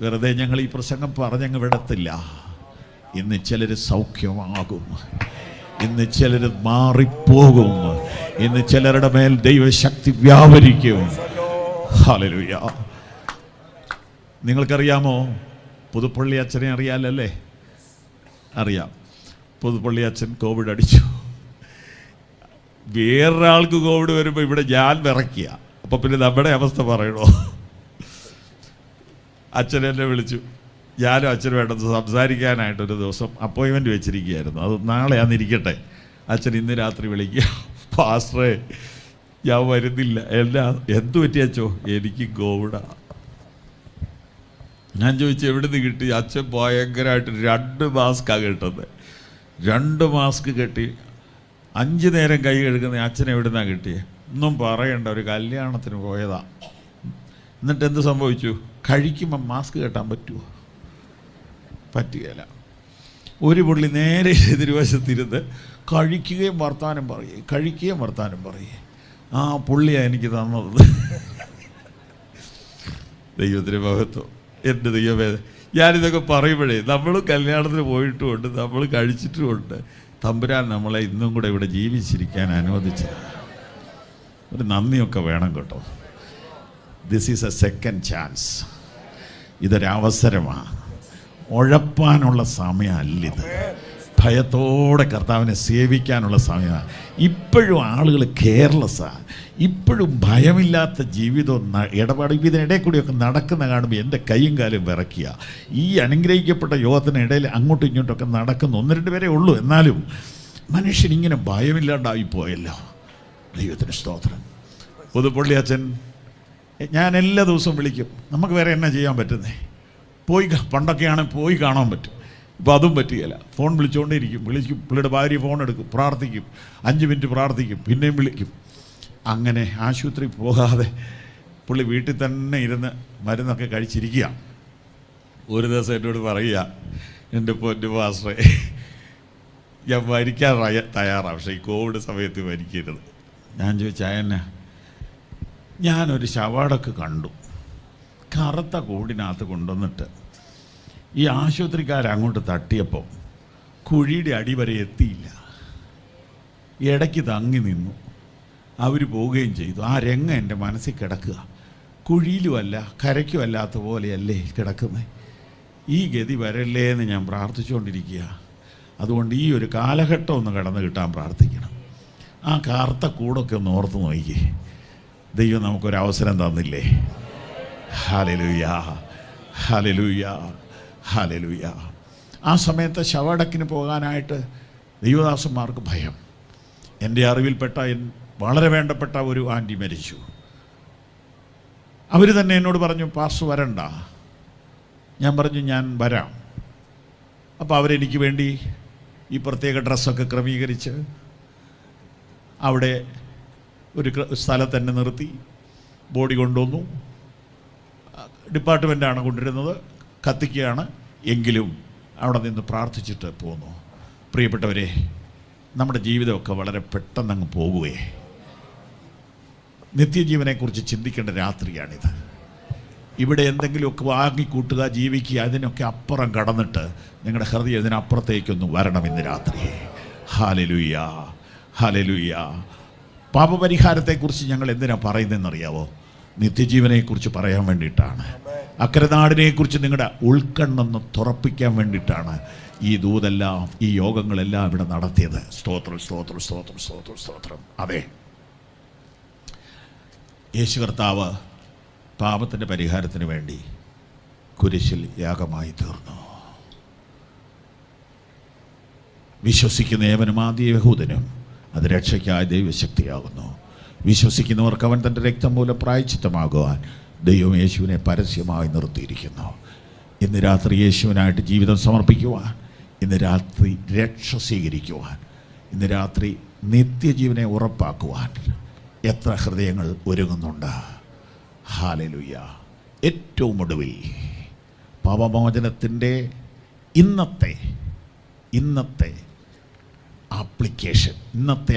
വെറുതെ ഞങ്ങൾ ഈ പ്രസംഗം പറഞ്ഞങ്ങ് വിടത്തില്ല. ഇന്ന് ചിലർ സൗഖ്യമാകും, ഇന്ന് ചിലർ മാറിപ്പോകും, ഇന്ന് ചിലരുടെ മേൽ ദൈവശക്തി വ്യാപരിക്കും. ഹല്ലേലൂയ. നിങ്ങൾക്കറിയാമോ, പുതുപ്പള്ളി അച്ഛനെ അറിയാലല്ലേ? അറിയാം. പുതുപ്പള്ളി അച്ഛൻ കോവിഡ് അടിച്ചു. വേറൊരാൾക്ക് കോവിഡ് വരുമ്പോൾ ഇവിടെ ഞാൻ വിറയ്ക്കുക. അപ്പം പിന്നെ നമ്മുടെ അവസ്ഥ പറയണോ? അച്ഛനെന്നെ വിളിച്ചു. ഞാനും അച്ഛനുമായിട്ടൊന്ന് സംസാരിക്കാനായിട്ടൊരു ദിവസം അപ്പോയിൻമെൻറ്റ് വെച്ചിരിക്കുകയായിരുന്നു. അത് നാളെ അന്നിരിക്കട്ടെ. അച്ഛൻ ഇന്ന് രാത്രി വിളിക്കുക, പാസ്റ്ററെ ഞാൻ വരുന്നില്ല. എന്തു പറ്റിയച്ചോ? എനിക്ക് കോവിഡാ. ഞാൻ ചോദിച്ചു എവിടെ നിന്ന് കിട്ടി? അച്ഛൻ ഭയങ്കരമായിട്ട് 2 മാസ്കാണ് കെട്ടുന്നത്. 2 മാസ്ക് കെട്ടി 5 നേരം കൈ കഴുകുന്ന അച്ഛൻ എവിടെ നിന്നാണ് കിട്ടിയത്? ഒന്നും പറയണ്ട, ഒരു കല്യാണത്തിന് പോയതാ. എന്നിട്ട് എന്ത് സംഭവിച്ചു? കഴിക്കുമ്പോൾ മാസ്ക് കെട്ടാൻ പറ്റുമോ? പറ്റുകയില്ല. ഒരു പുള്ളി നേരെ എതിർവശത്തിരുന്ന് കഴിക്കുകയും വർത്താനം പറയും. ആ പുള്ളിയാണ് എനിക്ക് തന്നത്. ദൈവത്തിന് മഹത്വം. എൻ്റെ ദൈവമേ, ഞാനിതൊക്കെ പറയുമ്പോഴേ നമ്മൾ കല്യാണത്തിന് പോയിട്ടുമുണ്ട്, നമ്മൾ കഴിച്ചിട്ടുമുണ്ട്. തമ്പുരാൻ നമ്മളെ ഇന്നും കൂടെ ഇവിടെ ജീവിച്ചിരിക്കാൻ അനുവദിച്ചത്. ഒരു നന്ദിയൊക്കെ വേണം കേട്ടോ. This is a second chance. ഇതൊരവസരമാണ്. ഉഴപ്പാനുള്ള സമയമല്ലിത്. ഭയത്തോടെ കർത്താവിനെ സേവിക്കാനുള്ള സമയമാണ്. ഇപ്പോഴും ആളുകൾ കെയർലെസ്സാണ്. ഇപ്പോഴും ഭയമില്ലാത്ത ജീവിതം ഇടപാട് ഇതിനിടയിൽ കൂടിയൊക്കെ നടക്കുന്ന കാണുമ്പോൾ എൻ്റെ കൈയും കാലും വിറയ്ക്കുക. ഈ അനുഗ്രഹിക്കപ്പെട്ട യോഗത്തിനിടയിൽ അങ്ങോട്ടും ഇങ്ങോട്ടൊക്കെ നടക്കുന്നു 1-2 പേരേ ഉള്ളൂ. എന്നാലും മനുഷ്യനിങ്ങനെ ഭയമില്ലാണ്ടായിപ്പോയല്ലോ. ദൈവത്തിന് സ്തോത്രം. പുതുപ്പള്ളി അച്ഛൻ ഞാൻ എല്ലാ ദിവസവും വിളിക്കും. നമുക്ക് വേറെ എന്നാ ചെയ്യാൻ പറ്റുന്നേ? പണ്ടൊക്കെയാണെങ്കിൽ പോയി കാണാൻ പറ്റും. ഇപ്പോൾ അതും പറ്റുകയില്ല. ഫോൺ വിളിച്ചുകൊണ്ടേയിരിക്കും. പുള്ളിയുടെ ഭാര്യ ഫോൺ എടുക്കും, പ്രാർത്ഥിക്കും, 5 മിനിറ്റ് പ്രാർത്ഥിക്കും, പിന്നെയും വിളിക്കും. അങ്ങനെ ആശുപത്രി പോകാതെ പുള്ളി വീട്ടിൽ തന്നെ ഇരുന്ന് മരുന്നൊക്കെ കഴിച്ചിരിക്കുക. ഒരു ദിവസം എന്നോട് പറയുക, എൻ്റെ പൊന്നു പാസ്റ്ററെ, ഞാൻ മരിക്കാൻ തയ്യാറാണ്, പക്ഷേ ഈ കോവിഡ് സമയത്ത് മരിക്കരുത്. ഞാൻ ചോദിച്ചാൽ ഞാനൊരു ശവാടൊക്കെ കണ്ടു, കറുത്ത കൂടിനകത്ത് കൊണ്ടുവന്നിട്ട് ഈ ആശുപത്രിക്കാരങ്ങോട്ട് തട്ടിയപ്പോൾ കുഴിയുടെ അടിവരെ എത്തിയില്ല, ഇടയ്ക്ക് തങ്ങി നിന്നു. അവർ പോവുകയും ചെയ്തു. ആ രംഗം എൻ്റെ മനസ്സിൽ കിടക്കുക. കുഴിയിലുമല്ല കരയ്ക്കുമല്ലാത്ത പോലെയല്ലേ കിടക്കുന്നത്. ഈ ഗതി വരല്ലേ എന്ന് ഞാൻ പ്രാർത്ഥിച്ചുകൊണ്ടിരിക്കുക. അതുകൊണ്ട് ഈ ഒരു കാലഘട്ടം ഒന്ന് കടന്നു കിട്ടാൻ പ്രാർത്ഥിക്കണം. ആ കറുത്ത കൂടൊക്കെ ഒന്ന് ഓർത്ത് നോക്കിയേ. ദൈവം നമുക്കൊരവസരം തന്നില്ലേ? ഹല്ലേലൂയ, ഹല്ലേലൂയ, ഹല്ലേലൂയ. ആ സമയത്ത് ശവടക്കിന് പോകാനായിട്ട് ദൈവദാസന്മാർക്ക് ഭയം. എൻ്റെ അറിവിൽപ്പെട്ട വളരെ വേണ്ടപ്പെട്ട ഒരു ആൻറ്റി മരിച്ചു. അവർ തന്നെ എന്നോട് പറഞ്ഞു, പാസ്റ്റർ വരണ്ട. ഞാൻ പറഞ്ഞു ഞാൻ വരാം. അപ്പോൾ അവരെനിക്ക് വേണ്ടി ഈ പ്രത്യേക ഡ്രസ്സൊക്കെ ക്രമീകരിച്ച് അവിടെ ഒരു സ്ഥലത്ത് തന്നെ നിർത്തി ബോഡി കൊണ്ടുവന്നു. ഡിപ്പാർട്ട്മെൻറ്റാണ് കൊണ്ടുവരുന്നത്, കത്തിക്കുകയാണ്. എങ്കിലും അവിടെ നിന്ന് പ്രാർത്ഥിച്ചിട്ട് പോന്നു. പ്രിയപ്പെട്ടവരെ, നമ്മുടെ ജീവിതമൊക്കെ വളരെ പെട്ടെന്നങ്ങ് പോകുകയെ. നിത്യജീവനെക്കുറിച്ച് ചിന്തിക്കേണ്ട രാത്രിയാണിത്. ഇവിടെ എന്തെങ്കിലുമൊക്കെ വാങ്ങിക്കൂട്ടുക, ജീവിക്കുക, അതിനൊക്കെ അപ്പുറം കടന്നിട്ട് നിങ്ങളുടെ ഹൃദയം ഇതിനപ്പുറത്തേക്കൊന്ന് വരണം ഇന്ന് രാത്രി. Hallelujah, hallelujah. പാപപരിഹാരത്തെക്കുറിച്ച് ഞങ്ങൾ എന്തിനാണ് പറയുന്നതെന്നറിയാവോ? നിത്യജീവനെക്കുറിച്ച് പറയാൻ വേണ്ടിയിട്ടാണ്. അക്കരനാടിനെക്കുറിച്ച് നിങ്ങളുടെ ഉൾക്കണ്ണൊന്ന് തുറപ്പിക്കാൻ വേണ്ടിയിട്ടാണ് ഈ ദൂതെല്ലാം, ഈ യോഗങ്ങളെല്ലാം ഇവിടെ നടത്തിയത്. സ്തോത്രം, സ്തോത്രം, സ്തോത്രം, സ്തോത്രം, സ്തോത്രം. അതെ, യേശു കർത്താവ് പാപത്തിൻ്റെ പരിഹാരത്തിന് വേണ്ടി കുരിശിൽ യാഗമായി തീർന്നു. വിശ്വസിക്കുന്ന ഏവനും ആദ്യ യഹൂദനും അത് രക്ഷയ്ക്കായ ദൈവശക്തിയാകുന്നു. വിശ്വസിക്കുന്നവർക്ക് അവൻ തൻ്റെ രക്തം മൂലം പ്രായശ്ചിത്തമാകുവാൻ ദൈവം യേശുവിനെ പരസ്യമായി നിർത്തിയിരിക്കുന്നു. ഇന്ന് രാത്രി യേശുവിനായിട്ട് ജീവിതം സമർപ്പിക്കുവാൻ, ഇന്ന് രാത്രി രക്ഷ സ്വീകരിക്കുവാൻ, ഇന്ന് രാത്രി നിത്യജീവനെ ഉറപ്പാക്കുവാൻ എത്ര ഹൃദയങ്ങൾ ഒരുങ്ങുന്നുണ്ട്. ഹല്ലേലൂയ. ഏറ്റവും ഒടുവിൽ പാപമോചനത്തിൻ്റെ ഇന്നത്തെ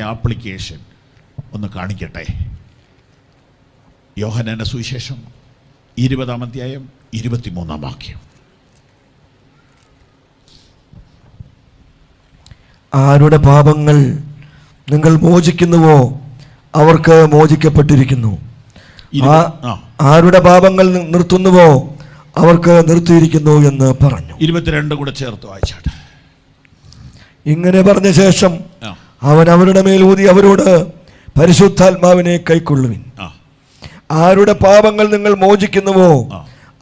ആപ്ലിക്കേഷൻ ഒന്ന് കാണിക്കട്ടെ. യോഹന്നാന്റെ സുവിശേഷം 20-ാം അധ്യായം 23-ാം വാക്യം. ആരുടെ പാപങ്ങൾ നിങ്ങൾ മോചിക്കുന്നുവോ അവർക്ക് മോചിക്കപ്പെട്ടിരിക്കുന്നു, ആരുടെ പാപങ്ങൾ നിർത്തുന്നുവോ അവർക്ക് നിർത്തിയിരിക്കുന്നു എന്ന് പറഞ്ഞു. 22 കൂടെ ചേർത്ത് വായിച്ചാട്ടെ. ഇങ്ങനെ പറഞ്ഞ ശേഷം അവൻ അവരുടെ മേൽ ഊതി അവരോട്, പരിശുദ്ധാത്മാവിനെ കൈക്കൊള്ളുവിൻ. ആരുടെ പാപങ്ങൾ നിങ്ങൾ മോചിക്കുന്നുവോ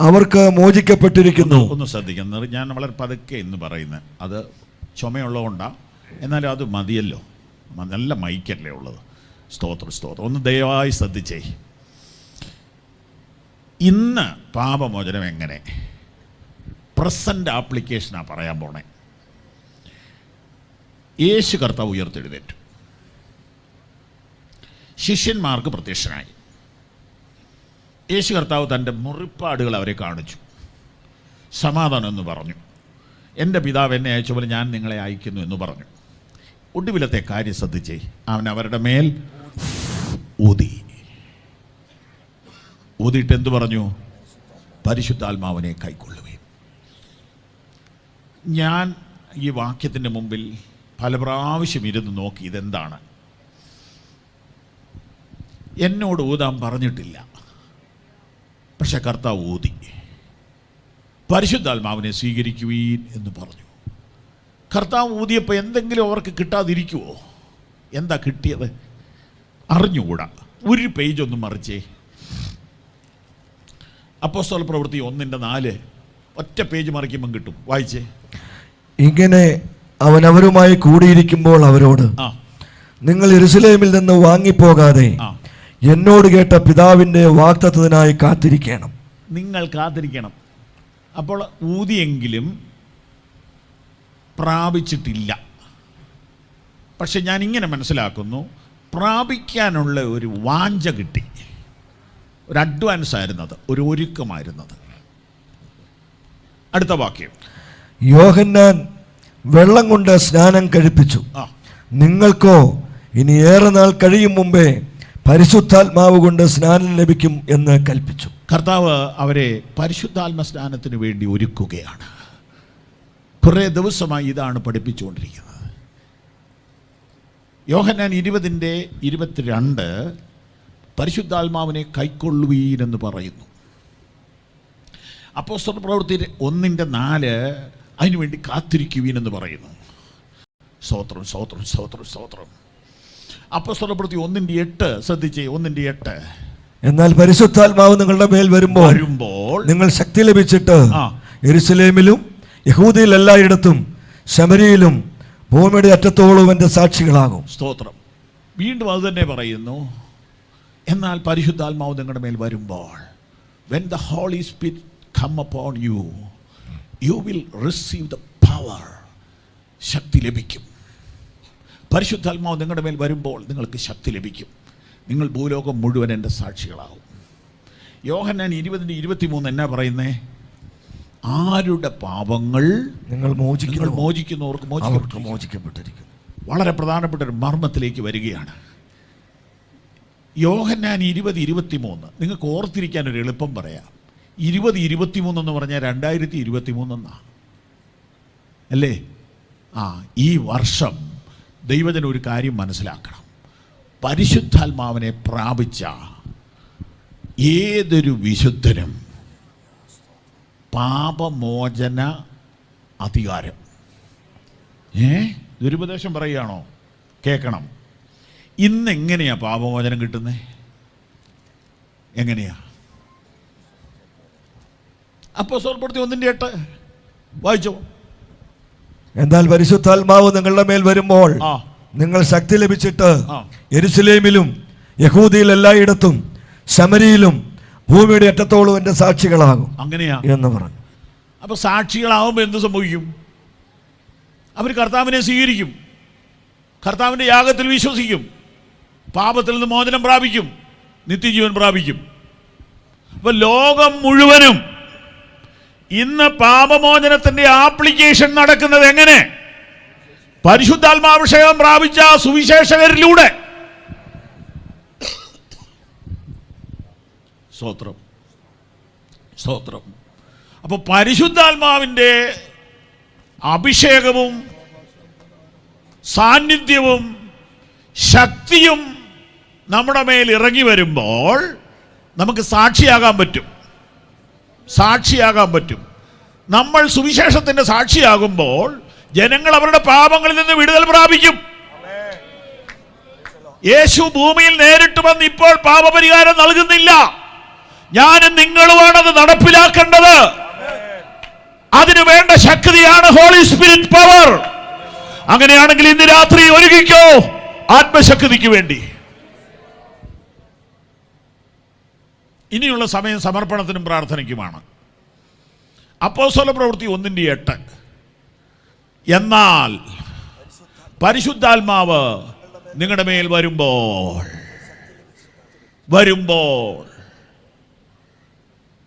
അവർക്ക് മോചിക്കപ്പെട്ടിരിക്കുന്നു. ഒന്ന് ശ്രദ്ധിക്കുന്നത്, ഞാൻ വളരെ പതുക്കെ എന്ന് പറയുന്നത് അത് ചുമയുള്ളതുകൊണ്ടാണ്, എന്നാലും അത് മതിയല്ലോ, നല്ല മൈക്കല്ലേ ഉള്ളത്. സ്തോത്രം സ്തോത്രം. ഒന്ന് ദയവായി ശ്രദ്ധിച്ചേ. ഇന്ന് പാപമോചനം എങ്ങനെ, പ്രസന്റ് ആപ്ലിക്കേഷനാണ് പറയാൻ പോണേ. യേശു കർത്താവ് ഉയർത്തെഴുന്നേറ്റു, ശിഷ്യന്മാർക്ക് പ്രത്യക്ഷനായി. യേശു കർത്താവ് തൻ്റെ മുറിപ്പാടുകൾ അവരെ കാണിച്ചു, സമാധാനം എന്ന് പറഞ്ഞു. എൻ്റെ പിതാവ് എന്നെ അയച്ച പോലെ ഞാൻ നിങ്ങളെ അയക്കുന്നു എന്ന് പറഞ്ഞു. ഒടുവിലത്തെ കാര്യം ശ്രദ്ധിച്ചേ, അവൻ അവരുടെ മേൽ ഊതി. ഊതിയിട്ട് എന്തു പറഞ്ഞു? പരിശുദ്ധാത്മാവിനെ കൈക്കൊള്ളുകയും. ഞാൻ ഈ വാക്യത്തിൻ്റെ മുമ്പിൽ പല പ്രാവശ്യം ഇരുന്ന് നോക്കി, ഇതെന്താണ്. എന്നോട് ഊതാൻ പറഞ്ഞിട്ടില്ല, പക്ഷെ കർത്താവ് ഊതി. പരിശുദ്ധാത്മാവിനെ സ്വീകരിക്കുവീൻ എന്ന് പറഞ്ഞു. കർത്താവ് ഊതിയപ്പോൾ എന്തെങ്കിലും അവർക്ക് കിട്ടാതിരിക്കുമോ? എന്താ കിട്ടിയത് അറിഞ്ഞുകൂടാ. ഒരു പേജ് ഒന്നും മറിച്ചേ. അപ്പോസ്തല പ്രവൃത്തി 1:4 ഒറ്റ പേജ് മറിക്കുമ്പം കിട്ടും, വായിച്ചേ. ഇങ്ങനെ അവൻ അവരുമായി കൂടിയിരിക്കുമ്പോൾ അവരോട്, നിങ്ങൾ യെരൂശലേമിൽ നിന്ന് വാങ്ങിപ്പോകാതെ എന്നോട് കേട്ട പിതാവിൻ്റെ വാഗ്ദത്തത്തിനായി കാത്തിരിക്കണം. നിങ്ങൾ കാത്തിരിക്കണം. അപ്പോൾ ഊതിയെങ്കിലും പ്രാപിച്ചിട്ടില്ല. പക്ഷെ ഞാൻ ഇങ്ങനെ മനസ്സിലാക്കുന്നു, പ്രാപിക്കാനുള്ള ഒരു വാഞ്ച കിട്ടി, ഒരു അഡ്വാൻസ് ആയിരുന്നത്, ഒരു ഒരുക്കമായിരുന്നത്. അടുത്ത വാക്യം. യോഹന്നാൻ വെള്ളം കൊണ്ട് സ്നാനം കഴിപ്പിച്ചു, നിങ്ങൾക്കോ ഇനി ഏറെ നാൾ കഴിയും മുമ്പേ പരിശുദ്ധാത്മാവ് കൊണ്ട് സ്നാനം ലഭിക്കും എന്ന് കൽപ്പിച്ചു. കർത്താവ് അവരെ പരിശുദ്ധാത്മ സ്നാനത്തിന് വേണ്ടി ഒരുക്കുകയാണ്. കുറേ ദിവസമായി ഇതാണ് പഠിപ്പിച്ചുകൊണ്ടിരിക്കുന്നത്. യോഹന്നാൻ 20:22 പരിശുദ്ധാത്മാവിനെ കൈക്കൊള്ളുവീനെന്ന് പറയുന്നു. അപ്പോസ്തല പ്രവൃത്തി 1:4 അതിനുവേണ്ടി കാത്തിരിക്കുവീനെന്ന് പറയുന്നു. സ്തോത്രം സ്തോത്രം സ്തോത്രം സ്തോത്രം. അപ്പോസ്തല പ്രവൃത്തി 1:8 ശ്രദ്ധിച്ചേ. 1:8 എന്നാൽ പരിശുദ്ധാത്മാവ് നിങ്ങളുടെ മേൽ വരുമ്പോൾ നിങ്ങൾ ശക്തി ലഭിച്ചിട്ട് യെരൂശലേമിലും യഹൂദയിൽ എല്ലായിടത്തും ശമരിയിലും ഭൂമിയുടെ അറ്റത്തോളം എൻ്റെ സാക്ഷികളാകും. സ്തോത്രം. വീണ്ടും അത് തന്നെ പറയുന്നു. എന്നാൽ പരിശുദ്ധാത്മാവ് നിങ്ങളുടെ മേൽ വരുമ്പോൾ, when the Holy Spirit come upon you, you will receive the power. ശക്തി ലഭിക്കും. പരിശുദ്ധാത്മാവ് നിങ്ങളുടെ മേൽ വരുമ്പോൾ നിങ്ങൾക്ക് ശക്തി ലഭിക്കും. നിങ്ങൾ ഭൂലോകം മുഴുവൻ എൻ്റെ സാക്ഷികളാവും. യോഹന്നാൻ 20:23 എന്നാ പറയുന്നേ? ആരുടെ പാപങ്ങൾ നിങ്ങൾ മോചിക്കുന്നവർക്ക് മോചിക്കപ്പെട്ടിരിക്കുന്നു. വളരെ പ്രധാനപ്പെട്ട ഒരു മർമ്മത്തിലേക്ക് വരികയാണ്. യോഹന്നാൻ 20:23 നിങ്ങൾക്ക് ഓർത്തിരിക്കാൻ ഒരു എളുപ്പം പറയാം. 2023 എന്ന് പറഞ്ഞാൽ 2023 എന്നാ അല്ലേ? ഈ വർഷം ദൈവജനം ഒരു കാര്യം മനസ്സിലാക്കണം. പരിശുദ്ധാത്മാവിനെ പ്രാപിച്ച ഏതൊരു വിശുദ്ധനും പാപമോചന അധികാരം. ദുരുപദേശം പറയുകയാണോ? കേൾക്കണം. ഇന്ന് എങ്ങനെയാ പാപമോചനം കിട്ടുന്നത്? എങ്ങനെയാ? അപ്പോസ്തല പ്രവൃത്തി 1:8 വായിച്ചോ. എന്നാൽ പരിശുദ്ധാത്മാവ് നിങ്ങളുടെ മേൽ വരുമ്പോൾ നിങ്ങൾ ശക്തി ലഭിച്ചിട്ട് യെരൂശലേമിലും യഹൂദയിൽ എല്ലായിടത്തും ശമരിയിലും ഭൂമിയുടെ അറ്റത്തോളം എൻ്റെ സാക്ഷികളാകും. അങ്ങനെയാ എന്ന് പറഞ്ഞു. അപ്പൊ സാക്ഷികളാവുമ്പോൾ എന്ത് സംഭവിക്കും? അവർ കർത്താവിനെ സ്വീകരിക്കും, കർത്താവിൻ്റെ യാഗത്തിൽ വിശ്വസിക്കും, പാപത്തിൽ നിന്ന് മോചനം പ്രാപിക്കും, നിത്യജീവൻ പ്രാപിക്കും. അപ്പൊ ലോകം മുഴുവനും ഇന്ന് പാപമോചനത്തിന്റെ ആപ്ലിക്കേഷൻ നടക്കുന്നത് എങ്ങനെ? പരിശുദ്ധാത്മാഭിഷേകം പ്രാപിച്ച സുവിശേഷകരിലൂടെ. സ്തോത്രം സ്തോത്രം. അപ്പോൾ പരിശുദ്ധാത്മാവിൻ്റെ അഭിഷേകവും സാന്നിധ്യവും ശക്തിയും നമ്മുടെ മേൽ ഇറങ്ങി വരുമ്പോൾ നമുക്ക് സാക്ഷിയാകാൻ പറ്റും. നമ്മൾ സുവിശേഷത്തിൻ്റെ സാക്ഷിയാകുമ്പോൾ ജനങ്ങൾ അവരുടെ പാപങ്ങളിൽ നിന്ന് വിടുതൽ പ്രാപിക്കും. യേശു ഭൂമിയിൽ നേരിട്ട് വന്ന് ഇപ്പോൾ പാപപരിഹാരം നൽകുന്നില്ല. ഞാനും നിങ്ങളുമാണത് നടപ്പിലാക്കേണ്ടത്. അതിനു വേണ്ട ശക്തിയാണ് ഹോളി സ്പിരിറ്റ് പവർ. അങ്ങനെയാണെങ്കിൽ ഇന്ന് രാത്രി ഒരുങ്ങിക്കോ ആത്മശക്തിക്ക് വേണ്ടി. ഇനിയുള്ള സമയം സമർപ്പണത്തിനും പ്രാർത്ഥനയ്ക്കുമാണ്. അപ്പോസ്തല പ്രവൃത്തി 1:8. എന്നാൽ പരിശുദ്ധാത്മാവ് നിങ്ങളുടെ മേൽ വരുമ്പോൾ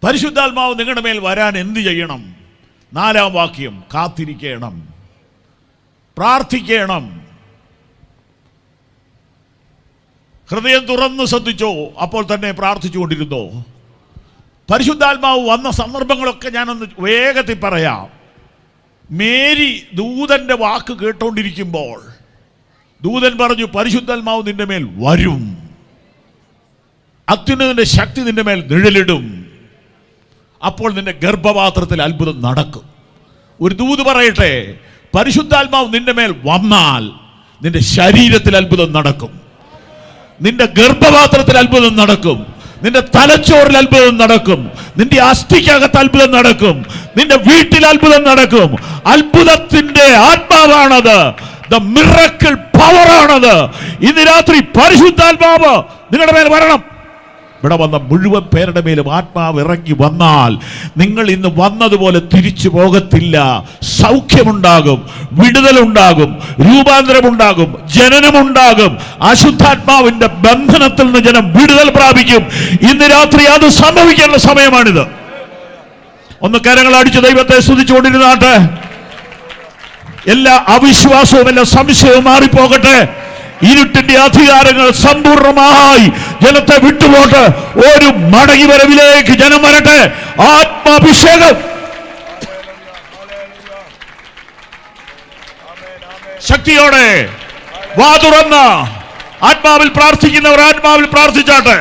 പരിശുദ്ധാത്മാവ് നിങ്ങളുടെ മേൽ വരാൻ എന്ത് ചെയ്യണം? 4-ാം വാക്യം, കാത്തിരിക്കണം, പ്രാർത്ഥിക്കണം. ഹൃദയം തുറന്ന് ശ്രദ്ധിച്ചോ, അപ്പോൾ തന്നെ പ്രാർത്ഥിച്ചുകൊണ്ടിരുന്നോ. പരിശുദ്ധാത്മാവ് വന്ന സന്ദർഭങ്ങളൊക്കെ ഞാനൊന്ന് വേഗത്തിൽ പറയാം. മേരി ദൂതന്റെ വാക്ക് കേട്ടോണ്ടിരിക്കുമ്പോൾ ദൂതൻ പറഞ്ഞു, പരിശുദ്ധാത്മാവ് നിന്റെ മേൽ വരും, അത്യുന്നതന്റെ ശക്തി നിന്റെ മേൽ നിഴലിടും, അപ്പോൾ നിന്റെ ഗർഭപാത്രത്തിൽ അത്ഭുതം നടക്കും. ഒരു ദൂത് പറയട്ടെ, പരിശുദ്ധാത്മാവ് നിന്റെ മേൽ വന്നാൽ നിന്റെ ശരീരത്തിൽ അത്ഭുതം നടക്കും, നിന്റെ ഗർഭപാത്രത്തിൽ അത്ഭുതം നടക്കും, നിന്റെ തലച്ചോറിൽ അത്ഭുതം നടക്കും, നിന്റെ അസ്ഥിക്കകത്ത് അത്ഭുതം നടക്കും, നിന്റെ വീട്ടിൽ അത്ഭുതം നടക്കും. അത്ഭുതത്തിന്റെ ആത്മാവാണത്, ദ മിറക്കിൾ പവർ ആണത്. ഇന്ന് രാത്രി പരിശുദ്ധാത്മാവ് നിങ്ങളുടെ മേൽ വരണം. ഇവിടെ വന്ന മുഴുവൻ പേരുടെ മേലും ആത്മാവ് ഇറങ്ങി വന്നാൽ നിങ്ങൾ ഇന്ന് വന്നതുപോലെ തിരിച്ചു പോകത്തില്ല. സൗഖ്യമുണ്ടാകും, വിടുതലുണ്ടാകും, രൂപാന്തരമുണ്ടാകും, ജനനമുണ്ടാകും. അശുദ്ധാത്മാവിന്റെ ബന്ധനത്തിൽ നിന്ന് ജനം വിടുതൽ പ്രാപിക്കും. ഇന്ന് രാത്രി അത് സംഭവിക്കേണ്ട സമയമാണിത്. ഒന്ന് കരങ്ങൾ അടിച്ച് ദൈവത്തെ സ്തുതിച്ചുകൊണ്ടിരുന്നാട്ടെ. എല്ലാ അവിശ്വാസവും എല്ലാ സംശയവും മാറിപ്പോകട്ടെ. ഇരുട്ടിന്റെ അധികാരങ്ങൾ സമ്പൂർണമായി ജനത്തെ വിട്ടുപോട്ട് ഒരു മടങ്ങി വരവിലേക്ക് ജനം വരട്ടെ. ആത്മാഭിഷേകം ശക്തിയോടെ വാ തുറന്ന് ആത്മാവിൽ പ്രാർത്ഥിക്കുന്നവർ ആത്മാവിൽ പ്രാർത്ഥിച്ചാട്ടെ.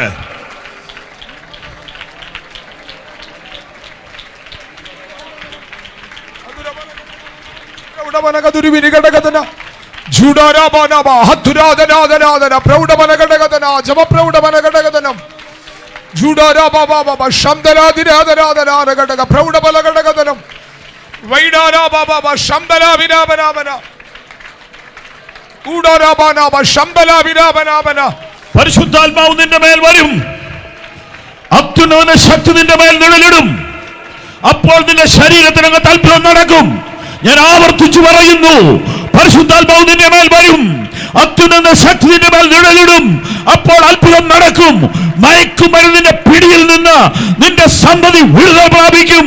പരിശുദ്ധാത്മാവ് നിന്റെ മേൽ വരും, അത്യുന്നത ശക്തി നിന്റെ മേൽ നിഴലിടും, അപ്പോൾ നിന്റെ ശരീരത്തിനകത്ത് അത്ഭുതം നടക്കും. ഞാൻ ആവർത്തിച്ചു പറയുന്നു, പരിശുദ്ധാത്മാവ് നിന്റെ മേൽ വരും, അത്യുന്നത ശക്തി നിന്റെ മേൽ നിഴലിടും, അപ്പോൾ അത്ഭുതം നടക്കും. മയക്കുമരുന്നിന്റെ പിടിയിൽ നിന്ന് നിന്റെ സന്തതി വിടുതൽ പ്രാപിക്കും.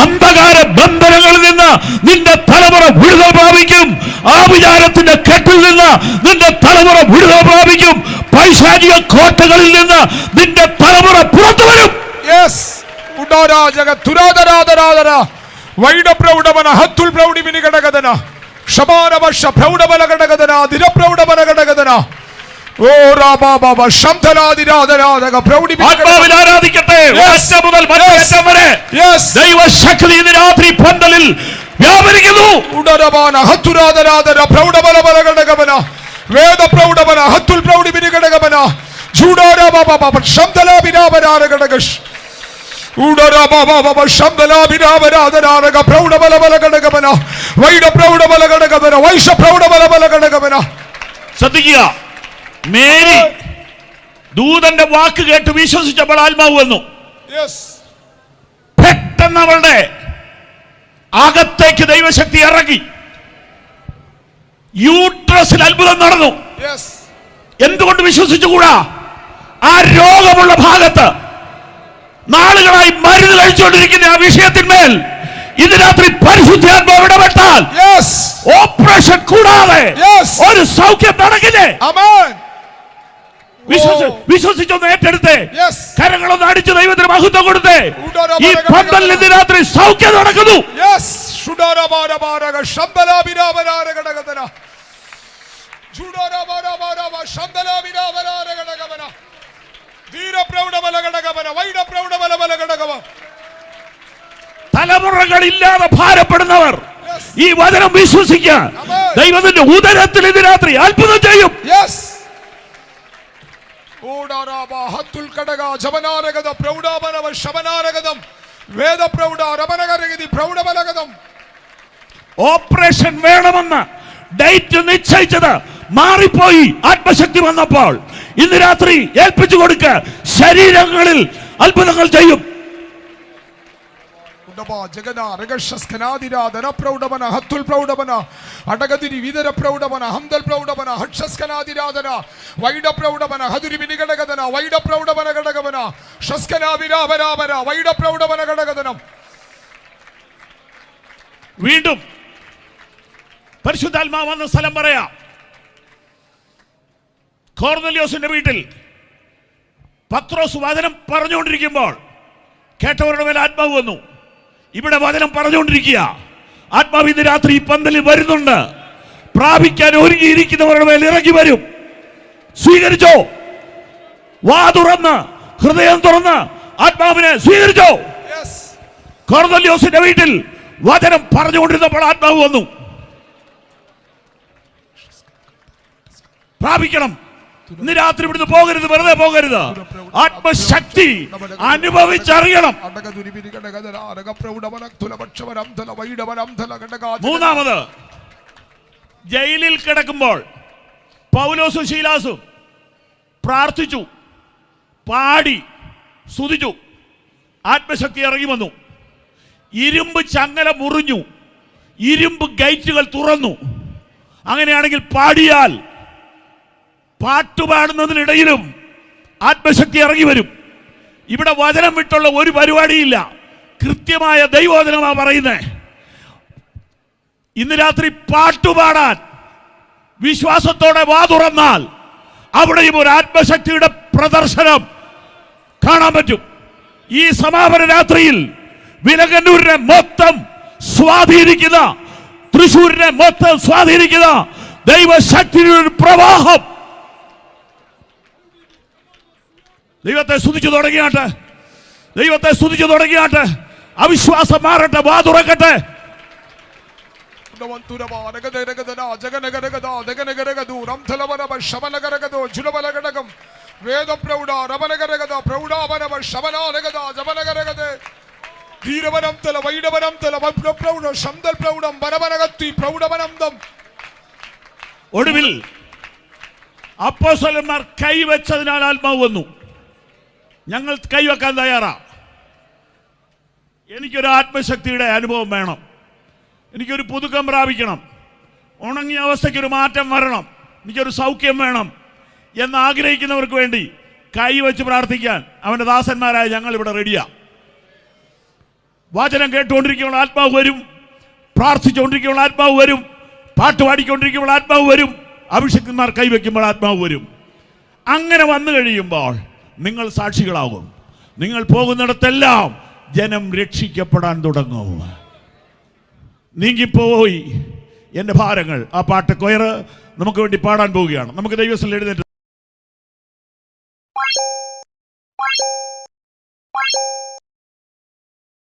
അന്ധകാര ബന്ധനങ്ങളിൽ നിന്ന് നിന്റെ തലമുറ വിടുതൽ പ്രാപിക്കും. ആവിചാരത്തിന്റെ കെട്ടിൽ നിന്ന് നിന്റെ തലമുറ വിടുതൽ പ്രാപിക്കും. പൈശാചിക കോട്ടകളിൽ നിന്ന് നിന്റെ തലമുറ പുറത്തു വരും. വൈഡപ്രൗഢമന ഹത്തുൽ പ്രൗഢി മിനിഘടകദന ശമാനവശ പ്രൗഢബലഘടകദന ദിനപ്രൗഢബലഘടകദന ഓ രാബാബാബ ശംധനാദിരാധനാദക പ്രൗഢി ആത്മാവിൽ ആരാധിക്കട്ടെ. മുതൽ വരെ ദൈവശക്തി ഇന്ന് രാത്രി പന്തലിൽ വ്യാപരിക്കുന്നു. ഉടരബാന ഹത്തുരാധനാദന പ്രൗഢബലഘടകമന വേദപ്രൗഢമന ഹത്തുൽ പ്രൗഢി മിനിഘടകമന ജൂഡാരാബാബാബ ശംധനാഭിരാമനാരഘടകശ് ശ്രദ്ധിക്കുക. മേരി ദൂതന്റെ വാക്ക് കേട്ട് വിശ്വസിച്ചപ്പോൾ ആത്മാവ് വന്നു. പെട്ടെന്ന് അവളുടെ അകത്തേക്ക് ദൈവശക്തി ഇറങ്ങി. യൂട്രസിൽ അത്ഭുതം നടന്നു. എന്തുകൊണ്ട് വിശ്വസിച്ചുകൂടാ? ആ രോഗമുള്ള ഭാഗത്ത് നാളുകളായി മരുന്ന് കഴിച്ചുകൊണ്ടിരിക്കുന്ന ആ വിഷയത്തിന്മേൽ ഇന്ന് രാത്രി പരിശുദ്ധാത്മാവ് ഇടപെട്ടാൽ ഓപ്പറേഷൻ കൂടാതെ ഒരു സൗഖ്യം നടക്കില്ലേ? വിശ്വസിച്ചൊന്ന് ഏറ്റെടുത്തേ. കരങ്ങളൊന്ന് അടിച്ച് ദൈവത്തിന് മഹത്വം കൊടുത്തേ. ഈ പന്തലിൽ ഇന്ന് രാത്രി സൗഖ്യം നടക്കുന്നു. തലമുറകളില്ലാതെ ഭാരപ്പെടുന്നവർ ഈ വചനം വിശ്വസിക്കാൻ ദൈവത്തിന്റെ ഉദരത്തിൽ ഇന്ന് രാത്രി അത്ഭുതം ചെയ്യും. ഓടാരാബ ഹത്തുൽ കടക ജവനാരഗത പ്രൗഢാപനവ ശവനാരഗതം വേദ പ്രൗഢ രമനകരഗതി പ്രൗഢബലഗതം. ഓപ്പറേഷൻ വേണമെന്ന് ഡേറ്റ് നിശ്ചയിച്ചത് മാറിപ്പോയി. ആത്മശക്തി വന്നപ്പോൾ ഇന്ന് രാത്രി ഏൽപ്പിച്ചു കൊടുക്ക. ശരീരങ്ങളിൽ അത്ഭുതങ്ങൾ ചെയ്യും. ജഗന രഗശസ്കനാദിരാധന പ്രൗഢവന ഹത്തുൽ പ്രൗഢവന അടഗതിരി വിതര പ്രൗഢവന ഹംദൽ പ്രൗഢവന ഹക്ഷസ്കനാദിരാധന വൈഡ പ്രൗഢവന ഹതുരി വിനികടകതന വൈഡ പ്രൗഢവന ഘടകവന ഷസ്കനാവിരാപരാപര വൈഡ പ്രൗഢവന ഘടകതനം. വീണ്ടും പരിശുദ്ധാത്മാവ് വന്ന സ്ഥലം പറയാം. കൊർന്നല്യോസിന്റെ വീട്ടിൽ പത്രോസ് വചനം പറഞ്ഞുകൊണ്ടിരിക്കുമ്പോൾ കേട്ടവരുടെ മേൽ ആത്മാവ് വന്നു. ഇവിടെ വചനം പറഞ്ഞുകൊണ്ടിരിക്കുക. ആത്മാവ് ഇന്ന് രാത്രി ഈ പന്തലിൽ വരുന്നുണ്ട്. പ്രാപിക്കാൻ ഒരുങ്ങിയിരിക്കുന്നവരുടെ മേൽ ഇറങ്ങി വരും. സ്വീകരിച്ചോ? വാ തുറന്ന് ഹൃദയം തുറന്ന് ആത്മാവിനെ സ്വീകരിച്ചോ? കൊർന്നല്യോസിന്റെ വീട്ടിൽ വചനം പറഞ്ഞുകൊണ്ടിരുന്നപ്പോൾ ആത്മാവ് വന്നു. പ്രാപിക്കണം. ഇന്ന് രാത്രി ഇവിടുന്ന് പോകരുത്, വെറുതെ പോകരുത്. ആത്മശക്തി അനുഭവിച്ചറിയണം. മൂന്നാമത്, ജയിലിൽ കിടക്കുമ്പോൾ പൗലോസും ശീലാസും പ്രാർത്ഥിച്ചു, പാടി, സ്തുതിച്ചു. ആത്മശക്തി ഇറങ്ങി വന്നു. ഇരുമ്പ് ചങ്ങല മുറിഞ്ഞു, ഇരുമ്പ് ഗേറ്റുകൾ തുറന്നു. അങ്ങനെയാണെങ്കിൽ പാടിയാൽ പാട്ടുപാടുന്നതിനിടയിലും ആത്മശക്തി ഇറങ്ങി വരും. ഇവിടെ വചനം വിട്ടുള്ള ഒരു പരിപാടിയില്ല. കൃത്യമായ ദൈവവചനമാണ് പറയുന്നത്. ഇന്ന് രാത്രി പാട്ടുപാടാൻ വിശ്വാസത്തോടെ വാ തുറന്നാൽ അവിടെയും ഒരു ആത്മശക്തിയുടെ പ്രദർശനം കാണാൻ പറ്റും. ഈ സമാപന രാത്രിയിൽ വിലങ്ങന്നൂരിനെ മൊത്തം സ്വാധീനിക്കുന്ന, തൃശ്ശൂരിനെ മൊത്തം സ്വാധീനിക്കുന്ന ദൈവശക്തിയുടെ ഒരു പ്രവാഹം. ദൈവത്തെ സ്തുതിച്ചു തുടങ്ങിയാട്ടെ, ദൈവത്തെ സ്തുതിച്ചു തുടങ്ങിയാട്ടെ. അവിശ്വാസം മാറട്ടെ, വാ തുറക്കട്ടെ. ഒടുവിൽ അപ്പോസ്തലന്മാർ കൈവച്ചതിനാൽ ആത്മാവ് വന്നു. ഞങ്ങൾ കൈവെക്കാൻ തയ്യാറാ. എനിക്കൊരു ആത്മശക്തിയുടെ അനുഭവം വേണം, എനിക്കൊരു പുതുക്കം പ്രാപിക്കണം, ഉണങ്ങിയ അവസ്ഥയ്ക്കൊരു മാറ്റം വരണം, എനിക്കൊരു സൗഖ്യം വേണം എന്ന് ആഗ്രഹിക്കുന്നവർക്ക് വേണ്ടി കൈവച്ച് പ്രാർത്ഥിക്കാൻ അവൻ്റെ ദാസന്മാരായ ഞങ്ങൾ ഇവിടെ റെഡിയാ. വചനം കേട്ടുകൊണ്ടിരിക്കുമ്പോൾ ആത്മാവ് വരും, പ്രാർത്ഥിച്ചുകൊണ്ടിരിക്കുമ്പോൾ ആത്മാവ് വരും, പാട്ട് പാടിക്കൊണ്ടിരിക്കുമ്പോൾ ആത്മാവ് വരും, അഭിഷക്തന്മാർ കൈവയ്ക്കുമ്പോൾ ആത്മാവ് വരും. അങ്ങനെ വന്നു കഴിയുമ്പോൾ നിങ്ങൾ സാക്ഷികളാകും. നിങ്ങൾ പോകുന്നിടത്തെല്ലാം ജനം രക്ഷിക്കപ്പെടാൻ തുടങ്ങും. നീങ്ങിപ്പോയി എൻ്റെ ഭാരങ്ങൾ. ആ പാട്ട് കൊയർ നമുക്ക് വേണ്ടി പാടാൻ പോവുകയാണ്. നമുക്ക് ദൈവത്തിൽ എഴുന്നേറ്റ്